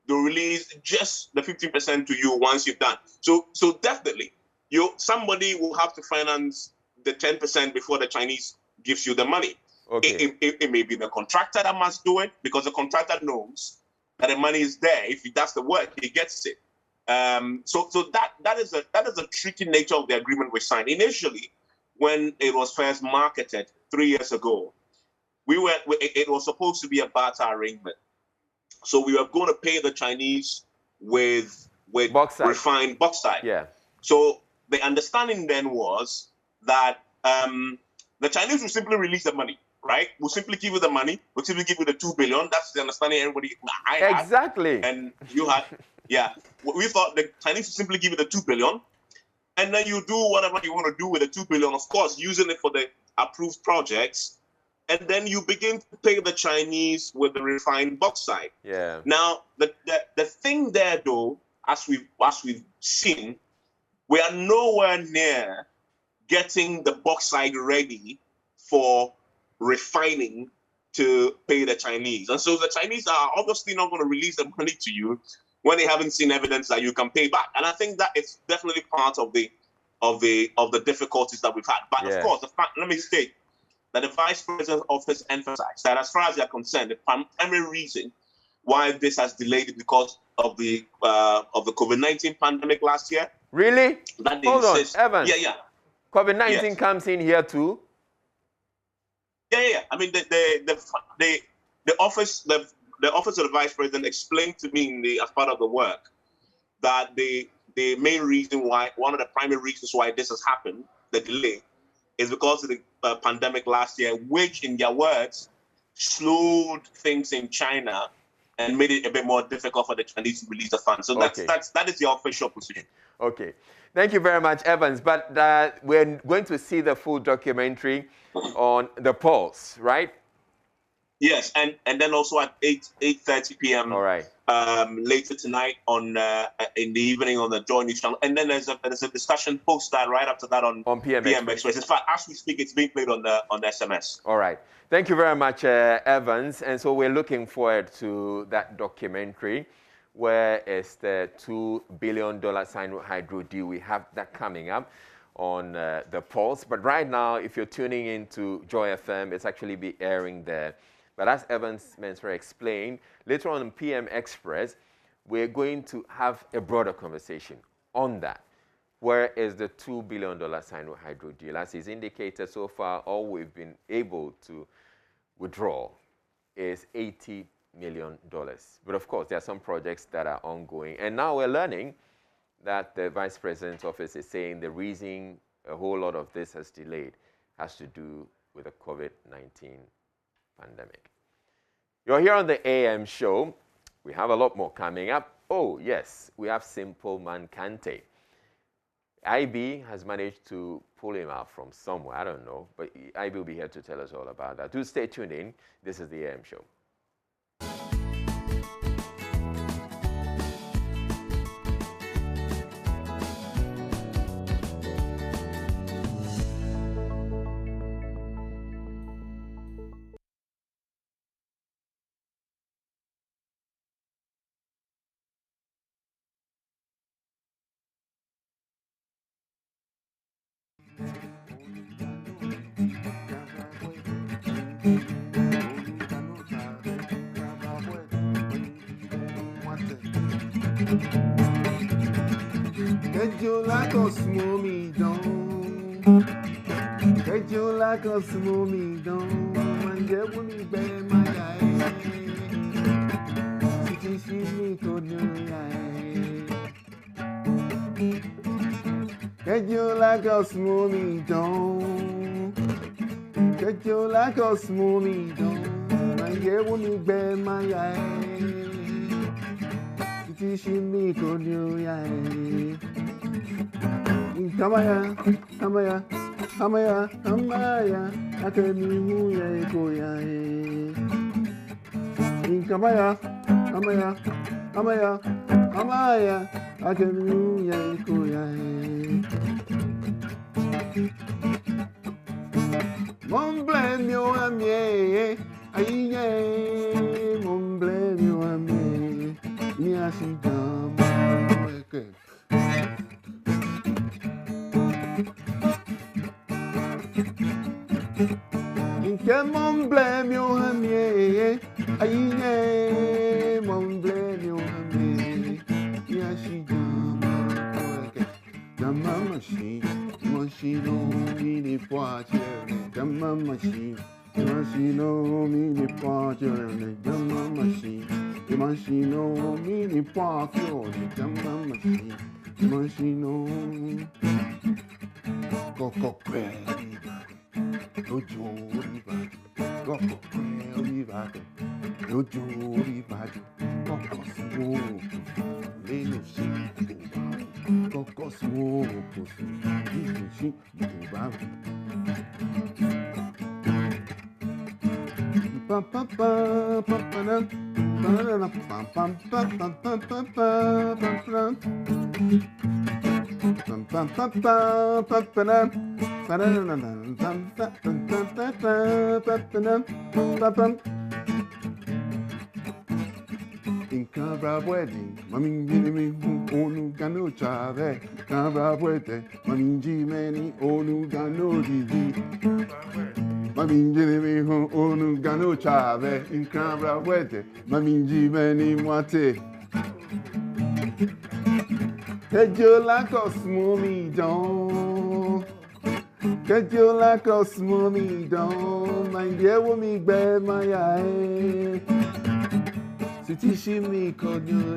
they'll release just the 15% to you once you've done. So definitely, somebody will have to finance the 10% before the Chinese gives you the money. It may be the contractor that must do it, because the contractor knows that the money is there. If he does the work, he gets it. So that is a tricky nature of the agreement we signed. Initially, when it was first marketed 3 years ago, it was supposed to be a barter arrangement. So we were going to pay the Chinese with refined bauxite. Yeah. So the understanding then was that the Chinese will simply release the money, right? We'll simply give you the money. We'll simply give you the $2 billion. That's the understanding everybody had. Exactly. And you had, yeah. We thought the Chinese would simply give you the $2 billion, and then you do whatever you want to do with the $2 billion, of course, using it for the approved projects. And then you begin to pay the Chinese with the refined bauxite. Yeah. Now, the thing there, though, as we've seen, we are nowhere near getting the bauxite ready for refining to pay the Chinese. And so the Chinese are obviously not going to release the money to you when they haven't seen evidence that you can pay back. And I think that is definitely part of the difficulties that we've had. But of course, let me state that the Vice President's office emphasized that as far as they are concerned, the primary reason why this has delayed is because of the COVID-19 pandemic last year. Really? Hold on, Evans. Yeah. COVID-19 comes in here too. Yeah. I mean, the office of the Vice President explained to me as part of the work that the main reason why, one of the primary reasons why this has happened, the delay, is because of the pandemic last year, which, in their words, slowed things in China and made it a bit more difficult for the Chinese to release the funds. So that is the official position. Okay. Thank you very much, Evans. But we're going to see the full documentary on the Pulse, right? Yes, and then also at 8:30 p.m. All right. Later tonight in the evening on the JoyNews channel, and then there's a discussion post that right after that on PM Express. In fact, as we speak, it's being played on the SMS. All right. Thank you very much, Evans. And so we're looking forward to that documentary, where is the $2 billion Sino-Hydro deal. We have that coming up on the Pulse. But right now, if you're tuning into Joy FM, it's actually be airing there. But as Evans Mensah explained, later on in PM Express, we're going to have a broader conversation on that. Where is the $2 billion Sino-Hydro deal? As is indicated so far, all we've been able to withdraw is $80 million. But of course, there are some projects that are ongoing. And now we're learning that the Vice President's office is saying the reason a whole lot of this has delayed has to do with the COVID-19 pandemic. You're here on the AM show. We have a lot more coming up. Oh, yes, we have Simple Man Kante. IB has managed to pull him out from somewhere. I don't know, but IB will be here to tell us all about that. Do stay tuned in. This is the AM show. Get you like a smoothie, don't mind get with me, baby, my guy. See me to do Get you like a smoothie, don't. Get you like a smoothie, don't mind get with me, baby, my guy. See me to do Kamaya, Kamaya, Kamaya, Kamaya, Akemi ya koya. Kamaya, Kamaya, Kamaya, Kamaya, Akemi ya koya. Mon blame you amie, aye, mon blame you amie, mi asidam. Okay. Que mon blame you hamie, aye, mon blame you hamie, ya she jama machine, mini poacher, jama machine, mini poacher, jama machine, mini poacher, jama machine, coco Ojo riba, koko riba, ojo riba, koko smoke, lelo si, koko smoke, lelo si, pa pa pa pa pa na, pa pa pa pa pa pa pa pa pa na. In cabra wedding, mami me onu gano chave, cabra wedding, mami jimeni onu gano divi. Mami me onu gano chave, in cabra wedding, mami jimeni mwate. Get you like a smoothie, don't. Get you like a smoothie, don't mind get with me, bad my eye. City shimmy could you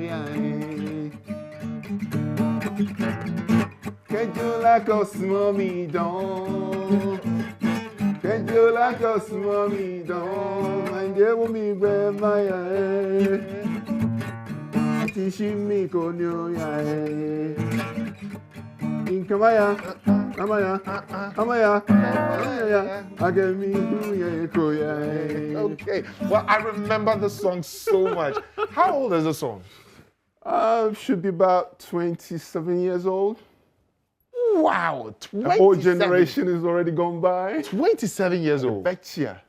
Get you like a smoothie, don't. Get you like a smoothie, don't mind get with me, bad my eye. City shimmy could you In Kamaya, Kamaya, Kamaya, Okay, well, I remember the song so much. How old is the song? Should be about 27 years old. Wow, 27. The whole generation is already gone by. 27 years old. Betcha.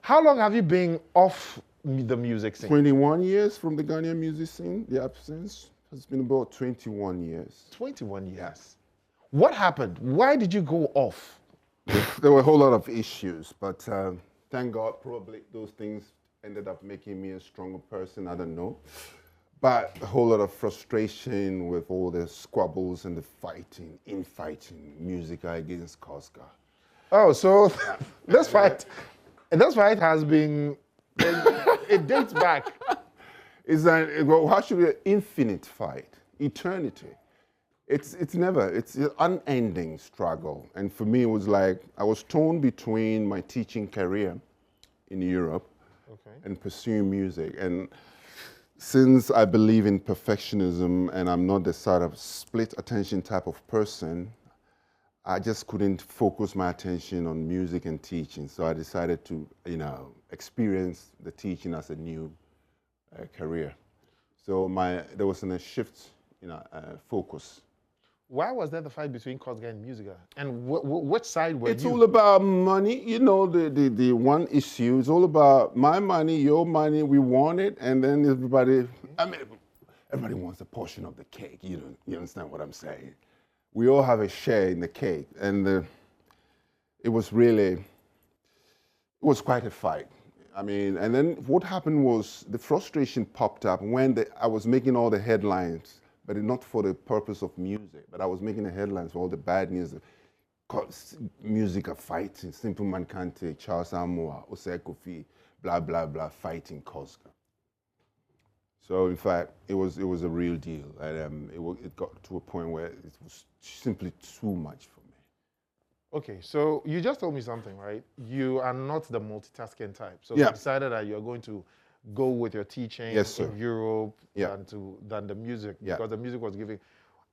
How long have you been off the music scene? 21 years from the Ghanaian music scene. The absence has been about 21 years. 21 years. What happened? Why did you go off? There were a whole lot of issues, but thank God probably those things ended up making me a stronger person, I don't know. But a whole lot of frustration with all the squabbles and the infighting, music against Koska. Oh, so this fight has been, it dates back. It's how should be an infinite fight, eternity. It's an unending struggle. And for me, it was like, I was torn between my teaching career in Europe and pursuing music. And since I believe in perfectionism and I'm not the sort of split attention type of person, I just couldn't focus my attention on music and teaching. So I decided to, experience the teaching as a new career. So there was a shift, focus. Why was there the fight between Koska and Musica? And which side were you? It's all about money. The one issue is all about my money, your money, we want it, and then everybody wants a portion of the cake. You understand what I'm saying? We all have a share in the cake, and it was quite a fight. And then what happened was the frustration popped up when I was making all the headlines, but not for the purpose of music, but I was making the headlines for all the bad news. music of fighting, Simple Man Kante, Charles Amoa, Osei Kofi, blah, blah, blah, fighting Cosca. So in fact, it was a real deal. And it got to a point where it was simply too much for me. Okay, so you just told me something, right? You are not the multitasking type. So Yeah. you decided that you're going to go with your teaching in Europe than the music, because the music was giving.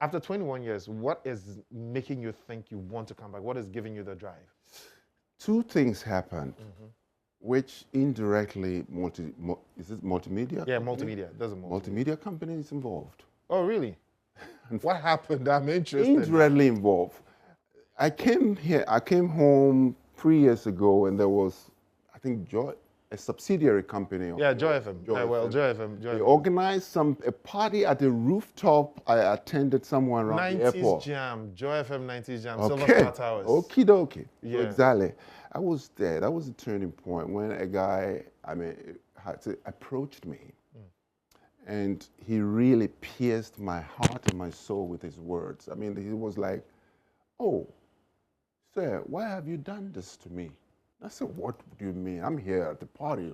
After 21 years, what is making you think you want to come back? What is giving you the drive? Two things happened, which indirectly, is it multimedia? Yeah, company? multimedia. There's a multimedia company is involved. Oh, really? What happened? I'm interested. Indirectly involved. I came home 3 years ago, and there was, I think, a subsidiary company. Yeah, Joy FM. Joy FM. They organized a party at a rooftop I attended somewhere around the airport. 90s Jam, Joy FM 90s Jam, Okay. Silver Star Towers. Okie dokie. Yeah. So exactly. I was there. That was a turning point when a guy, approached me. And he really pierced my heart and my soul with his words. I mean, he was like, "Oh, sir, why have you done this to me?" I said, "What do you mean? I'm here at the party.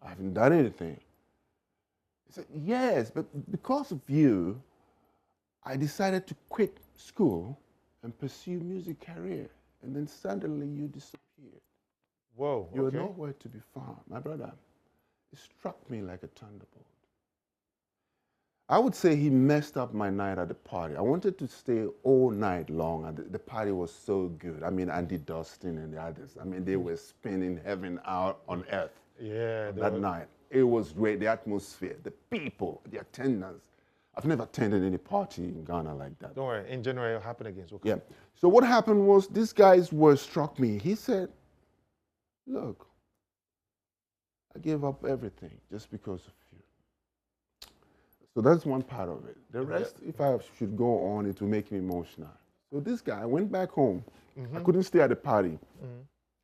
I haven't done anything." He said, "Yes, but because of you, I decided to quit school and pursue music career. And then suddenly you disappeared. Whoa, You're okay. nowhere to be found." My brother, it struck me like a thunderbolt. I would say he messed up my night at the party. I wanted to stay all night long, and the party was so good. I mean, Andy Dustin and the others, I mean, they were spinning heaven out on earth that night. It was great, the atmosphere, the people, the attendance. I've never attended any party in Ghana like that. Don't worry, in January it'll happen again. So Yeah. So what happened was, these guys were struck me. He said, "Look, I gave up everything just because of you." So that's one part of it. The rest, if I should go on, it will make me emotional. So this guy, I went back home. I couldn't stay at the party.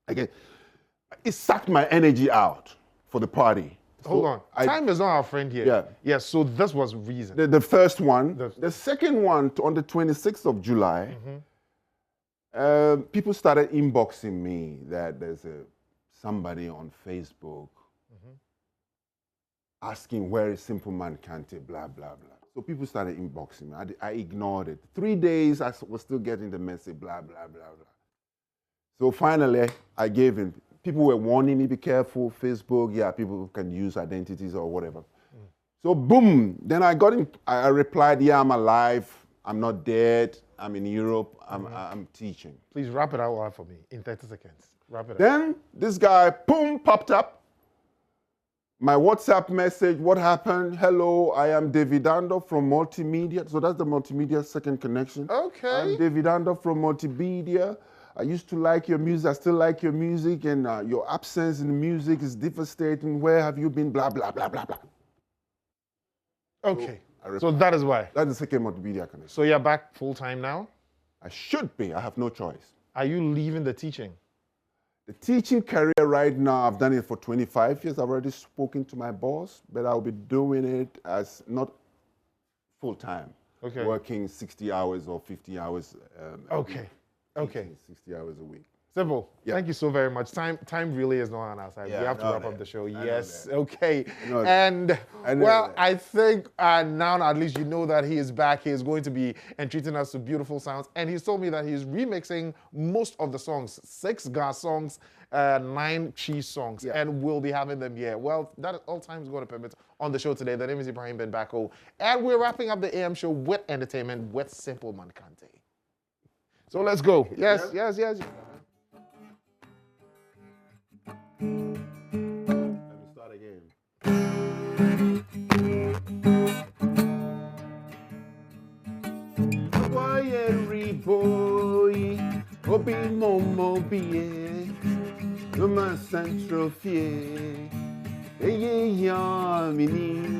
Again, it sucked my energy out for the party. Hold on. Time is not our friend here. Yeah. Yes, so this was reason. The first one. The second one, on the 26th of July, people started inboxing me that there's somebody on Facebook asking where is Simple Man Kante, blah, blah, blah. So people started inboxing me. I ignored it. 3 days, I was still getting the message, blah, blah, blah, blah. So finally, I gave in. People were warning me, be careful, Facebook, people can use identities or whatever. So boom, then I replied, yeah, I'm alive, I'm not dead, I'm in Europe, I'm teaching. Please wrap it out for me in 30 seconds. Wrap it up. Then this guy, boom, popped up. My WhatsApp message, what happened? Hello, I am David Ando from Multimedia. So that's the Multimedia second connection. Okay. I'm David Ando from Multimedia. I used to like your music. I still like your music, and your absence in the music is devastating. Where have you been? Blah, blah, blah, blah, blah. Okay. So that is why. That's the second Multimedia connection. So you're back full-time now? I should be. I have no choice. Are you leaving the teaching? The teaching career right now, I've done it for 25 years. I've already spoken to my boss, but I'll be doing it as not full-time. Okay. Working 60 hours or 50 hours. Okay. Okay. 60 hours a week. Simple. Yeah. Thank you so very much. Time really is not on our side. Yeah, we have to I know wrap up that. the show. I know Yes. that. Okay. I know And that. I know well, that. I think now at least you know that he is back. He is going to be entreating us to beautiful sounds. And he's told me that he's remixing most of the songs, 6 Ga songs, 9 Chi songs, and we'll be having them here. Well, that is all time is going to permit on the show today. The name is Ibrahim Ben Bako. And we're wrapping up the AM show with entertainment with Simple Man Kante. So let's go. Yes. Let me start again. Boy, every boy, obi momo bie, no man central fie, eye ya mini.